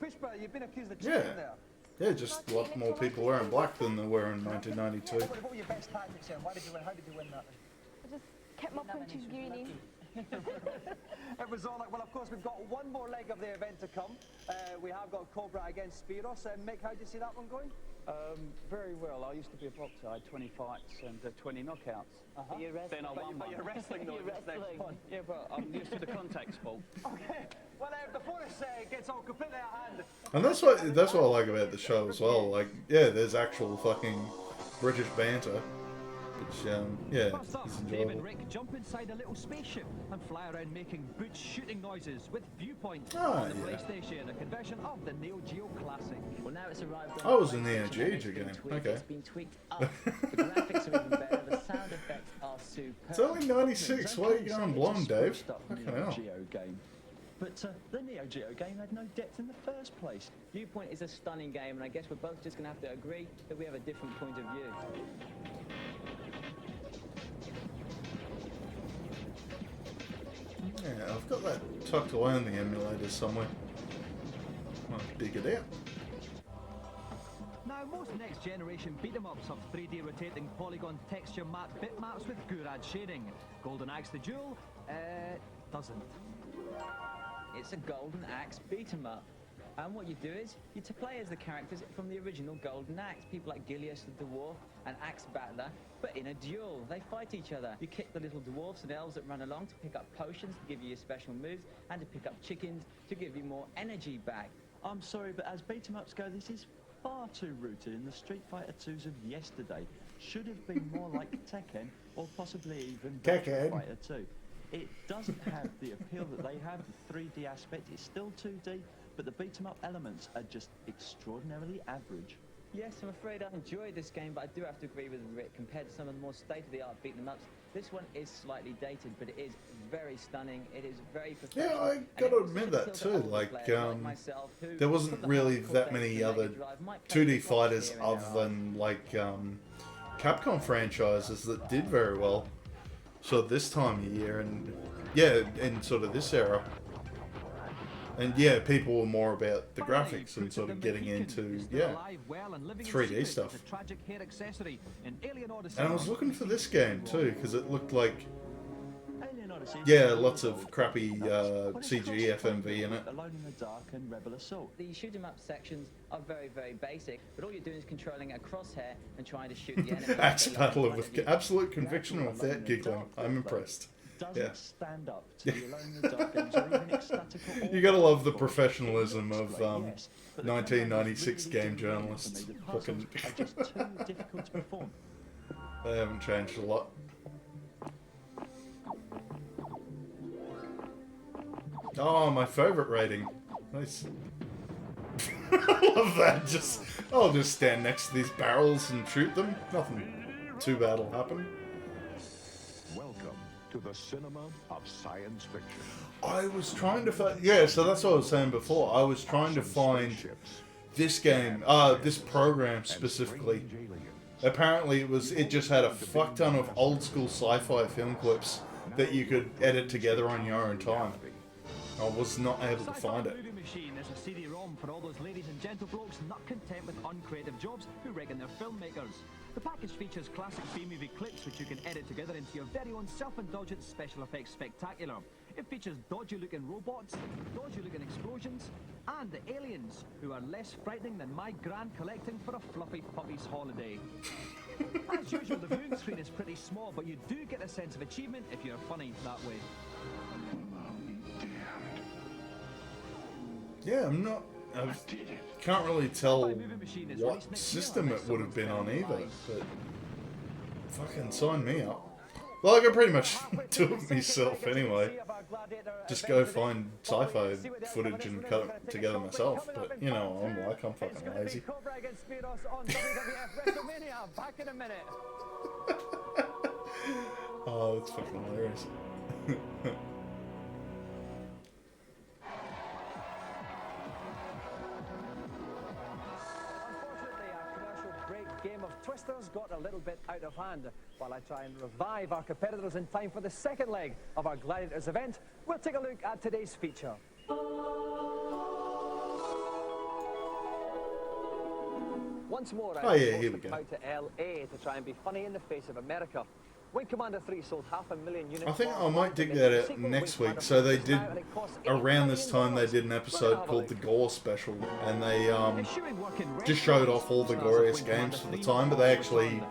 Pushbar, you've been accused of cheating there.
Yeah, just a lot more people wearing black than there were in 1992.
What were your best tactics then? How did you win that?
I just kept my punches green.
It was all like, well, of course, we've got one more leg of the event to come. We have got Cobra against Spiros. Mick, how did you see that one going?
Very well. I used to be a boxer. I had 20 fights and 20 knockouts. Then I won one.
You're wrestling, though, this next one.
Yeah, but I'm used to the contact sport.
Okay. Well, before this gets all completely out of hand.
And that's what I like about the show as well. Like, yeah, there's actual fucking British banter. Which, yeah,
First up,
it's
Dave
enjoyable.
and Rick jump inside a little spaceship and fly around making boots shooting noises with viewpoints on the PlayStation, a conversion of the Neo Geo classic.
Well, now it's arrived.
Oh, it was a Neo Geo game. Okay.
It's been tweaked up. The graphics are even better. The sound effects are superb.
It's only 96. Why are you going blonde, Dave? Fucking hell.
Geo game. But the Neo Geo game had no depth in the first place.
Viewpoint is a stunning game, and I guess we're both just going to have to agree that we have a different point of view.
Yeah, I've got that tucked away in the emulator somewhere. Might dig it out.
Now,
Now, most next-generation beat-em-ups have 3D rotating polygon texture map bitmaps with Gurad shading. Golden Axe the Duel, doesn't.
It's a Golden Axe beat-em-up. And what you do is, you play as the characters from the original Golden Axe. People like Gilius the Dwarf and Axe Battler, but in a duel. They fight each other. You kick the little dwarfs and elves that run along to pick up potions to give you your special moves, and to pick up chickens to give you more energy back.
I'm sorry, but as beat-em-ups go, this is far too rooted in the Street Fighter 2s of yesterday. Should have been more like Tekken, or possibly even Street Fighter 2. It doesn't have the appeal that they have, the 3D aspect. It's still 2D, but the beat-em-up elements are just extraordinarily average.
Yes, I'm afraid I enjoyed this game, but I do have to agree with Rick. Compared to some of the more state-of-the-art beat-em-ups, this one is slightly dated, but it is very stunning. It is very professional.
Yeah, I gotta admit that too. Like, there wasn't really that many other 2D fighters other than, like, Capcom franchises that did very well. So this time of year, and yeah, in sort of this era. And yeah, people were more about the graphics and sort of getting into, 3D stuff. And I was looking for this game too, because it looked like, lots of crappy CG FMV in it.
Alone in the Dark and Rebel Assault. The shoot 'em up sections are very, very basic, but all you're doing is controlling a crosshair and trying to shoot the enemy.
Axe Battler with absolute conviction and without giggling. I'm impressed.
Doesn't stand up to the Alone in the Dark games or even ecstatical.
You gotta love the professionalism of 1996 game journalists. Fucking.
Are just too difficult to perform.
They haven't changed a lot. Oh, my favourite rating. Nice. I love that. I'll just stand next to these barrels and shoot them. Nothing too bad will happen.
Welcome to the cinema of science fiction.
I was trying to find... Yeah, so that's what I was saying before. I was trying to find this game, this program specifically. Apparently it just had a fuck ton of old school sci-fi film clips that you could edit together on your own time. I was not able to find it.
Movie Machine is a CD-ROM for all those ladies and gentlefolks not content with uncreative jobs who reckon they're filmmakers. The package features classic B-movie clips which you can edit together into your very own self-indulgent special effects spectacular. It features dodgy-looking robots, dodgy-looking explosions, and the aliens, who are less frightening than my grand collecting for a fluffy puppy's holiday. As usual, the viewing screen is pretty small, but you do get a sense of achievement if you're funny that way.
Yeah, I can't really tell what system it would have been on either, but fucking sign me up. Well, I can pretty much do it myself anyway. Just go find sci-fi footage and cut it together myself, but you know what I'm like, I'm fucking lazy. Oh, that's fucking hilarious.
Game of Twisters got a little bit out of hand. While I try and revive our competitors in time for the second leg of our Gladiators event, we'll take a look at today's feature. Once more, I'm out to LA to try and be funny in the face of America. Wing Commander 3 sold 500,000 units.
I think I might dig that out next week. So they did, around this time, they did an episode called The Gore Special, and they just showed off all the goriest games for the time, but they actually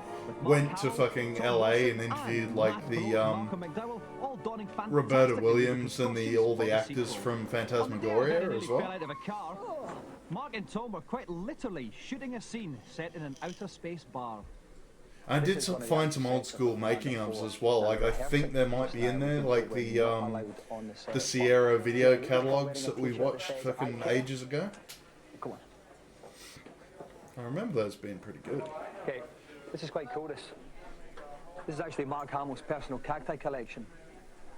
went to fucking LA and interviewed like the Roberta Williams and all the actors from Phantasmagoria as well.
Mark and Tom were quite literally shooting a scene set in an outer space bar.
I did find some old school making ofs as well. Like I think there might be in there, like the Sierra video catalogs that we watched fucking ages ago. I remember those being pretty good.
Okay, this is quite cool. This is actually Mark Hamill's personal cacti collection.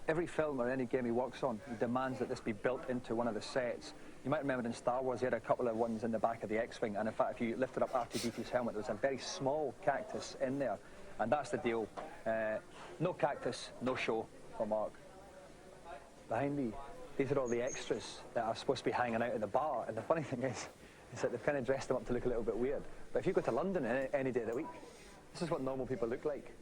Every film or any game he works on, he demands that this be built into one of the sets. You might remember in Star Wars, he had a couple of ones in the back of the X-Wing, and in fact, if you lifted up R2-D2's helmet, there was a very small cactus in there, and that's the deal. No cactus, no show for Mark. Behind me, these are all the extras that are supposed to be hanging out in the bar, and the funny thing is, It's like they've kind of dressed them up to look a little bit weird. But if you go to London any day of the week, this is what normal people look like.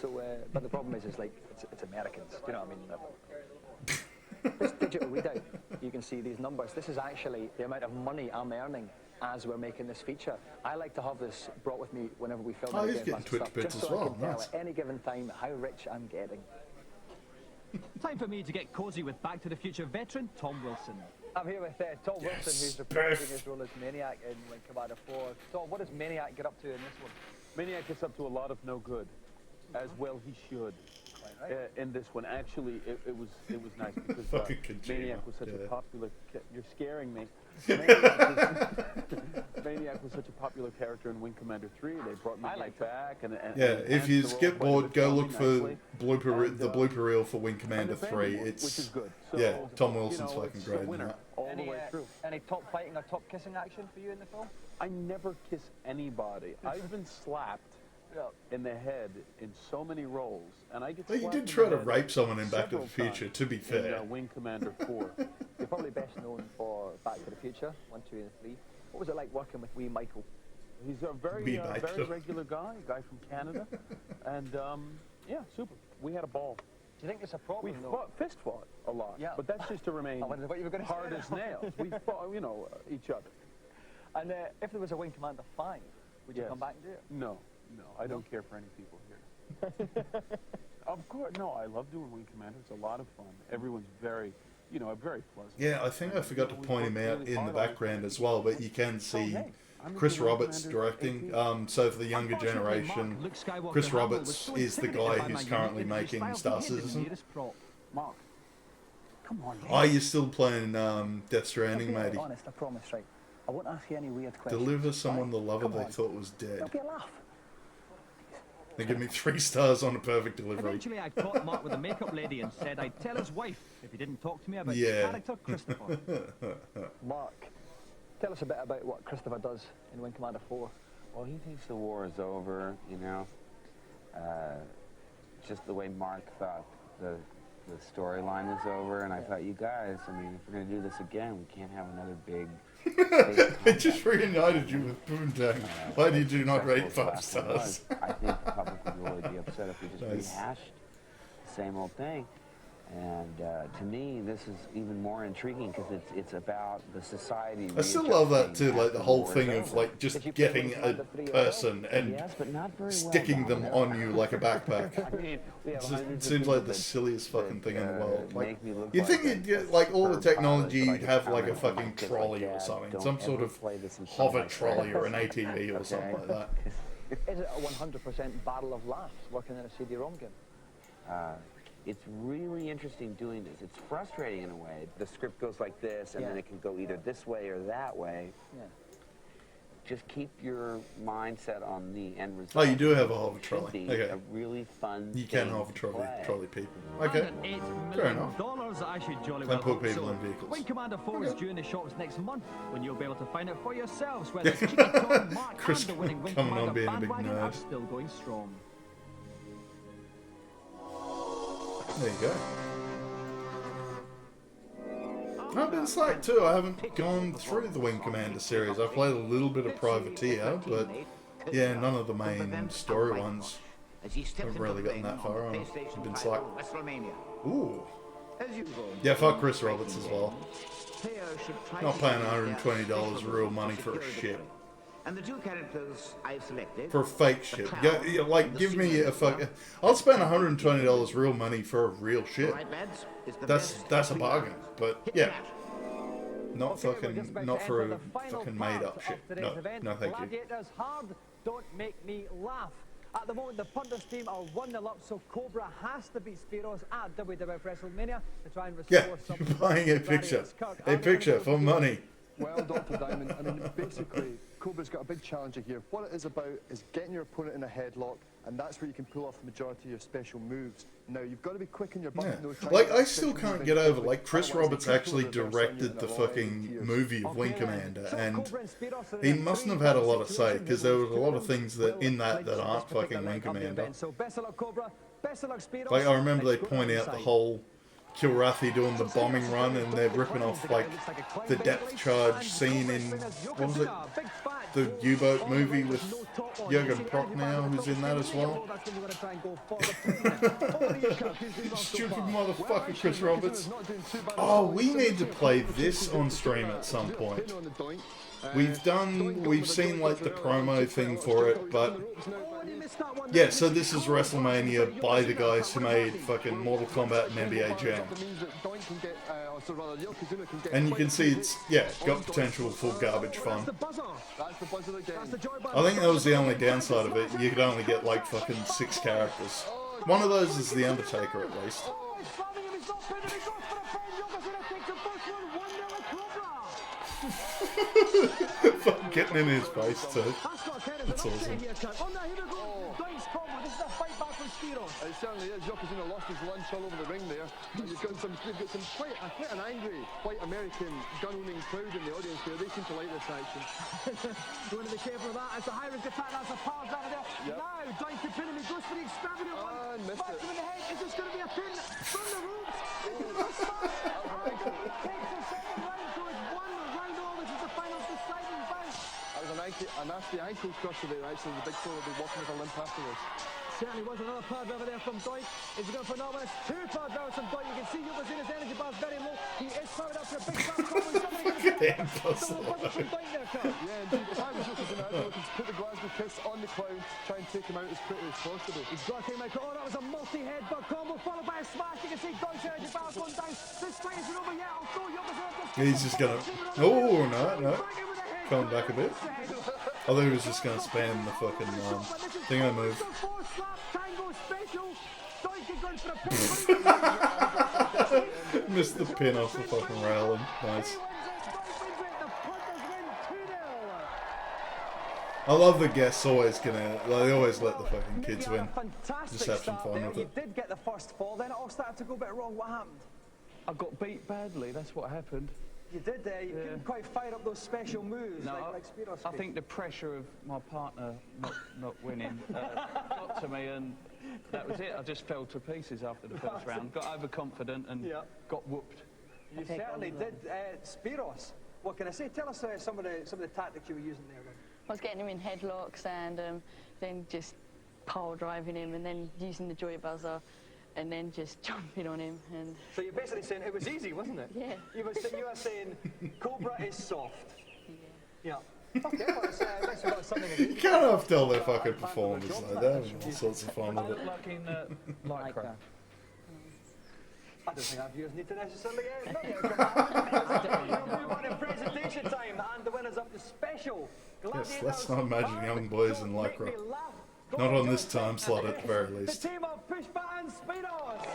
So, but the problem is like, it's Americans, do you know what I mean? This digital readout, you can see these numbers. This is actually the amount of money I'm earning as we're making this feature. I like to have this brought with me whenever we film
he's getting Twitch bits
just
as
so
well.
I can tell
Nice.
at any given time how rich I'm getting.
Time for me to get cosy with Back to the Future veteran Tom Wilson.
I'm here with Tom Wilson, who's reprising his role as Maniac in Wing Commander 4. Tom, what does Maniac get up to in this one?
Maniac gets up to a lot of no good, as well he should. In this one, actually, it was nice because Maniac was such a popular. You're scaring me. Maniac was such a popular character in Wing Commander 3. They brought Maniac back, and
if you skip board, go look for the blooper reel for Wing Commander 3. It's
which is good.
So, Tom Wilson's fucking great in that.
All the way through.
Any top fighting or top kissing action for you in the film?
I never kiss anybody. I've been slapped in the head in so many roles, and I get.
Well, you did try to rape someone in Back to the Future. To be fair,
in Wing Commander 4.
You're probably best known for Back to the Future 1, 2, and 3. What was it like working with wee Michael?
He's a very regular guy, from Canada, and yeah, super. We had a ball.
Do you think it's a problem?
We fist fought a lot, but that's just to remain hard as nails. We fought, each other.
And if there was a Wing Commander 5, would you come back and do it?
No, I don't care for any people here. Of course, no, I love doing Wing Commander. It's a lot of fun. Everyone's very, very pleasant.
Yeah, I think I forgot to point him out in the background as well, but you can see Chris Roberts directing. So for the younger generation, Chris Roberts is the guy who's currently making Star Citizen.
Mark, come on.
Are you still playing Death Stranding, matey?
Honest, I promise, right? I won't ask you any weird questions.
Deliver someone the lover they thought was dead.
There'll be a laugh.
They give me 3 stars on a perfect delivery.
Eventually, I caught Mark with a makeup lady and said I'd tell his wife if he didn't talk to me about his character, Christopher.
Mark, tell us a bit about what Christopher does in Wing Commander 4.
Well, he thinks the war is over, just the way Mark thought the storyline is over, and I thought, you guys, if we're going to do this again, we can't have another big...
It just reunited you with Poontang. Why did you not rate 5 stars?
I think the public would really be upset if we just rehashed the same old thing. And to me, this is even more intriguing because it's about the society.
I still love that too, like the whole thing of like just getting a person and sticking them on you like a backpack. It seems like the silliest fucking thing in the world. Like, you'd think you'd get like all the technology, you'd have like a fucking trolley or something, some sort of hover trolley or an ATV or something like that.
Is it a 100% barrel of laughs working in a CD-ROM game?
It's really interesting doing this. It's frustrating in a way. The script goes like this, and then it can go either this way or that way.
Yeah.
Just keep your mindset on the end result.
Oh, you do have a hover trolley. Okay.
A really fun.
You can hover trolley people. Okay. Fair enough.
I should jolly
Then
well
put people in vehicles.
Wing Commander 4 is due in the shops next month, when you'll be able to find out for yourselves whether Cheeky Tom, Mark,
Chris
and the winning Wing
coming on
Commander
being a big
bandwagon are
nerd.
still going strong.
There you go. I've been slack too. I haven't gone through the Wing Commander series. I've played a little bit of Privateer, but yeah, none of the main story ones. Haven't really gotten that far. I've been slack. Ooh. Yeah, fuck Chris Roberts as well. Not paying $120 real money for a ship.
And the 2 characters I've selected
for a fake ship. Yeah, like, give me a fuck. I'll spend $120 real money for a real ship. That's a bargain. But yeah, not for a fucking made up ship. No, thank you.
Gladiators hard, don't make me laugh. At the moment, the punters team are 1-0 up, so Cobra has to beat Spiros at WWF WrestleMania to try and restore some.
You're buying a picture for money.
Well, Dr. Diamond, basically, Cobra's got a big challenger here. What it is about is getting your opponent in a headlock, and that's where you can pull off the majority of your special moves. Now, you've got to be quick in your button.
Yeah. Like, I still can't get over, like, Chris Roberts actually directed the fucking movie of Wing Commander, and he mustn't have had a lot of say, because there was a lot of things that in that aren't fucking Wing Commander. Like, I remember they point out the whole Kilrathi doing the bombing run, and they're ripping off like the depth charge scene in what was it, the U-boat movie with Jürgen Prochnow, who's in that as well. Stupid motherfucker, Chris Roberts. Oh, we need to play this on stream at some point. We've seen like the promo thing for it, but yeah, so this is WrestleMania by the guys who made fucking Mortal Kombat and NBA Jam. And you can see it's, yeah, got potential for garbage fun. I think that was the only downside of it. You could only get like fucking 6 characters. One of those is The Undertaker at least. Getting in his face too. That's awesome.
It certainly is. Yokozuna lost his lunch all over the ring there. You've got some quite an angry, white American gun-owning crowd in the audience there. They seem to like this action.
You want to be careful of that. It's a high-risk attack. That's a pause over there. Yep. Now, Doink to pin him. He goes for the extravagant one.
Missed it.
Him in the head. Is this going to be a pin from the ropes? Takes a second round, so it's 1 round all. This is the final deciding bout.
That was a nasty ankle crusher there, actually. The big four will be walking with a limp after this.
Certainly was another pad over there from Doink. Is he going for another one? It's 2 pad barrels from Doink. You can see Yokozuna's energy bar's very low. He is powered up for a big fat combo.
Look at him bust
from Doink there, Carl.
Yeah, indeed. If I was Yokozuna, I'd be looking to put the Glasgow Kiss on the clown, try and take him out as quickly as possible.
He's got to take him out. Oh, that was a multi-headbutt combo followed by a smash. You can see Doink's energy bar going down. This fight isn't over yet. Although Yokozuna just...
He's just gonna... Oh, no. Coming back a bit. I thought he was just gonna spam the fucking thingo move. Missed the pin off the fucking railing. Nice. I love the guests always they always let the fucking kids win. Just have some fun with it.
You did get the first fall, then it all started to go a bit wrong. What happened?
I got beat badly, that's what happened.
You did there. You couldn't quite fire up those special moves like Spiros.
I think the pressure of my partner not winning got to me, and that was it. I just fell to pieces after the first round. Got overconfident and got whooped.
You certainly did. Spiros, what can I say? Tell us some of the tactics you were using there.
I was getting him in headlocks and then just pile driving him and then using the joy buzzer. And then just jumping on him. And
so you're basically saying it was easy, wasn't it?
Yeah.
You were saying Cobra is soft. Yeah. Okay, well, let's got something.
You can't have tell their fucking performance like that. All sorts of fun with it.
Like in Lycra.
I don't think our viewers need to necessarily We'll move on to presentation time, and the winners of the special.
Yes, let's not imagine young boys in Lycra. Not on this time slot at the very least.
The team of Push Button Speedos.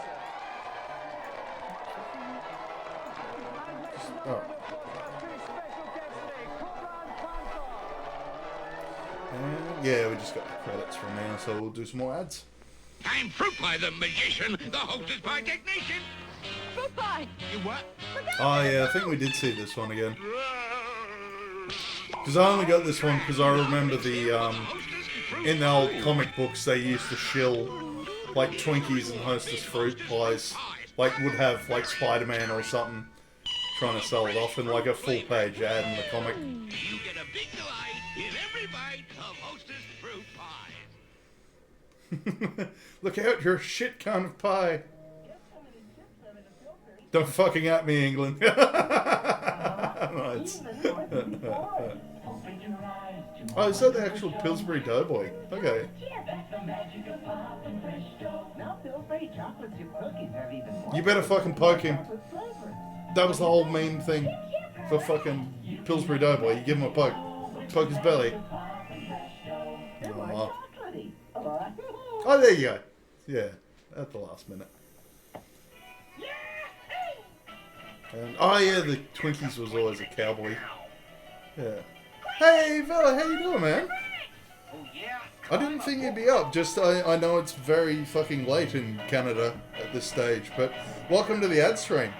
Oh. Yeah, we just got the credits from now, so we'll do some more ads.
I'm Fruit Pie the Magician, the hostess pie technician.
Fruit Pie!
You what?
Oh yeah, I think we did see this one again. Because I only got this one because I remember the, in the old comic books they used to shill, like, Twinkies and Hostess fruit pies. Like, would have, like, Spider-Man or something trying to sell it off in, like, a full-page ad in the comic.
You get a big delight in every bite of Hostess fruit pie.
Look out, you're a shit kind of pie. Don't fucking at me, England. Nice. Oh, is that the actual Pillsbury Doughboy? Okay. You better fucking poke him. That was the whole main thing for fucking Pillsbury Doughboy. You give him a poke. Poke his belly. Oh, there you go. Yeah, at the last minute. And, oh yeah, the Twinkies was always a cowboy. Yeah. Hey fella, how you doing, man? I didn't think you'd be up. Just I know it's very fucking late in Canada at this stage, but welcome to the ad stream.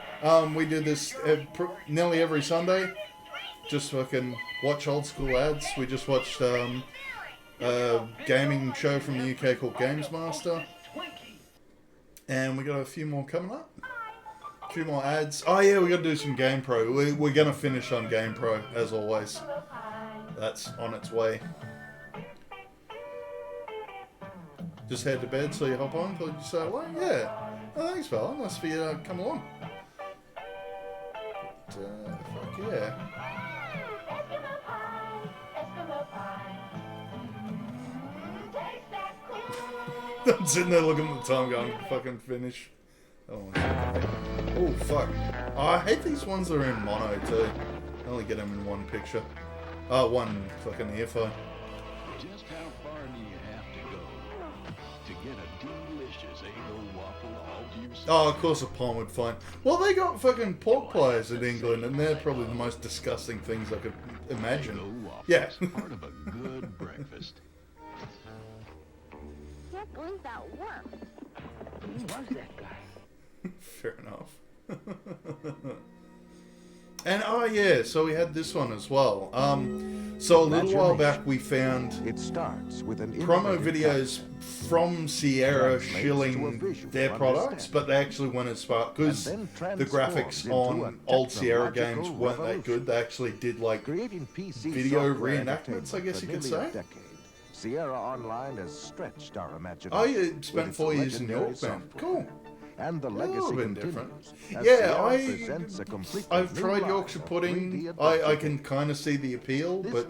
We do this nearly every Sunday. Just fucking watch old school ads. We just watched a gaming show from the UK called Gamesmaster, and we got a few more coming up. few more ads. Oh yeah, we got to do some Gamepro. We're going to finish on Gamepro, as always. That's on its way. Just head to bed, so you hop on. Thought you say hello? Yeah. Oh, thanks, fella. Nice for you to come along. But, fuck yeah. I'm sitting there looking at the time going, fucking finish. Oh, oh fuck. Oh, I hate these ones that are in mono too. I only get them in one picture. One fucking earphone.
Just how far do you have to go to get a delicious Eggo waffle all to yourself?
Oh, of course a palm would fine. Well, they got fucking pork pies in England, and they're probably the most disgusting things I could imagine. Yeah.
Part of a good breakfast.
Can't believe that worked.
Who was that guy?
Fair enough. And oh yeah, so we had this one as well. So a little while back we found promo videos from Sierra shilling their products, but they actually went as far because the graphics on old Sierra games weren't that good. They actually did like video reenactments, I guess you could say.
Sierra Online has stretched our imagination.
Oh, you spent 4 years in York, man. Cool.
And the legacy continues.
Yeah, I've tried Yorkshire pudding. I can kind of see the appeal, but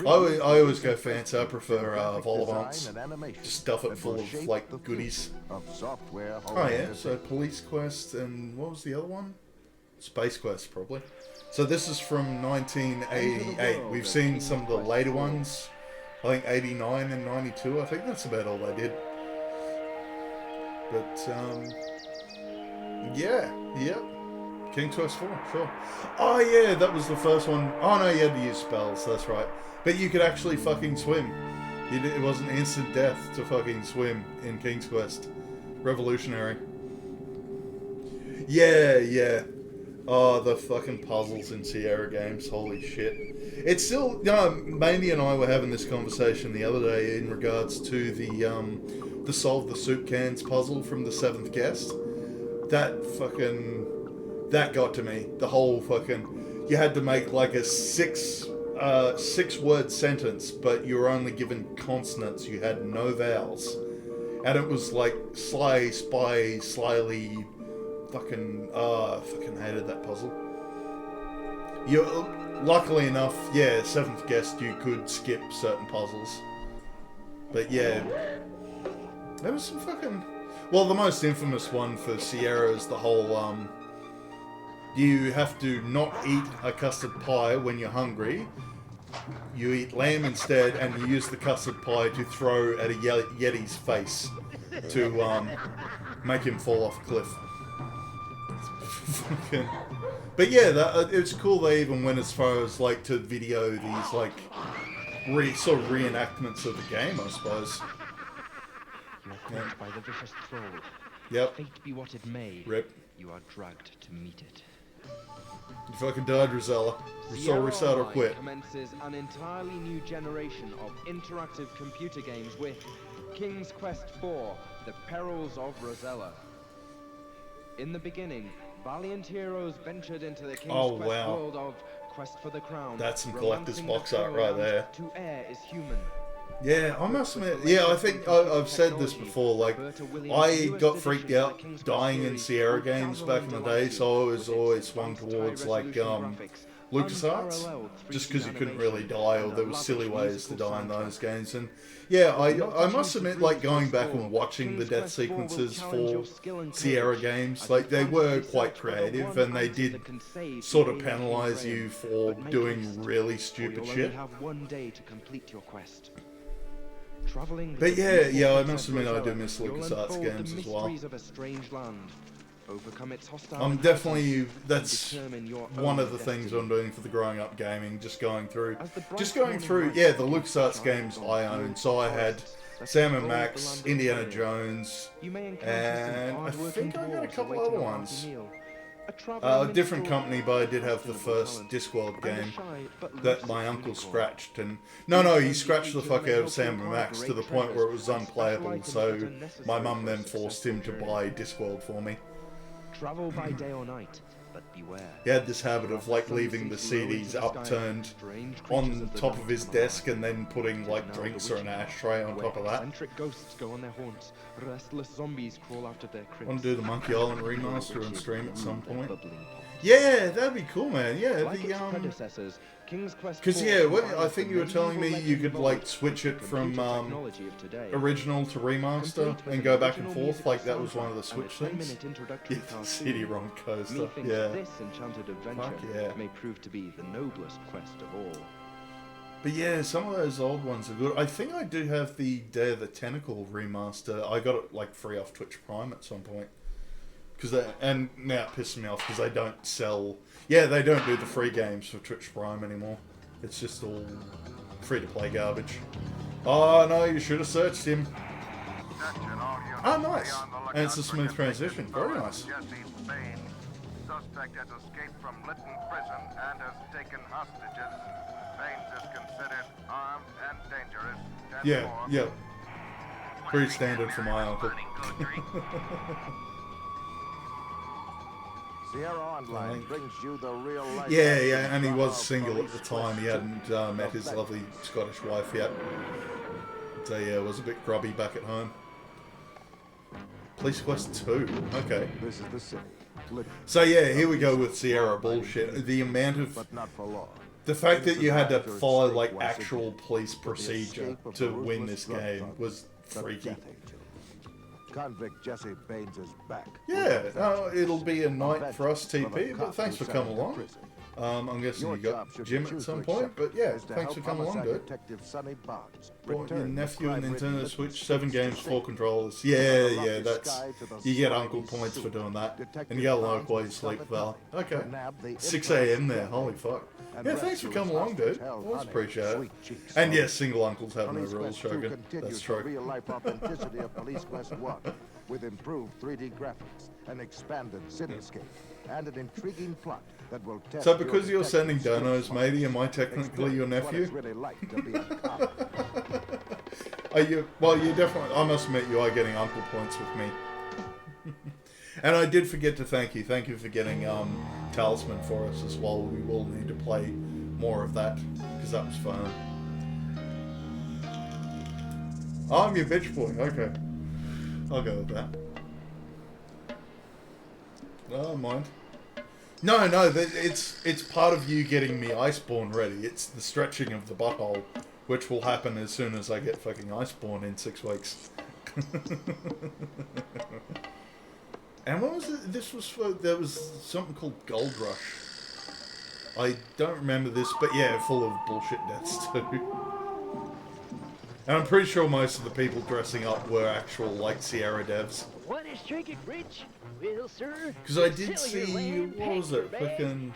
I always go fancy. I prefer vol au vents. Just stuff it full of like goodies. Oh yeah, so Police Quest and what was the other one? Space Quest probably. So this is from 1988. We've seen some of the later ones. I think 89 and 92. I think that's about all they did. But, yeah, yep. King's Quest 4, sure. Oh, yeah, that was the first one. Oh, no, you had to use spells, that's right. But you could actually fucking swim. It wasn't instant death to fucking swim in King's Quest. Revolutionary. Yeah, yeah. Oh, the fucking puzzles in Sierra games, holy shit. It's still, Mandy and I were having this conversation the other day in regards to the Solve the Soup Cans puzzle from the 7th Guest. That got to me. The whole fucking, you had to make like a six-word sentence, but you were only given consonants, you had no vowels. And it was like sly, spy, slyly, fucking hated that puzzle. Luckily enough, yeah, 7th Guest, you could skip certain puzzles. But yeah, there was some fucking... Well, the most infamous one for Sierra is the whole, you have to not eat a custard pie when you're hungry. You eat lamb instead, and you use the custard pie to throw at a Yeti's face to make him fall off a cliff. But yeah, it's cool they even went as far as like to video these like sort of reenactments of the game, I suppose.
You are caught by the vicious troll.
Yep.
Fate be what it may.
Rip.
You are drugged to meet it.
You fucking died, Rosella. Restart or quit.
Commences an entirely new generation of interactive computer games with King's Quest IV: The Perils of Rosella. In the beginning, valiant heroes ventured into the King's Quest world of Quest for the Crown.
That's some collector's box art right there.
To err is human.
Yeah, I must admit, yeah, I think I've said this before, like, I got freaked out dying in Sierra games back in the day, so I was always swung towards, like, LucasArts, just because you couldn't really die, or there were silly ways to die in those games, and yeah, I must admit, like, going back and watching the death sequences for Sierra games, like, they were quite creative, and they did sort of penalize you for doing really stupid shit. But yeah, I must admit I do miss LucasArts games as well. I'm definitely, that's one of the things I'm doing for the growing up gaming, just going through, yeah, the LucasArts games I own. So I had Sam & Max, Indiana Jones, and I think I got a couple other ones. A different company, but I did have the first Discworld game that my uncle scratched, and no, he scratched the fuck out of Sam & Max to the point where it was unplayable, so my mum then forced him to buy Discworld for me.
Travel by day or night, but beware.
He had this habit of like leaving the CDs upturned on top of his desk and then putting like drinks or an ashtray on top of that.
Eccentric ghosts go on their haunts. Restless zombies crawl out of their crypts.
Want to do the Monkey Island remaster and stream at some point? Yeah, that'd be cool, man. Yeah,
like its predecessors, King's Quest
because I think you were telling me you could like switch it from original to remaster and go back and forth. Like that was one of the switch things. Yeah, the CD-ROM coaster. Yeah.
This enchanted adventure may prove to be the noblest quest of all.
But yeah, some of those old ones are good. I think I do have the Day of the Tentacle remaster. I got it like free off Twitch Prime at some point. And now it pisses me off because they don't sell... Yeah, they don't do the free games for Twitch Prime anymore. It's just all free-to-play garbage. Oh no, you should have searched him. Oh, nice. And it's a smooth transition. Very nice.
Suspect has escaped from Lytton Prison and has taken hostages. Baines is considered armed and dangerous.
Yeah. Pretty standard for my uncle.
Sierra Online brings you the real life.
Yeah, and he was single at the time. He hadn't met his lovely Scottish wife yet. So yeah, was a bit grubby back at home. Police Quest 2. Okay.
This is the city.
So yeah, here we go with Sierra bullshit. The amount of... The fact that you had to follow like actual police procedure to win this game was freaky.
Convict Jesse Baines is back.
Yeah, it'll be a night for us, TP, but thanks for coming along. I'm guessing you got Jim at some point, but yeah, thanks for coming along, dude. Bought your nephew a Nintendo Switch, 7 games, 4 controllers. Yeah, that's... You get uncle points for doing that. And you get a low while you sleep, Val. Okay. 6 AM there, holy fuck. Yeah, thanks for coming along, dude. Always appreciate it. And yes, single uncles have no rules, Shogun. That's true.
Real-life authenticity of Police Quest 1, with improved 3D graphics, an expanded cityscape, and an intriguing plot that will test.
So because you're sending donos, matey, am I technically your nephew? Are you? Well, you definitely. I must admit, you are getting uncle points with me. And I did forget to thank you. Thank you for getting Talisman for us as well. We will need to play more of that because that was fun. I'm your bitch boy. Okay, I'll go with that. Oh, mind. No, it's part of you getting me Iceborne ready. It's the stretching of the butthole, which will happen as soon as I get fucking Iceborne in 6 weeks. And what was it? This was for... There was something called Gold Rush. I don't remember this, but yeah, full of bullshit deaths too. And I'm pretty sure most of the people dressing up were actual, like, Sierra devs.
What is drinking rich? Well, sir,
because I did see... What was it? Fucking...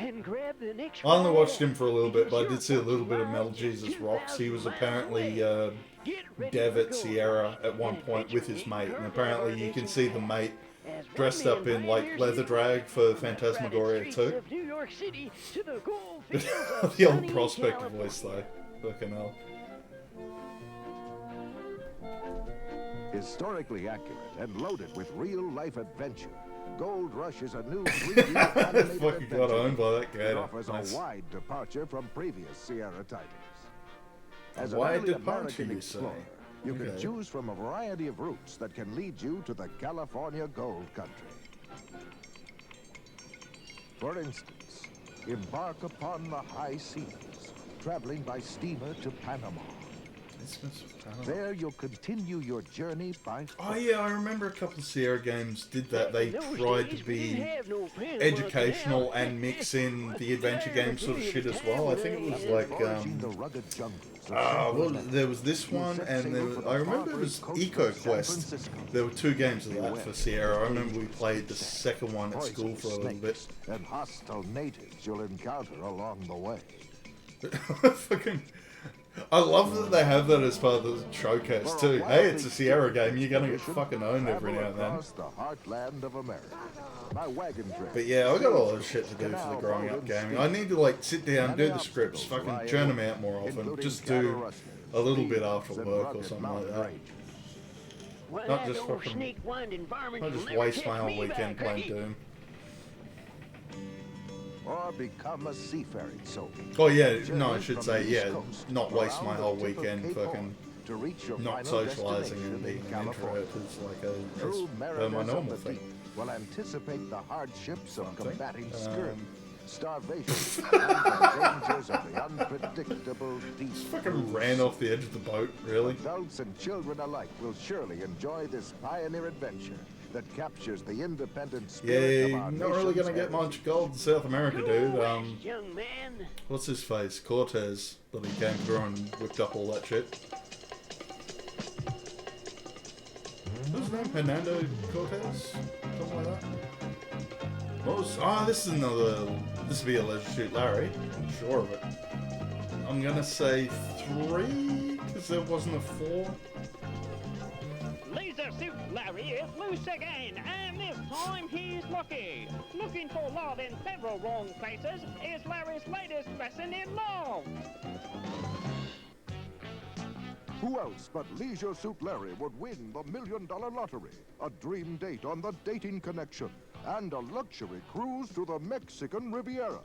I only watched him for a little bit, but I did see a little bit of Metal Jesus Rocks. He was apparently dev at Sierra at one point with his mate. And apparently you can see the mate dressed up in like leather drag for Phantasmagoria 2. The old Prospect voice though. Fucking hell.
Historically accurate and loaded with real-life adventure, Gold Rush is a new 3D animated
fucking got owned by that guy.
It offers
nice.
A wide departure from previous Sierra titles. As
a
an
wide
early
departure,
American
you
explorer,
say?
you can
Okay.
choose from a variety of routes that can lead you to the California Gold Country. For instance, embark upon the high seas, traveling by steamer to Panama. There you'll continue your journey by foot.
Oh yeah, I remember a couple of Sierra games did that. They tried to be educational and mix in the adventure game sort of shit as well. I think it was like, well, there was this one, and there was, I remember it was Eco Quest. There were 2 games of that for Sierra. I remember we played the second one at school for a little bit.
And hostile natives you'll encounter along the way.
Fucking... I love that they have that as part of the showcase too. Hey, it's a Sierra game. You're gonna get fucking owned every now and then.
The heartland of America. My wagon trip.
But yeah, I got a lot of shit to do for the growing up gaming. I need to like sit down, do the scripts, fucking churn them out more often. Just do a little bit after work or something like that. Not just fucking... Not just waste my whole weekend playing Doom.
or become a seafaring soldier.
Oh yeah, no, I should say, yeah, not waste my whole weekend fucking
to reach your
not
final
socialising
destination
and being
in
an introvert
California.
is like
True
a
mariners
my
of
normal
the
thing.
deep will anticipate the hardships of
Something.
combating scurvy, starvation, and the dangers of the unpredictable deep.
Just fucking ran off the edge of the boat, really.
Adults and children alike will surely enjoy this pioneer adventure that captures the independent spirit
Yeah,
of our
not really gonna get much gold in South America, dude.
Young man.
What's his face? Cortez, that he came through and whipped up all that shit. What's his name? Hernando Cortez? Something like that? What was... Ah, this is another... This would be a Leisure Suit Larry. I'm sure of it. I'm gonna say 3, because there wasn't a 4.
Laser Suit Larry is loose again, and this time he's lucky. Looking for love in several wrong places is Larry's latest lesson in love.
Who else but Leisure Suit Larry would win the $1 million lottery, a dream date on the Dating Connection, and a luxury cruise to the Mexican Riviera?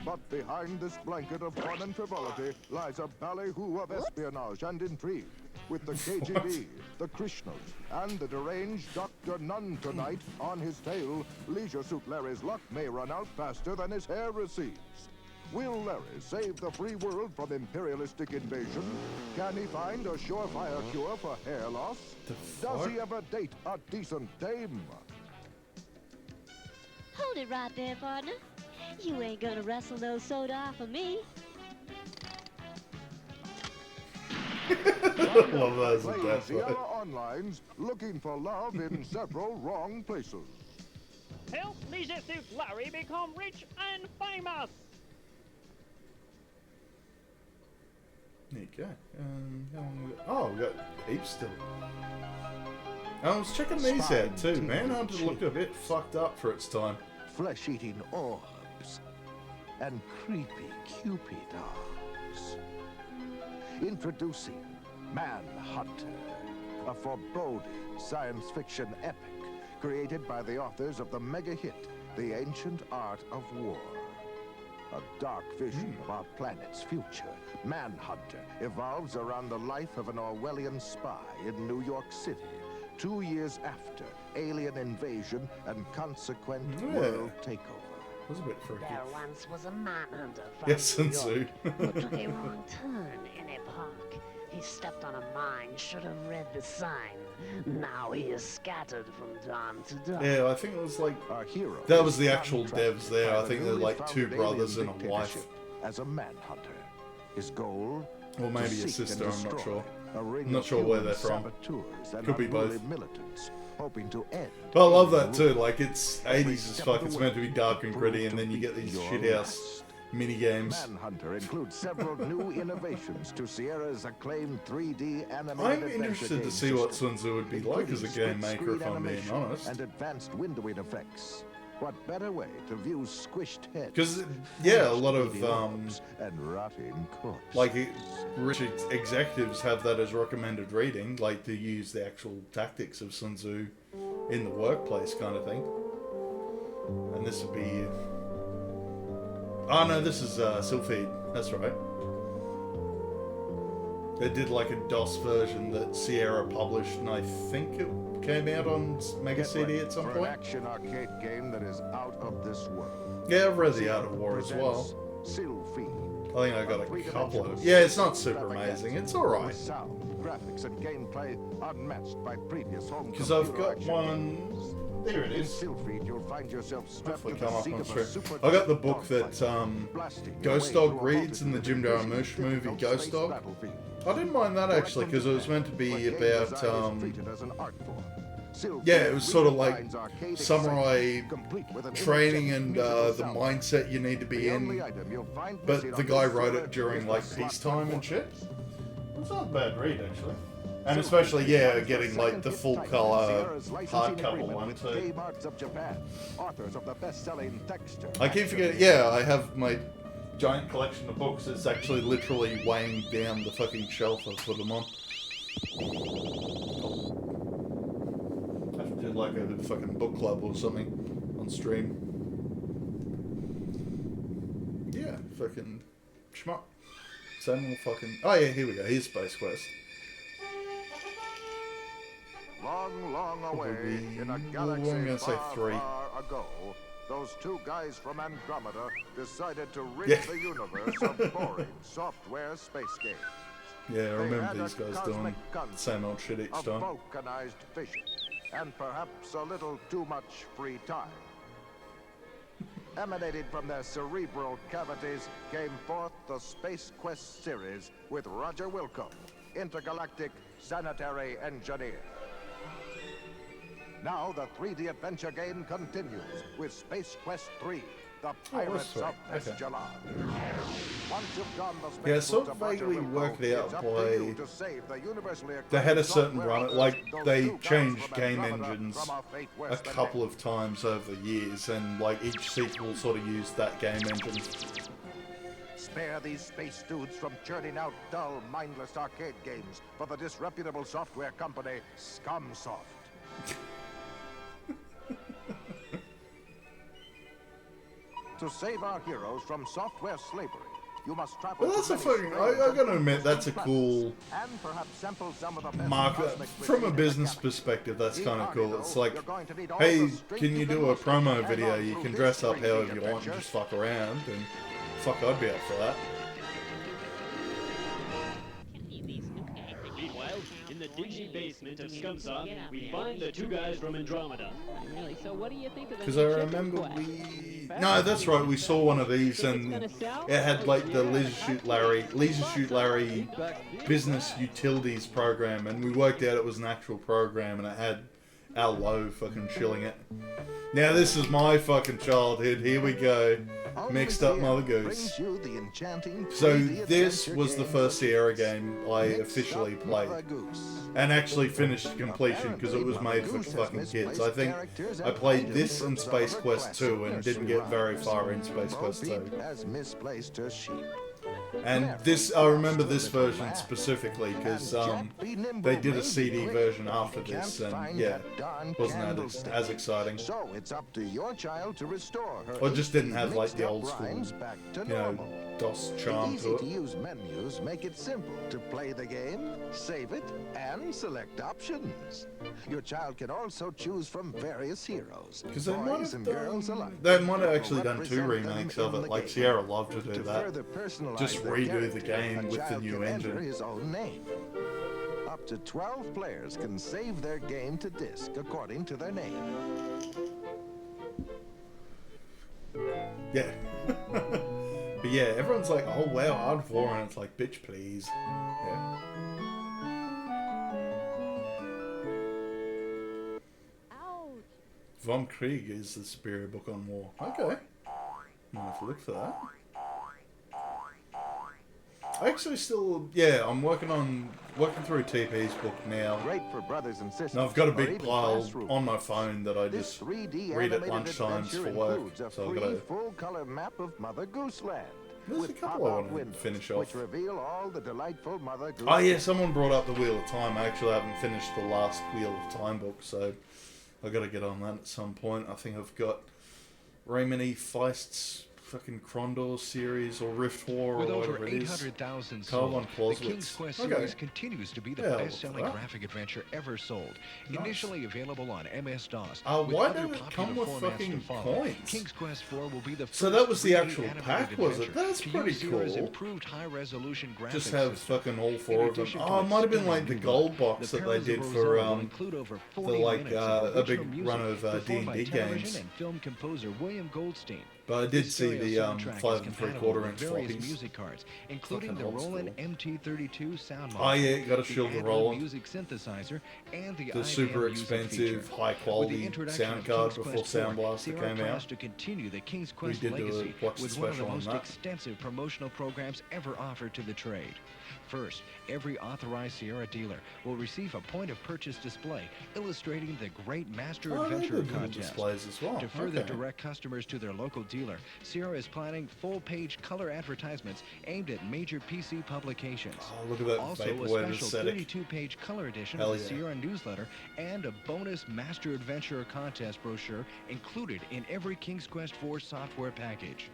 But behind this blanket of fun and frivolity lies a ballyhoo of espionage and intrigue, with the KGB, the Krishnas, and the deranged Dr. None tonight on his tail. Leisure Suit Larry's luck may run out faster than his hair recedes. Will Larry save the free world from imperialistic invasion? Can he find a surefire cure for hair loss? Does he ever date a decent dame?
Hold it right there, partner. You ain't gonna wrestle no soda off of me.
Love that as a
Playing
death
Sierra
fight.
Online's looking for love in several wrong places.
Help Leisure Suit Larry become rich and famous.
There you go. How long we got? Oh, we got heaps still. I was checking these out too. Manhunter looked a bit fucked up for its time.
Flesh-eating orbs and creepy Cupid dogs. Introducing Manhunter, a foreboding science fiction epic created by the authors of the mega hit, The Ancient Art of War. A dark vision of our planet's future, Manhunter evolves around the life of an Orwellian spy in New York City, 2 years after alien invasion and consequent world takeover.
Was a bit freaky.
There once was a manhunter from
Yes,
New
and Sue.
York who took a wrong turn in a park. He stepped on a mine, should have read the sign. Now he is scattered from dawn to dawn.
Yeah, I think it was like
our hero.
That was the actual devs there. I think they're like 2 brothers and a wife.
As a manhunter, his goal.
Or maybe a sister, I'm not sure. I'm not sure where they're from. Could be both.
Militants, hoping to end.
But I love that too. Like, it's 80s as fuck. It's meant to be dark and gritty, and then you get these shithouse mini games.
Manhunter includes several new innovations to Sierra's acclaimed 3D animated
I'm interested to see what Sun Tzu would be like as a game maker, if I'm being honest.
And advanced windowing effects. What better way to view squished heads?
Because, yeah, a lot of,
and rotting corpses.
like, rich executives have that as recommended reading, like, to use the actual tactics of Sun Tzu in the workplace kind of thing. And this would be... Oh, no, this is Sylphid. That's right. They did, like, a DOS version that Sierra published, and I think it came out on Mega CD at some
for
point.
An action arcade game that is out of this world.
Yeah, I've read The Art of War as well. I think I got a couple of... Yeah, it's not super amazing. It's alright.
Sound, graphics, and gameplay unmatched by previous home.
Because I've got one... There it is.
You'll find yourself strapped to
Hopefully
the
come up
seat
on
of a
stream.
super
I got the book that Ghost Dog reads in the Jim Jarmusch movie, Ghost Dog. I didn't mind that actually, because it was meant to be about... yeah, it was sort of like samurai training and the mindset you need to be in. But the guy wrote it during like peacetime and shit. It's not a bad read actually. And especially, yeah, getting like the full color hardcover one too. I keep forgetting, yeah, I have my giant collection of books. It's actually literally weighing down the fucking shelf I put them on. I have to do like a fucking book club or something on stream. fucking schmuck. Same old fucking... Oh yeah, here we go. Here's Space Quest.
Long, long away in a
I'm
galaxy
gonna say
far,
3.
far ago, those two guys from Andromeda decided to rid the universe of boring software space games.
Yeah, I
They
remember
had
these
a
guys
cosmic
doing the
concept
same old shit each
of
time.
vulcanized fission, and perhaps a little too much free time. Emanated from their cerebral cavities came forth the Space Quest series with Roger Wilco, intergalactic sanitary engineer. Now the 3D adventure game continues with Space Quest 3, The Pirates of Pestilon. Once you've done the space
Yeah, sort of vaguely worked out by... They had a certain run, like, they changed game engines a couple of times over the years, and, like, each sequel sort of used that game engine.
Spare these space dudes from churning out dull, mindless arcade games for the disreputable software company Scumsoft. To save our heroes from software slavery, you must travel.
Well, that's a fucking... I gotta admit, that's a cool market. From a business perspective, that's kind of cool. It's like, hey, can you do a promo video? You can dress up however you want and just fuck around, and fuck, I'd be up for that.
Meanwhile, in the dingy basement of Scumsoft, we find the two guys from Andromeda.
Really? So what do you think of the
Because I remember we... No, that's right, we saw one of these and it had like the Leisure Suit Larry business utilities program, and we worked out it was an actual program and it had Al Lowe fucking chilling it. Now this is my fucking childhood, here we go. Mixed up Mother Goose. So this was the first Sierra game I officially played. And actually finished completion because it was made for fucking kids. I think I played this and Space Quest 2 and didn't get very far in Space Quest 2. And this, I remember this version specifically because they did a CD version after this, and yeah, wasn't as exciting.
So it's up to your child to restore her.
Or just didn't have like the old school, you know, DOS charm to it.
Easy-to-use menus make it simple to play the game, save it, and select options. Your child can also choose from various heroes,
Because they might
boys
have
and girls alike.
they might have actually done 2 remakes of it. Like Sierra loved to do that. Just redo the game with the new engine.
His own name. Up to 12 players can save their game to disc according to their name.
Yeah. But yeah, everyone's like, oh wow, hardcore, and it's like, bitch, please. Yeah. Von Krieg is the superior book on war. Okay. I'll have to look for that. I actually still, yeah, I'm working through TP's book now.
Great for brothers and sisters.
And I've got a big pile on my phone that I just read at lunchtimes for work. So I've got a
full-color map of Mother Goose Land.
There's a couple I want to finish off.
Which reveal all the delightful Mother Goose.
Oh yeah, someone brought up the Wheel of Time. I actually haven't finished the last Wheel of Time book, so I've got to get on that at some point. I think I've got Raymond E. Feist's fucking Krondor series or Rift War
With
or
over
whatever it is.
800,000
Carl
sold,
von
the King's
Clausewitz.
Quest
Okay.
series continues to be the
Yeah, I'll look
best-selling
for that.
graphic adventure ever sold.
Nice.
Initially available on MS-DOS. with
Why
other
don't it
popular
come with
formats
fucking
to follow.
coins?
King's Quest 4 will be the
So
first
that was the
3D
actual
animated
pack, was it?
adventure
That's
to
pretty
use Sierra's
cool.
improved high-resolution graphics
Just have
system.
fucking all
In
4 of them.
addition to
Oh, it
its
might have been
stunning
like the
new
gold
look,
box
the
that they
Perils
did
of
for
Rosella will include over 40
like
minutes of
a big
original music
run of
performed by
D&D
television
games.
and film composer William Goldstein.
But I did
This
see
stereo
the
soundtrack is
5
compatible
3/4
with
inch
various
floppies.
music cards, including
Fucking
the
old
Roland
school.
MT32 sound
Oh yeah, got to
the
shield the
Adler
Roland.
music synthesizer, and the
The
IBM
super
music
expensive,
feature.
high
With the
quality
introduction
sound
of
card
King's
before
Quest 4,
Sound Blaster
Sierra
came
plans
out.
to continue the King's Quest
did do a
legacy
watch the
with one of the
special on
most
that.
extensive promotional programs ever offered to the trade.
First, every authorized Sierra dealer will receive a point-of-purchase display illustrating the Great Master Adventure Contest.
Displays as well.
To further direct customers to their local dealer, Sierra is planning full-page color advertisements aimed at major PC publications.
Oh, look at that.
Also, a special 32-page color edition of the Sierra newsletter and a bonus Master Adventurer Contest brochure included in every King's Quest IV software package.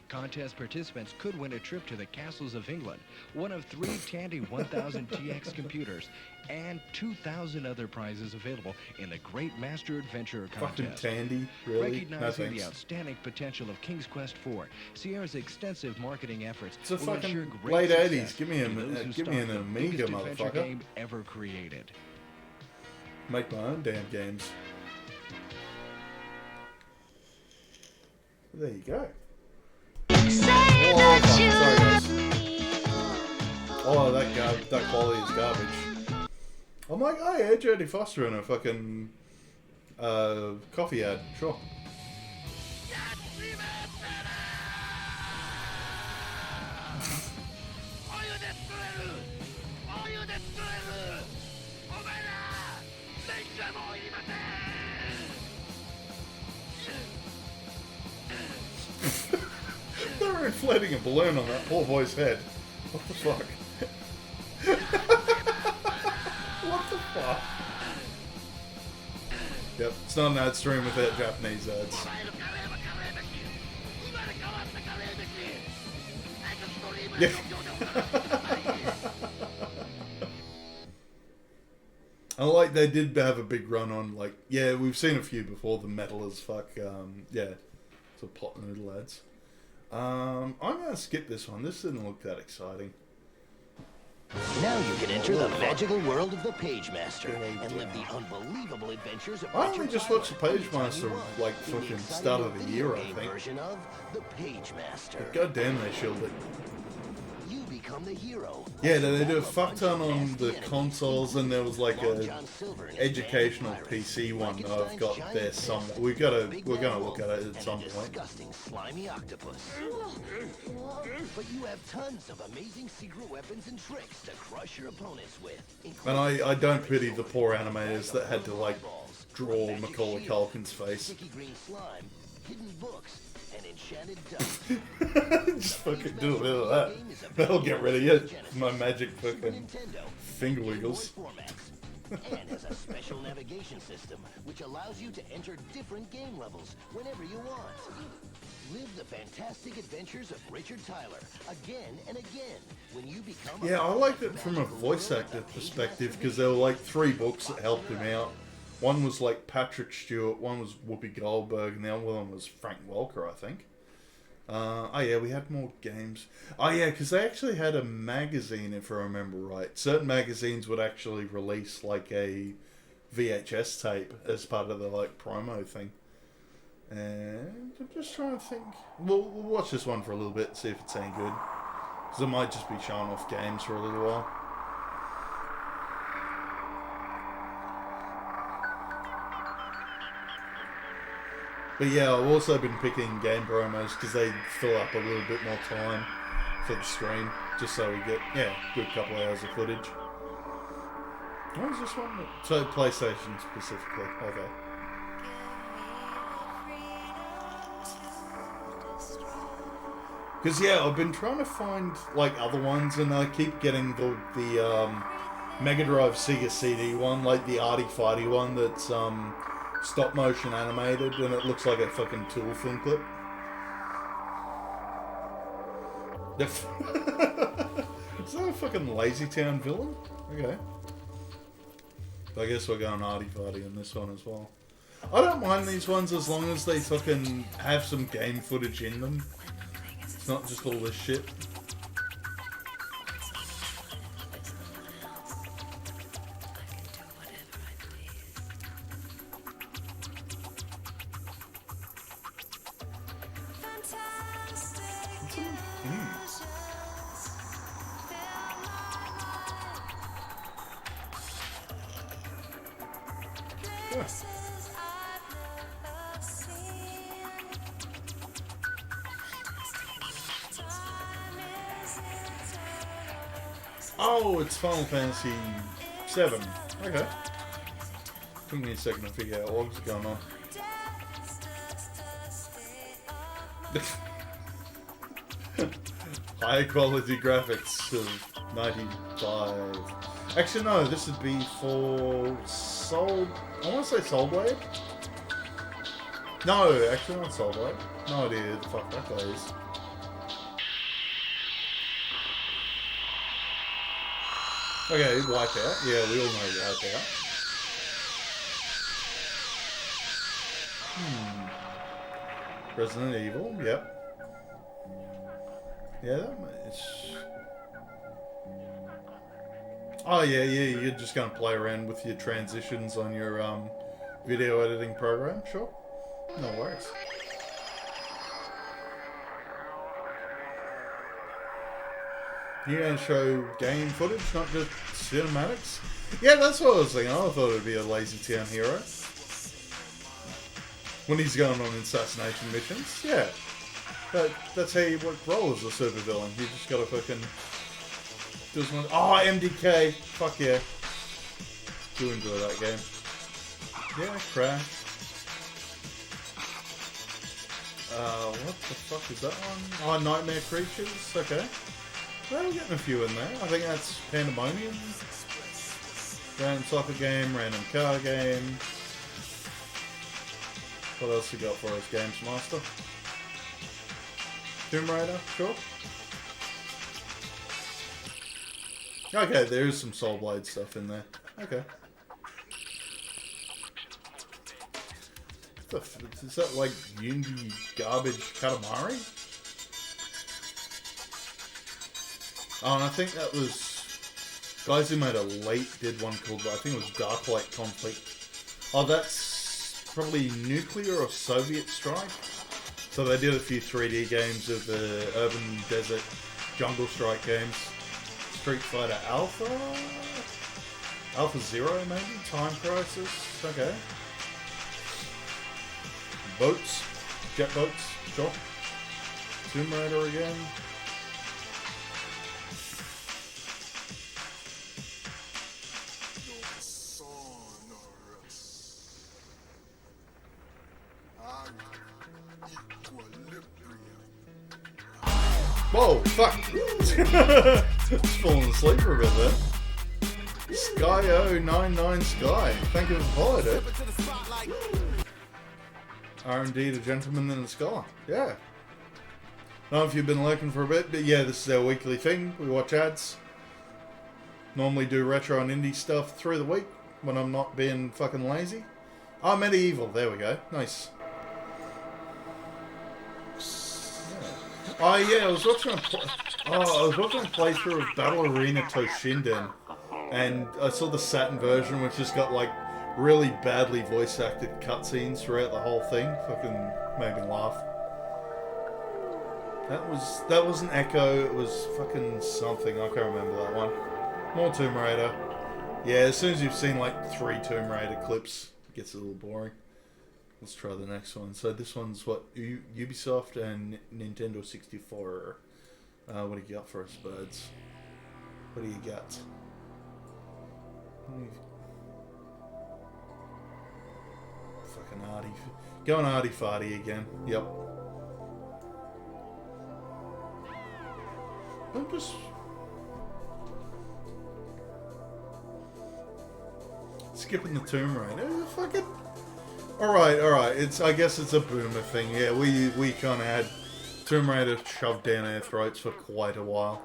Contest participants could win a trip to the castles of England, one of 3 Tandy 1000 TX computers, and 2,000 other prizes available in the Great Master Adventurer Contest.
Fucking Tandy, really?
Recognizing the outstanding potential of King's Quest IV, Sierra's extensive marketing efforts
it's a
will
fucking
ensure great
late
success
80s. Give me an Amiga, motherfucker.
Game ever created.
Make my own damn games. There you go. Oh, that quality is garbage. I'm like, oh yeah, Jodie Foster in a fucking coffee ad, sure. They're inflating a balloon on that poor boy's head. What the fuck? What the fuck? Yep, it's not an ad stream without Japanese ads. Yeah. I like they did have a big run on, like, yeah, we've seen a few before, the metal as fuck, yeah, so pot noodle ads. I'm going to skip this one. This didn't look that exciting.
Now you can enter the magical world of the Pagemaster and live the unbelievable adventures of
I only just watched the Pagemaster like fucking start of the year, I think.
Version of the Pagemaster.
God damn, they shielded it.
You become the hero.
Yeah, they do a fuck ton on the consoles, and there was like a educational PC one that I've got there somewhere. We're gonna look at it at some point.
Slimy octopus. But you have tons of amazing secret weapons and tricks to crush your opponents with.
And I don't pity the poor animators that had to like draw Macaulay Culkin's face.
Sticky green slime, hidden books, and enchanted dust.
Just fucking do a bit of that. That'll get rid of you. My magic fucking finger wiggles.
And has a special navigation system which allows you to enter different game levels whenever you want. Live the fantastic adventures of Richard Tyler again and again when you become.
Yeah, I liked it from a voice actor perspective because there were like 3 books that helped him out. One was like Patrick Stewart, one was Whoopi Goldberg, and the other one was Frank Welker, I think. Oh yeah, we had more games. Oh yeah, because they actually had a magazine, if I remember right. Certain magazines would actually release like a VHS tape as part of the like promo thing. And I'm just trying to think. We'll watch this one for a little bit, see if it's any good. Because it might just be showing off games for a little while. But yeah, I've also been picking game promos because they fill up a little bit more time for the stream, just so we get, yeah, a good couple of hours of footage. What was this one? So PlayStation specifically, okay. Because yeah, I've been trying to find like other ones, and I keep getting the Mega Drive Sega CD one, like the Arty Fighty one that's stop motion animated, and it looks like a fucking Tool film clip. Is that a fucking Lazy Town villain? Okay. I guess we're going Arty Fighty in this one as well. I don't mind these ones as long as they fucking have some game footage in them. It's not just all this shit. Oh, it's Final Fantasy 7. Okay. Took me a second to figure out what was going on. High quality graphics of 95. Actually, no, this would be for Soul. I want to say Soul Blade. No, actually not Soul Blade. No idea who the fuck that guy is. Okay, Wipeout. Yeah, we all know Wipeout. Resident Evil. Yep. Yeah, it's... Oh yeah, you're just gonna play around with your transitions on your video editing program, sure. No worries. You're gonna show game footage, not just cinematics? Yeah, that's what I was thinking. I thought it'd be a lazy town hero. When he's going on assassination missions, yeah. That's how you roll as a super villain. You just gotta fucking do some. Oh, MDK! Fuck yeah. Do enjoy that game. Yeah, Crash. What the fuck is that one? Oh, Nightmare Creatures? Okay. Well, we're getting a few in there. I think that's Pandemonium. Random soccer game, random car game. What else you got for us, Gamesmaster? Tomb Raider, sure. Okay, there is some Soul Blade stuff in there. Okay. Is that like Unity garbage Katamari? Oh, and I think that was guys who made a late did one called, I think it was Darklight Conflict. Oh, that's probably Nuclear or Soviet Strike. So they did a few 3D games of the Urban Desert Jungle Strike games. Street Fighter Alpha? Alpha Zero maybe? Time Crisis? Okay. Boats? Jet boats? Sure. Tomb Raider again. Whoa, fuck! Just falling asleep for a bit there. Skyo99 Sky, thank you for following it. R&D, the gentleman in the sky. Yeah. I don't know if you've been lurking for a bit, but yeah, this is our weekly thing. We watch ads. Normally do retro and indie stuff through the week when I'm not being fucking lazy. Oh, Medieval, there we go. Nice. Oh yeah, I was watching a playthrough of Battle Arena Toshinden, and I saw the Saturn version, which just got like really badly voice acted cutscenes throughout the whole thing. Fucking made me laugh. That wasn't Echo. It was fucking something. I can't remember that one. More Tomb Raider. Yeah, as soon as you've seen like 3 Tomb Raider clips, it gets a little boring. Let's try the next one. So this one's what? Ubisoft and Nintendo 64. What do you got for us, buds? What do you got? Fucking arty. Going arty farty again. Yep. I'm just... skipping the Tomb Raider. Fucking... Alright. I guess it's a boomer thing. Yeah, we kind of had Tomb Raider shoved down our throats for quite a while.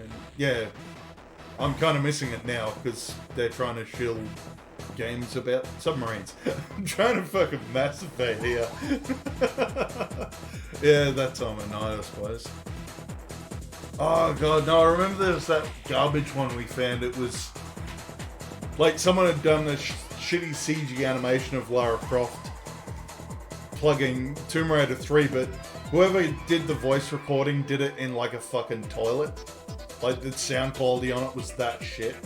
And yeah, I'm kind of missing it now because they're trying to shill games about submarines. I'm trying to fucking Mass Effect here. Yeah, that time of night, I suppose. Oh god, no, I remember there was that garbage one we found. It was like someone had done a shitty CG animation of Lara Croft plugging Tomb Raider 3, but whoever did the voice recording did it in like a fucking toilet. Like the sound quality on it was that shit.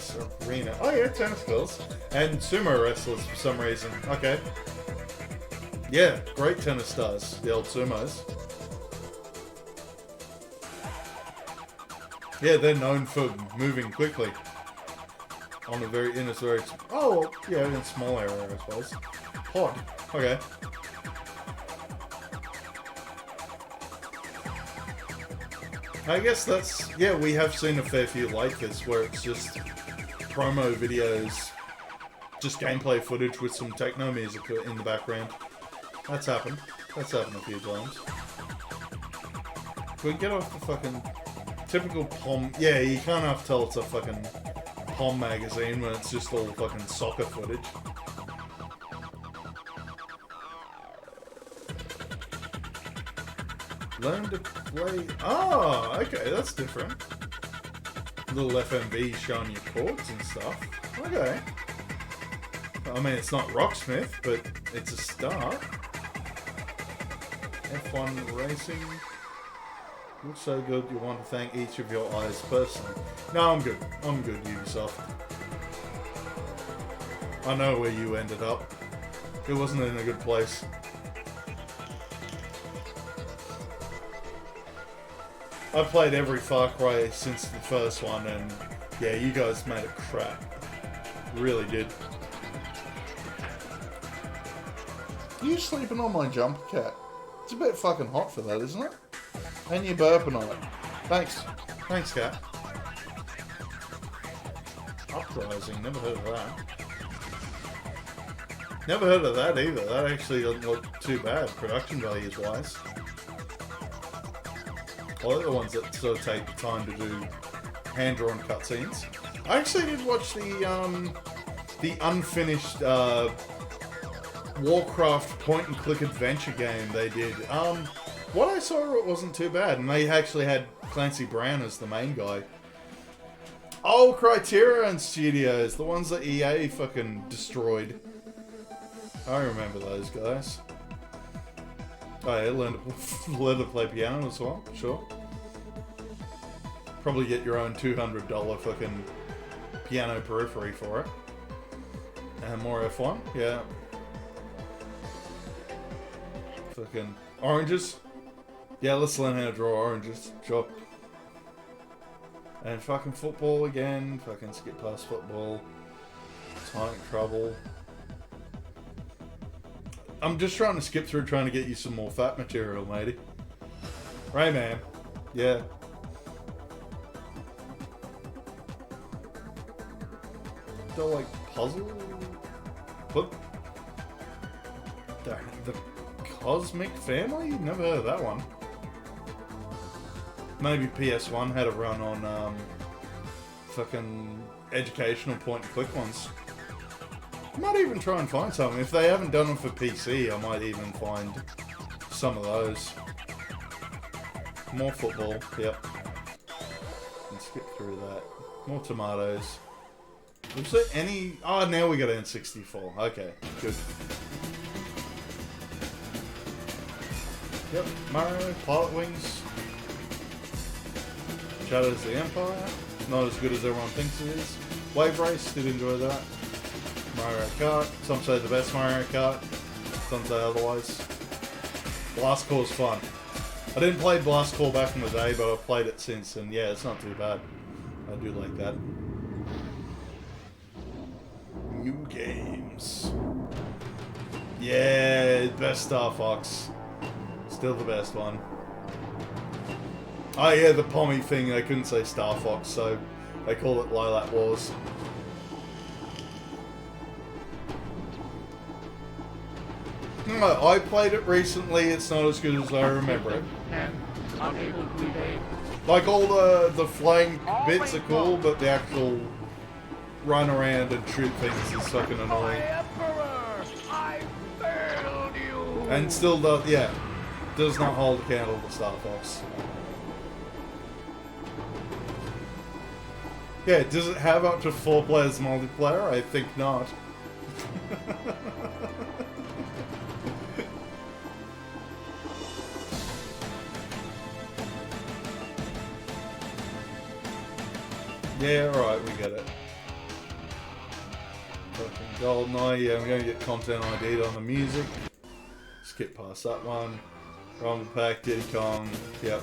Tennis arena. Oh yeah, tennis girls. And sumo wrestlers for some reason. Okay. Yeah, great tennis stars, the old sumos. Yeah, they're known for moving quickly. On a very, in a very, oh, yeah, in a small area, I suppose. Pod. Okay. I guess that's, yeah, we have seen a fair few like this, where it's just promo videos, just gameplay footage with some techno music in the background. That's happened. That's happened a few times. Can we get off the fucking typical POM? Yeah, you can't have to tell it's a fucking POM magazine when it's just all fucking soccer footage. Learn to play... Oh, okay, that's different. Little FMV showing you chords and stuff. Okay. I mean, it's not Rocksmith, but it's a start. F1 racing. Looks so good, you want to thank each of your eyes personally. No, I'm good. I'm good, Ubisoft. I know where you ended up. It wasn't in a good place. I played every Far Cry since the first one, and yeah, you guys made it crap. Really did. You sleeping on my jumper, cat? It's a bit fucking hot for that, isn't it? And you're burping on it. Thanks. Thanks, cat. Uprising, never heard of that. Never heard of that either. That actually doesn't look too bad, production values wise. I like the ones that sort of take the time to do hand-drawn cutscenes. I actually did watch the unfinished Warcraft point-and-click adventure game they did. What I saw, it wasn't too bad, and they actually had Clancy Brown as the main guy. Oh, Criterion Studios, the ones that EA fucking destroyed. I remember those guys. Oh yeah, learn to play piano as well, sure. Probably get your own $200 fucking piano periphery for it. And more F1, yeah. Fucking oranges. Yeah, let's learn how to draw oranges, sure. And fucking football again, fucking skip past football. Sonic Trouble. I'm just trying to skip through trying to get you some more fat material, matey. Right, man. Yeah. The, like, puzzle? What? The Cosmic Family? Never heard of that one. Maybe PS1 had a run on, fucking educational point-and-click ones. I might even try and find some. If they haven't done them for PC, I might even find some of those. More football, yep. And skip through that. More tomatoes. Was there any... Oh, now we got N64. Okay, good. Yep, Mario, Pilot Wings. Shadows of the Empire. Not as good as everyone thinks it is. Wave Race, did enjoy that. Mario Kart. Some say the best Mario Kart. Some say otherwise. Blast Corps fun. I didn't play Blast Corps back in the day, but I've played it since, and yeah, it's not too bad. I do like that. New games. Yeah, best Star Fox. Still the best one. Oh yeah, the Pommy thing, they couldn't say Star Fox, so they call it Lilac Wars. I played it recently, it's not as good as I remember it. Like all the flying bits are cool, but the actual run around and shoot things is fucking annoying. And still does, yeah, does not hold a candle to Star Fox. Yeah, does it have up to 4 players multiplayer? I think not. Yeah, alright, we get it. GoldenEye, yeah, I'm going to get content ID'd on the music. Skip past that one. Rumble Pack, Diddy Kong, yep.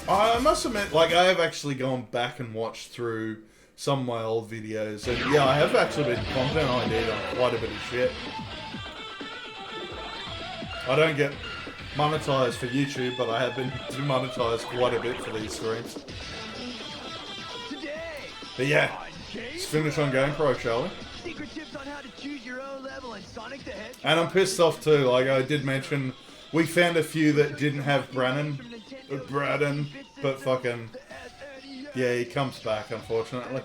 I must admit, like, I have actually gone back and watched through some of my old videos, and yeah, I have actually been content ID'd on quite a bit of shit. I don't get monetized for YouTube, but I have been demonetized quite a bit for these streams. But yeah, let's finish on Gamepro, shall we?
Secret tips on how to choose your own level in Sonic the Hedgehog.
And I'm pissed off too, like I did mention, we found a few that didn't have Braden, but fucking, yeah, he comes back, unfortunately.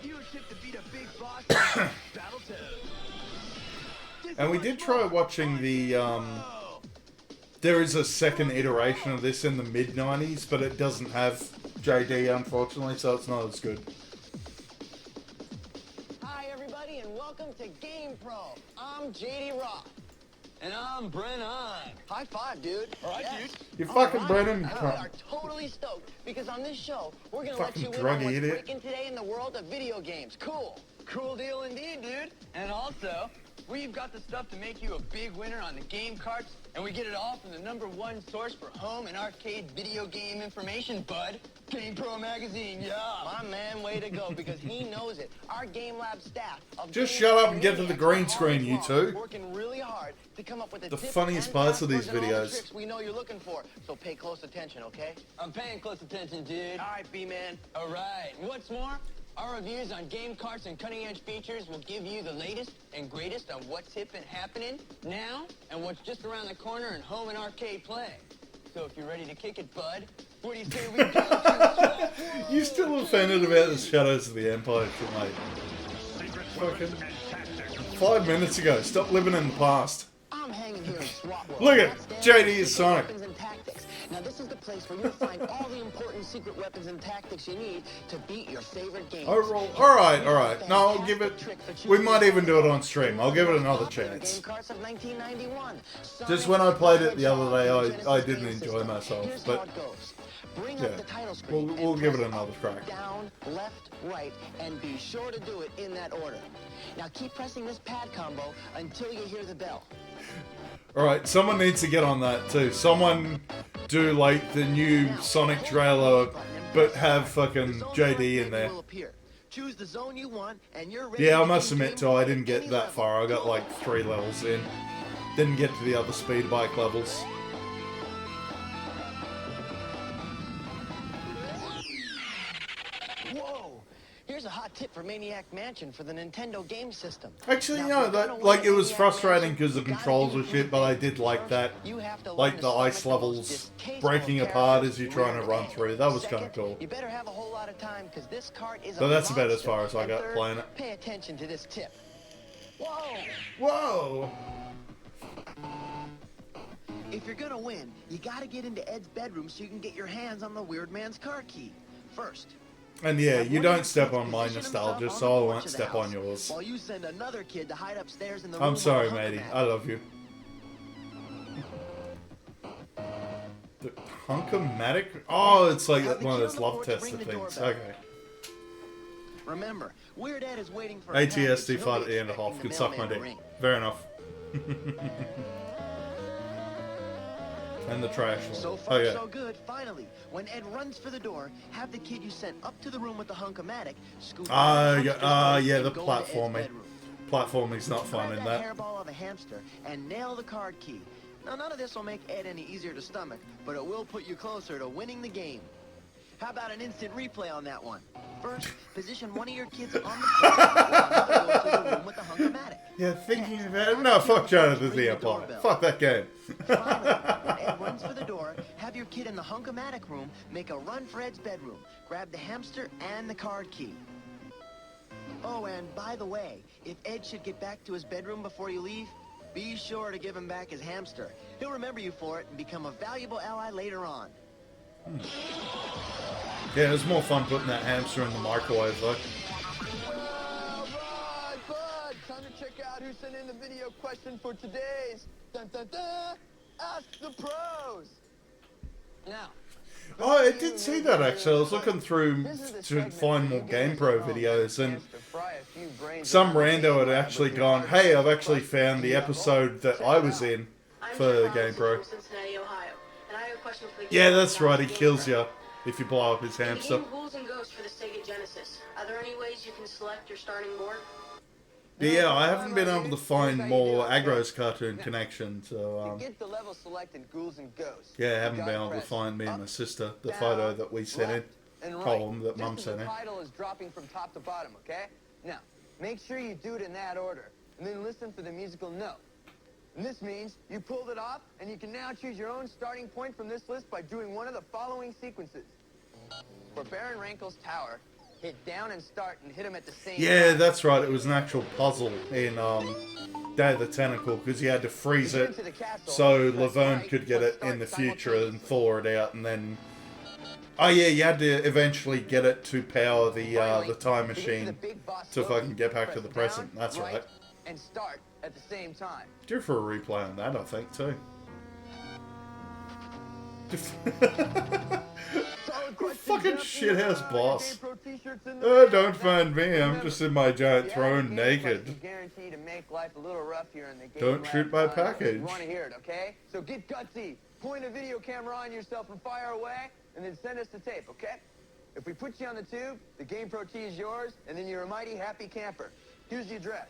And we did try watching the, there is a second iteration of this in the mid-90s, but it doesn't have JD, unfortunately, so it's not as good.
Hi, everybody, and welcome to Gamepro. I'm JD Roth. And I'm Brennan. High five, dude. All right, dude.
You fucking Brennan.
We are totally stoked because on this show, we're going to let you in
druggy
on what's
idiot.
breaking today in the world of video games. Cool. Cool deal indeed, dude. And also, we've got the stuff to make you a big winner on the game carts, and we get it all from the #1 source for home and arcade video game information, bud. GamePro magazine, yeah. My man, way to go, because he knows it. Our Game Lab staff of
Just shut up and get to the green screen, you two.
working really hard to come up with the
The
tips
funniest
and
parts of these
passwords and all the
videos.
tricks we know you're looking for. So pay close attention, okay? I'm paying close attention, dude. All right, B-man. All right. What's more, our reviews on game carts and cutting-edge features will give you the latest and greatest on what's hip and happening now and what's just around the corner in home and arcade play. So if you're ready to kick it, bud, what do you say we go?
You still offended about the Shadows of the Empire tonight. Fucking 5 minutes ago. Stop living in the past.
I'm hanging here in SWAT World.
Look at JD is Sonic.
Weapons and tactics. Now this is the place where you'll find all the important secret weapons and tactics you need to beat your favorite games.
Overall, alright. No, I'll give it, we might even do it on stream. I'll give it another chance.
Game carts of 1991.
Just when I played it the other day, I didn't enjoy myself, but yeah, we'll give it another crack.
Down, left, right, and be sure to do it in that order. Now keep pressing this pad combo until you hear the bell.
Alright, someone needs to get on that too. Someone do like the new Sonic trailer, but have fucking JD in there.
Choose the zone you want, and you're ready.
Yeah, I must admit too, I didn't get that far. I got like 3 levels in. Didn't get to the other speed bike levels.
Whoa! Here's a hot tip for Maniac Mansion for the Nintendo game system.
Actually, no, that, like, it was frustrating because the controls were shit, but I did like that. Like the ice levels breaking apart as you're trying to run through. That was kind of cool.
You better have a whole lot of time because this cart is
But that's about as far as I got playing it.
Pay attention to this tip. Whoa!
Whoa!
If you're gonna win, you gotta get into Ed's bedroom so you can get your hands on the Weird Man's car key. First.
And yeah, you don't step on my nostalgia, so I won't step on yours.
While you send another kid to hide upstairs in the room.
I'm sorry, matey. I love you. The Hunkomatic? Oh, it's like one of those love tester things. Okay.
Remember, Weird Ed is waiting for
ATSD fight at the end of half. Could suck my dick. Fair enough. And the trash one.
So far, so good. Finally, when Ed runs for the door, have the kid you sent up to the room with the Hunkomatic scoop.
Yeah, the platforming. Platforming's not fun in that.
Hairball of a hamster and nail the card key. Now, none of this will make Ed any easier to stomach, but it will put you closer to winning the game. How about an instant replay on that one? First, position one of your kids on the floor while another goes to the room with the Hunkomatic.
Yeah, thinking about it. No, fuck Shadows of the Empire. Fuck that game.
Finally, when Ed runs for the door, have your kid in the Hunkomatic room make a run for Ed's bedroom. Grab the hamster and the card key. Oh, and by the way, if Ed should get back to his bedroom before you leave, be sure to give him back his hamster. He'll remember you for it and become a valuable ally later on.
Yeah, it was more fun putting that hamster in the microwave, though.
Alright, bud, time to check out who sent in the video question for today's Ask the Pros. Now,
Oh, I did see that actually. I was looking through to find more GamePro videos, and some rando had actually gone, "Hey, I've actually found the episode that I was in for GamePro." Yeah, that's right. He kills you if you blow up his hamster.
Ghouls and Ghosts for the Sega Genesis. Are there any ways you can select your starting board?
But yeah, I haven't been able to find more Agro's cartoon connection, so
Get the level selected, Ghouls and Ghosts.
yeah, I haven't been able to find me and my sister the photo that we sent in, column that Mum sent in.
The title is dropping from top to bottom, okay? Now, make sure you do it in that order, and then listen for the musical note. And this means you pulled it off, and you can now choose your own starting point from this list by doing one of the following sequences. For Baron Rankle's tower, hit down and start and hit him at the same
Yeah,
time.
that's right. It was an actual puzzle in Day of the Tentacle, because you had to freeze it so Laverne could get it in the future and thaw it out, and then... Oh yeah, you had to eventually get it to power the time machine to fucking get back to the present. That's right.
And start at the same time.
Due for a replay on that, I think, too. Fucking shithouse boss. Oh, don't find me. I'm just in my giant throne naked.
Guarantee to make life a little rough here in the game.
Don't shoot my package.
You want to hear it, okay? So get gutsy. Point a video camera on yourself and fire away, and then send us the tape, okay? If we put you on the tube, the GamePro T is yours, and then you're a mighty happy camper. Here's the address.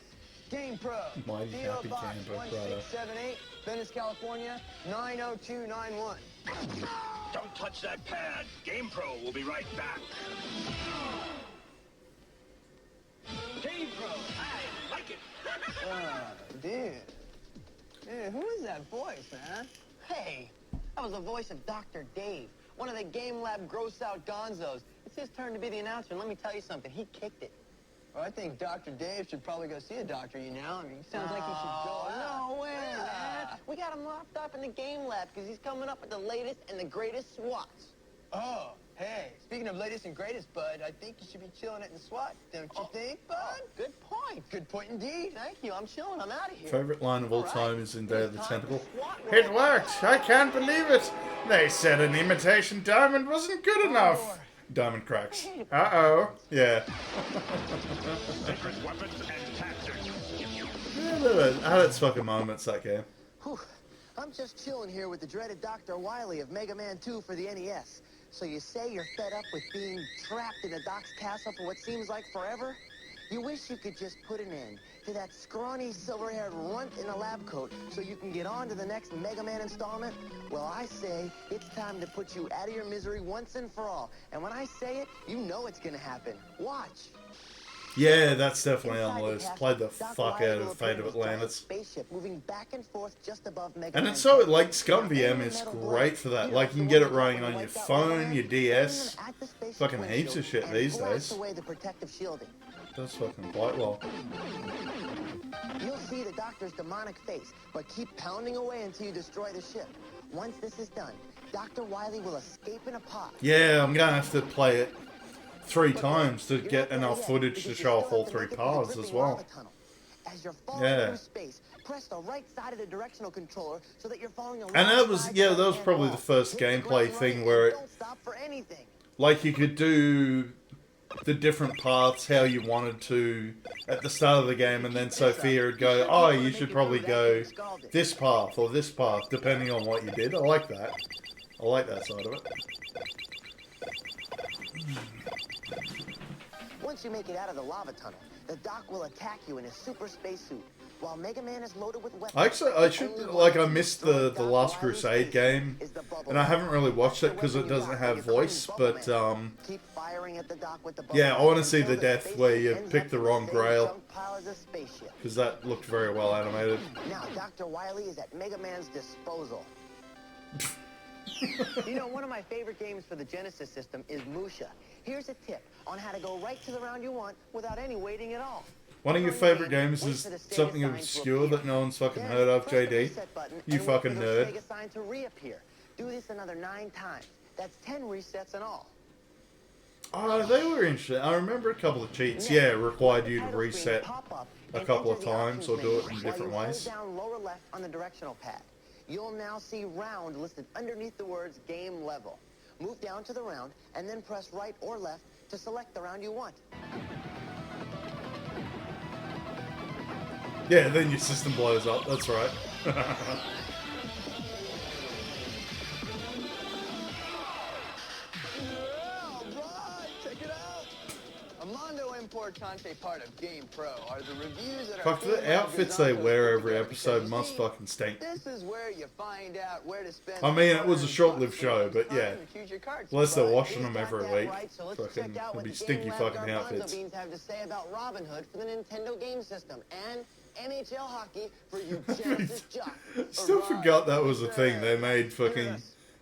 GamePro.
Mighty
P.O.
happy
Box
camper, brother.
1678, Venice, California, 90291.
Don't touch that pad. GamePro will be right back. GamePro, I like it.
Dude. Dude, who is that voice, man? Hey, that was the voice of Dr. Dave, one of the Game Lab gross-out gonzos. It's his turn to be the announcer, and let me tell you something. He kicked it. Well, I think Dr. Dave should probably go see a doctor, you know? I mean, sounds like he should go. No way, man. We got him locked up in the Game Lab because he's coming up with the latest and the greatest SWATs. Oh, hey, speaking of latest and greatest, bud, I think you should be chilling it in SWAT, don't you think, bud? Good point. Good point indeed. Thank you. I'm chilling. I'm out of here.
Favorite line of all time is in Day of the Tentacle. It worked! I can't believe it! They said an imitation diamond wasn't good enough! Diamond cracks. Uh-oh. Yeah. I had its fucking moments, that game.
Whew. I'm just chilling here with the dreaded Dr. Wily of Mega Man 2 for the NES. So you say you're fed up with being trapped in a Doc's castle for what seems like forever? You wish you could just put an end to that scrawny, silver-haired runt in a lab coat so you can get on to the next Mega Man installment? Well, I say it's time to put you out of your misery once and for all. And when I say it, you know it's gonna happen. Watch.
Yeah, that's definitely on the list. Played the fuck out of Fate of Atlantis.
Spaceship moving back and forth just above Mega
And
Man.
it's so, like, Scum VM is great for that. Like, you can get it running on your phone, your DS. Fucking heaps of shit these days.
Away the protective shielding.
That's fucking quite well.
You'll see the Doctor's demonic face, but keep pounding away until you destroy the ship. Once this is done, Dr. Wily will escape in a pod.
Yeah, I'm gonna have to play it 3 times to get enough footage to show off all 3 paths as well.
As you're falling through space, press the right side of the directional controller so that you're falling along.
And that was, yeah, that was probably the first gameplay thing where it, like, you could do the different paths how you wanted to at the start of the game, and then Sophia would go, oh, you should probably go this path or this path, depending on what you did. I like that. I like that side of it.
Once you make it out of the lava tunnel, the Doc will attack you in his super spacesuit, while Mega Man is loaded with weapons.
I missed the Last Crusade game, and I haven't really watched it because it doesn't have voice, but, yeah, I want to see the death where you pick the wrong grail, because that looked very well animated.
Now, Dr. Wily is at Mega Man's disposal. You know, one of my favorite games for the Genesis system is Musha. Here's a tip on how to go right to the round you want without any waiting at all.
One of your favorite games is something obscure that no one's fucking heard of, JD. You fucking nerd.
Do this another 9 times. That's 10 resets in all.
Oh, they were interesting. I remember a couple of cheats. Yeah, it required you to reset a couple of times or do it in different ways.
Down lower left on the directional pad. You'll now see round listed underneath the words game level.
move down to the round, and then press right or left to select the round you want.
Yeah, then your system blows up. That's right.
Check it out! Armando Importante, part of Gamepro, are the reviews that
Fuck, the outfits they wear every episode must fucking stink.
This is where you find out where to spend.
I mean, it was a short-lived show, but yeah. Unless they're washing them every week. Fucking, it'd be stinky fucking outfits.
Beans have to say about Robin Hood for the Nintendo game system and NHL hockey for you Genesis jocks.
Still forgot that was a thing. They made fucking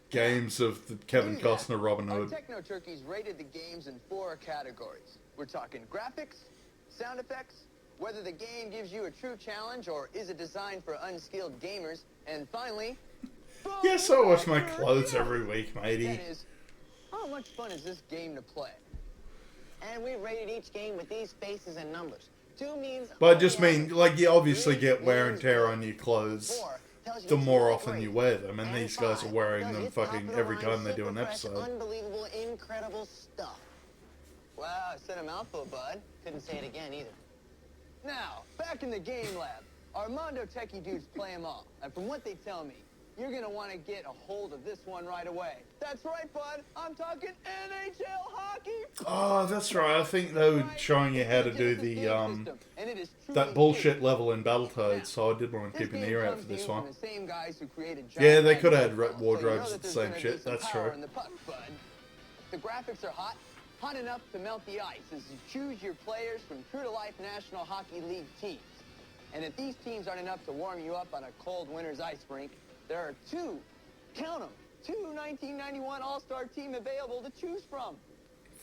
games of the Kevin Costner Robin Hood.
Techno Turkeys rated the games in 4 categories. We're talking graphics, sound effects, whether the game gives you a true challenge or is it designed for unskilled gamers, and finally,
Yes, I wash my clothes every week, matey.
How much fun is this game to play? And we rated each game with these faces and numbers. 2 means...
But I just mean, like, you obviously get wear and tear on your clothes the more often you wear them, and these guys are wearing them fucking every time they do an episode.
Unbelievable, incredible stuff. Wow, I said a mouthful, bud. Couldn't say it again, either. Now, back in the game lab, Armando Techie dudes play them all. And from what they tell me, you're going to want to get a hold of this one right away. That's right, bud. I'm talking NHL hockey.
Oh, that's right. I think they were showing you how to do the, that bullshit level in Battletoads, so I did want to keep an ear out for this one. Yeah, they could have had wardrobes at the same shit. That's true.
The graphics are hot enough to melt the ice as you choose your players from true-to-life National Hockey League teams. And if these teams aren't enough to warm you up on a cold winter's ice rink, there are 2, count them, 2 1991 All-Star team available to choose from.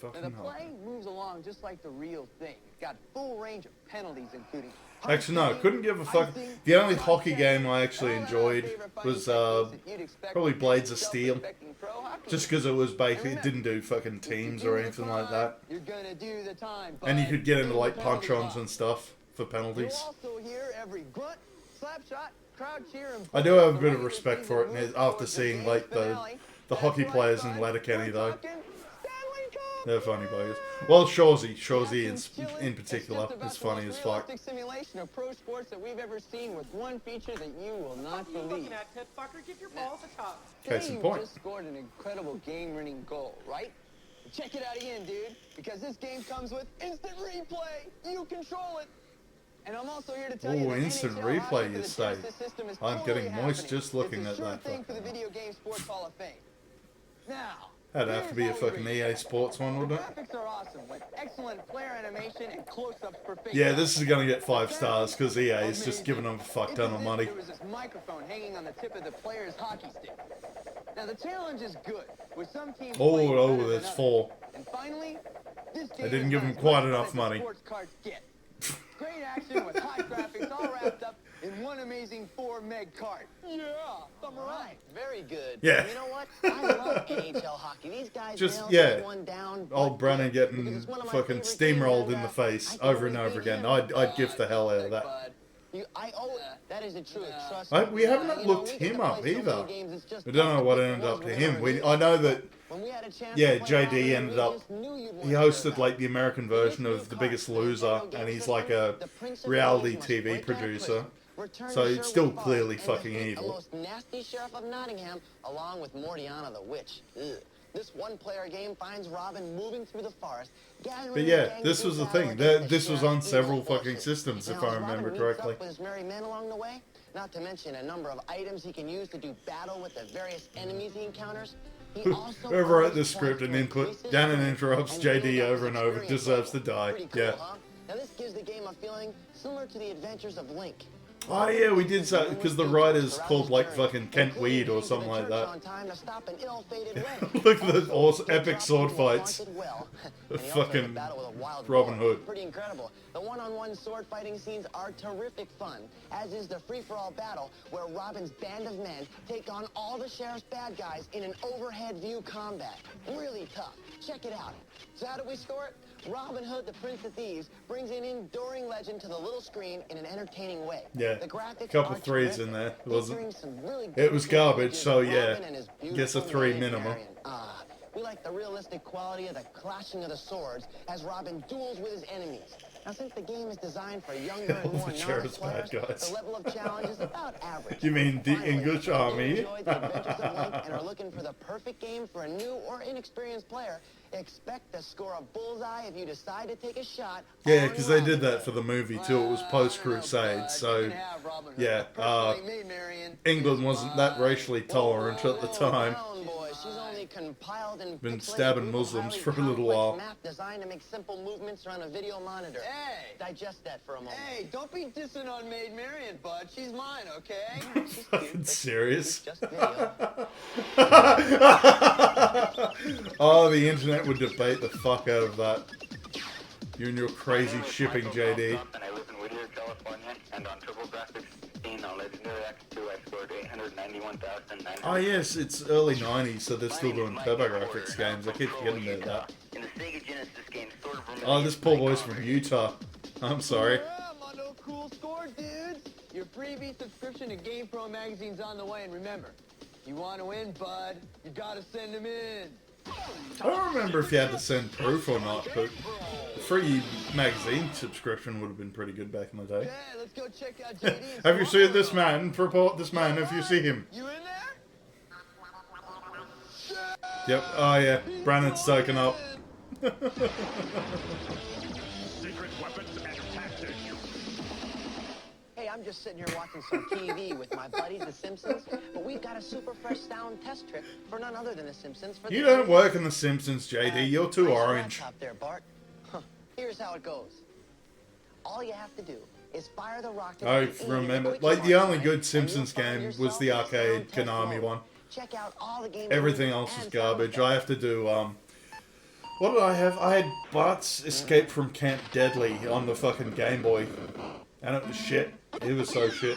Now, the play moves along just like the real thing. It's got full range of penalties, including...
Actually, no, couldn't give a fuck. The only hockey game I actually enjoyed was probably Blades of Steel. Just because it was basically, it didn't do fucking teams or anything like that. And you could get into like punch-ons and stuff for penalties. I do have a bit of respect for it after seeing like the hockey players in Letterkenny though. They're funny buggers. Well, Shorzy in particular is funny as fuck.
Simulation of pro sports that we've ever seen with one feature that you will not believe.
Case in point.
Just scored an incredible game-winning goal, right? Check it out again, dude, because this game comes with instant replay. You control it. And I'm also here to tell you that
instant replay, you say? I'm getting moist just looking at that.
Thing for the Video Game Sports Hall of Fame. Now.
That'd have to be a fucking EA Sports one, wouldn't it?
Graphics are awesome, with excellent player animation and close-ups for face.
Yeah, this is going to get 5 stars because EA is just giving them a fuck ton of money.
There was this microphone hanging on the tip of the player's hockey stick. Now the challenge is good, with some teams
there's 4.
And finally, this
they didn't give them quite enough money.
Great action with high graphics all wrapped up in one amazing 4 meg card. Yeah, I'm right. Very good.
Yeah.
You know what? I love NHL hockey. These guys
just
one down.
Old Brennan getting fucking steamrolled in the face over and over again. I'd give the hell out of that.
That is the truth. Trust
we haven't looked him up either. We don't know what ended up to him. I know that. Yeah, JD ended up. He hosted like the American version of The Biggest Loser, and he's like a reality TV producer. So it's still clearly fucking evil.
The most nasty sheriff of Nottingham, along with Mortiana the Witch. Ugh. This one-player game finds Robin moving through the forest,
but yeah, this was the thing. This was on several fucking systems, if I remember correctly.
With his merry men along the way, not to mention a number of items he can use to do battle with the various enemies he encounters.
Whoever wrote this script and input, Gannon interrupts JD over and over, deserves to die. Yeah.
Now this gives the game a feeling similar to the adventures of Link.
Oh yeah, we did that because the writer's called like fucking Kent Weed or something like that. Look at the awesome, epic sword fights. Fucking Robin Hood.
Pretty incredible. The one-on-one sword fighting scenes are terrific fun, as is the free-for-all battle where Robin's band of men take on all the sheriff's bad guys in an overhead view combat. Really tough. Check it out. So how do we score it? Robin Hood, the Prince of Thieves, brings an enduring legend to the little screen in an entertaining way.
Yeah, a couple 3s in there. It was garbage, so yeah, guess a 3 minimum.
We like the realistic quality of the clashing of the swords as Robin duels with his enemies. Now, since the game is designed for younger and more novice players, the level of challenge is about average.
You mean the
Finally,
English
if you
army?
enjoyed the Adventures of Link and are looking for the perfect game for a new or inexperienced player, expect to score a bullseye if you decide to take a shot.
Yeah, because they did that for the movie too. It was post-Crusade, so yeah. England wasn't that racially tolerant at the time. Been stabbing Muslims for a little while.
Map designed to make simple movements around a video monitor. Hey! Digest that for a moment.
Hey, don't be dissing on Maid Marian, bud. She's mine, okay?
She's
Fucking serious?
just video.
Oh, the internet would debate the fuck out of that. You and your crazy shipping, JD.
And I live in Whittier, California, and on TurboGrafx-16 on Legendary X2 I scored 891,900.
Oh yes, it's early 90s, so they're still doing TurboGrafx games. I keep forgetting about that.
In the Sega Genesis game, sort of
Oh, this poor boy's from Utah. I'm sorry.
Yeah, my no cool score, dudes. Your freebie subscription to GamePro magazine's on the way, and remember, you want to win, bud, you gotta send them in.
I don't remember if you had to send proof or not, but free magazine subscription would have been pretty good back in the day.
Yeah, let's go check out JD.
Have you seen this man? Report this man if you see him.
You in there?
Yep. Oh yeah. Brandon's soaking up.
Secret weapons and tactics.
Hey, I'm just sitting here watching some TV with my buddies, The Simpsons, but we've got a super fresh sound test trick for none other than The Simpsons. For
You don't work in The Simpsons, JD. You're too orange.
Up there, Bart. Here's how it goes. All you have to do is fire the rocket.
I remember. Like, the only good Simpsons game was the arcade Konami one.
Check out all the games.
Everything else is garbage. I have to do, what did I have? I had Bart's Escape from Camp Deadly on the fucking Game Boy. And it was shit. It was so shit.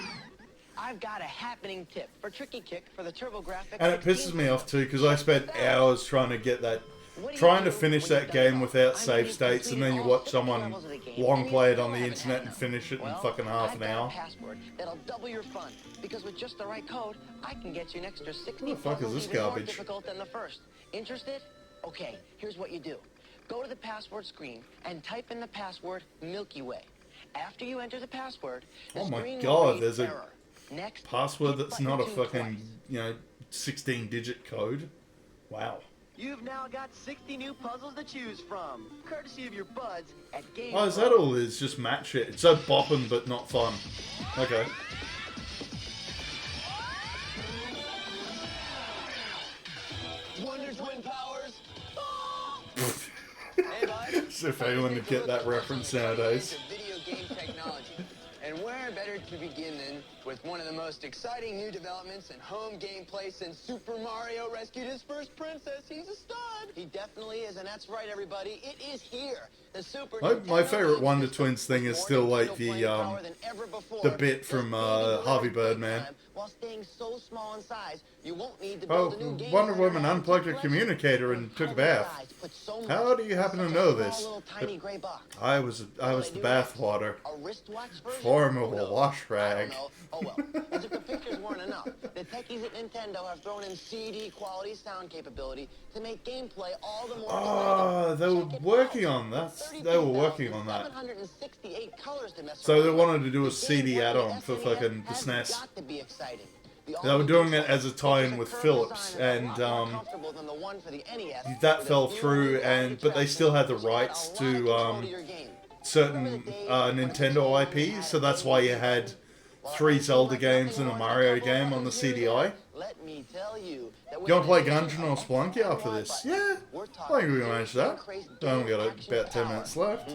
I've got a happening tip for Tricky Kick for the TurboGrafx.
And it pisses me off too, because I spent hours trying to get that, trying to finish that game without save states, and then you watch someone long play it on the internet and finish it in fucking half an hour.
Password that'll double your fun, because with just the right code, I can get you an extra 60
What the fuck is this
even more
garbage?
difficult than the first. Interested? Okay, here's what you do. Go to the password screen and type in the password Milky Way. After you enter the password, the
Oh my
screen will
god,
read
there's a
error. Next,
password
hit
that's
button
not a
2
fucking,
twice.
16-digit code. Wow.
You've now got 60 new puzzles to choose from, courtesy of your buds at Gamepro.
Oh, is that all it is? Just match shit. It's so bopping but not fun. Okay.
Wonders win powers.
As if anyone would get that reference nowadays.
Video game technology. And where better to begin than with one of the most exciting new developments in home gameplay since Super Mario rescued his first princess. He's a stud.
He definitely is, and that's right, everybody. It is here. The Super
My favorite Wonder Twins thing is still like the bit from Harvey Birdman.
While staying so small in size, you won't need to
Oh,
build a new game.
Wonder Woman unplugged her communicator and took a bath. How do you happen to know this? I was the bath water. Form of a wash rag.
Oh well, as if the pictures weren't enough, the techies at Nintendo have thrown in CD quality sound capability to make gameplay all the more
Oh, they were working on that. They were working on that.
768 colors to mess
So they
around
wanted
with.
to do a
The
CD
gameplay
add-on
with
for
SNES
fucking the
has
SNES.
got to be exciting.
They were doing it as a tie-in with Philips, and that fell through. But they still had the rights to certain Nintendo IPs, so that's why you had 3 Zelda games and a Mario game on the CDI. You want to play Gungeon or Spelunky after this? Yeah, I think we can manage that. Only got about 10 minutes left.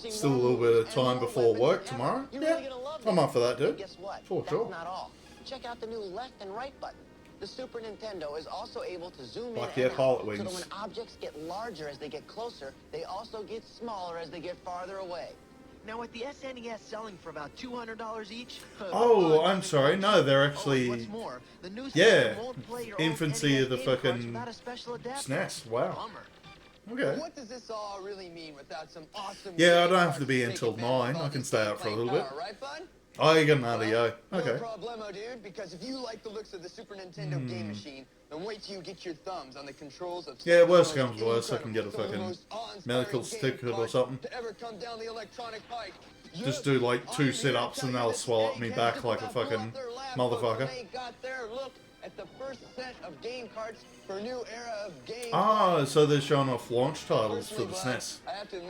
Still a little bit of time before work tomorrow. Yeah, I'm up for that, dude. For sure.
Not all. Check out the new left and right button. The Super Nintendo is also able to zoom
Like
in
the
and
Pilot
out,
Wings.
so that when objects get larger as they get closer, they also get smaller as they get farther away. Now, with the SNES selling for about $200 each...
Oh, I'm sorry. No, they're actually...
what's more, the new
Yeah,
system won't play your old
infancy
NES
of the
game cards
fucking
without a special adapter.
SNES. Wow. Okay.
What does this all really mean without some awesome
Yeah, I
game
don't have to
cards
be
make
until
it better?
9. I can stay up for a little bit.
Right, bud?
Oh, you got an RDO. Okay.
No problemo, dude, because if you like the looks of the Super Nintendo game machine, then wait till you get your thumbs on the controls of
Yeah, worst comes to worst, I can get a fucking medical ticket or something.
to ever come down the electronic pike.
Just do like 2 sit-ups and they'll swallow me back like a fucking motherfucker.
They got their look at the first set of game carts for a new era of games.
Ah, so they're showing off launch titles for the SNES.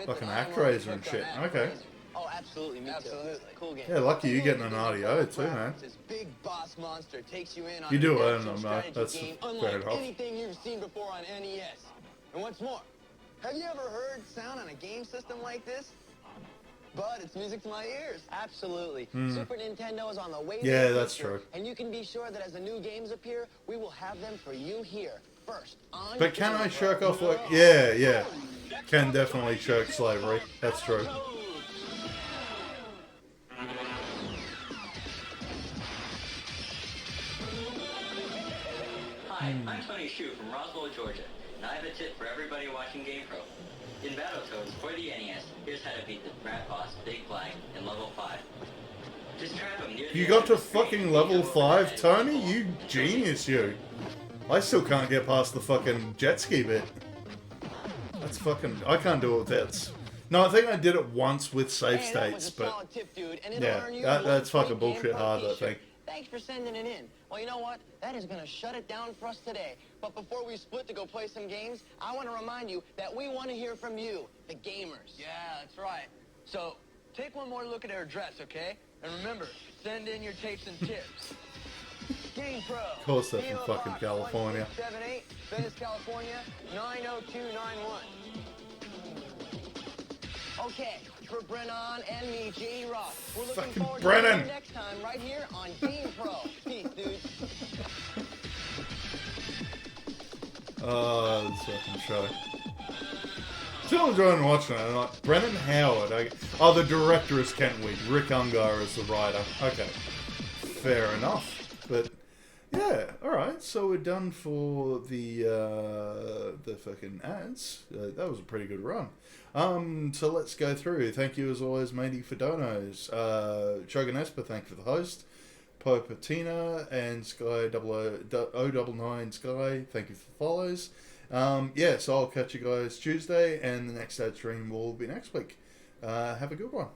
Fucking ActRaiser and shit. Okay.
Oh, absolutely, me too. Cool game.
Yeah, lucky you getting an RDO too, man.
This big boss monster takes you in on
You do
an
earn
action
them,
strategy
that's
game
fair
unlike
enough.
anything you've seen before on NES. And what's more, have you ever heard sound on a game system like this? But it's music to my ears. Absolutely. Super Nintendo is on the way.
Yeah, that's true.
And you can be sure that as the new games appear, we will have them for you here first. On
But can I shirk off like... Yeah, yeah. Can definitely shirk slavery. That's true.
Hi, I'm Tony Shu from Roswell, Georgia, and I have a tip for everybody watching GamePro. In Battletoads for the NES, here's how to beat the Rat Boss, Big Flag, in level 5. Just trap him near the
You got to fucking level 5, Tony? You genius, you. I still can't get past the fucking jet ski bit. That's fucking... I can't do it with hits. No, I think I did it once with save states, but... Yeah, that's fucking bullshit hard, I think.
Thanks for sending it in. Well, you know what? That is going to shut it down for us today. But before we split to go play some games, I want to remind you that we want to hear from you, the gamers. Yeah, that's right. So, take one more look at our address, okay? And remember, send in your tapes and tips. GamePro.
Of course they're from fucking California.
78, Venice, California, 90291. Okay, for Brennan and me, J.D. Ross. We're looking
Fucking
forward
Brennan.
to seeing you next time right here on GamePro. Peace, dudes.
Oh, this fucking show. Still enjoying watching it. I'm like, Brennan Howard. Oh, the director is Kent Weed. Rick Ungar is the writer. Okay. Fair enough. But, yeah. Alright, so we're done for the fucking ads. That was a pretty good run. So let's go through. Thank you as always, matey, for donos. Shogun Esper, thank you for the host. Popatina and Sky 099 Sky, thank you for the follows. Yeah, so I'll catch you guys Tuesday, and the next ad stream will be next week. Have a good one.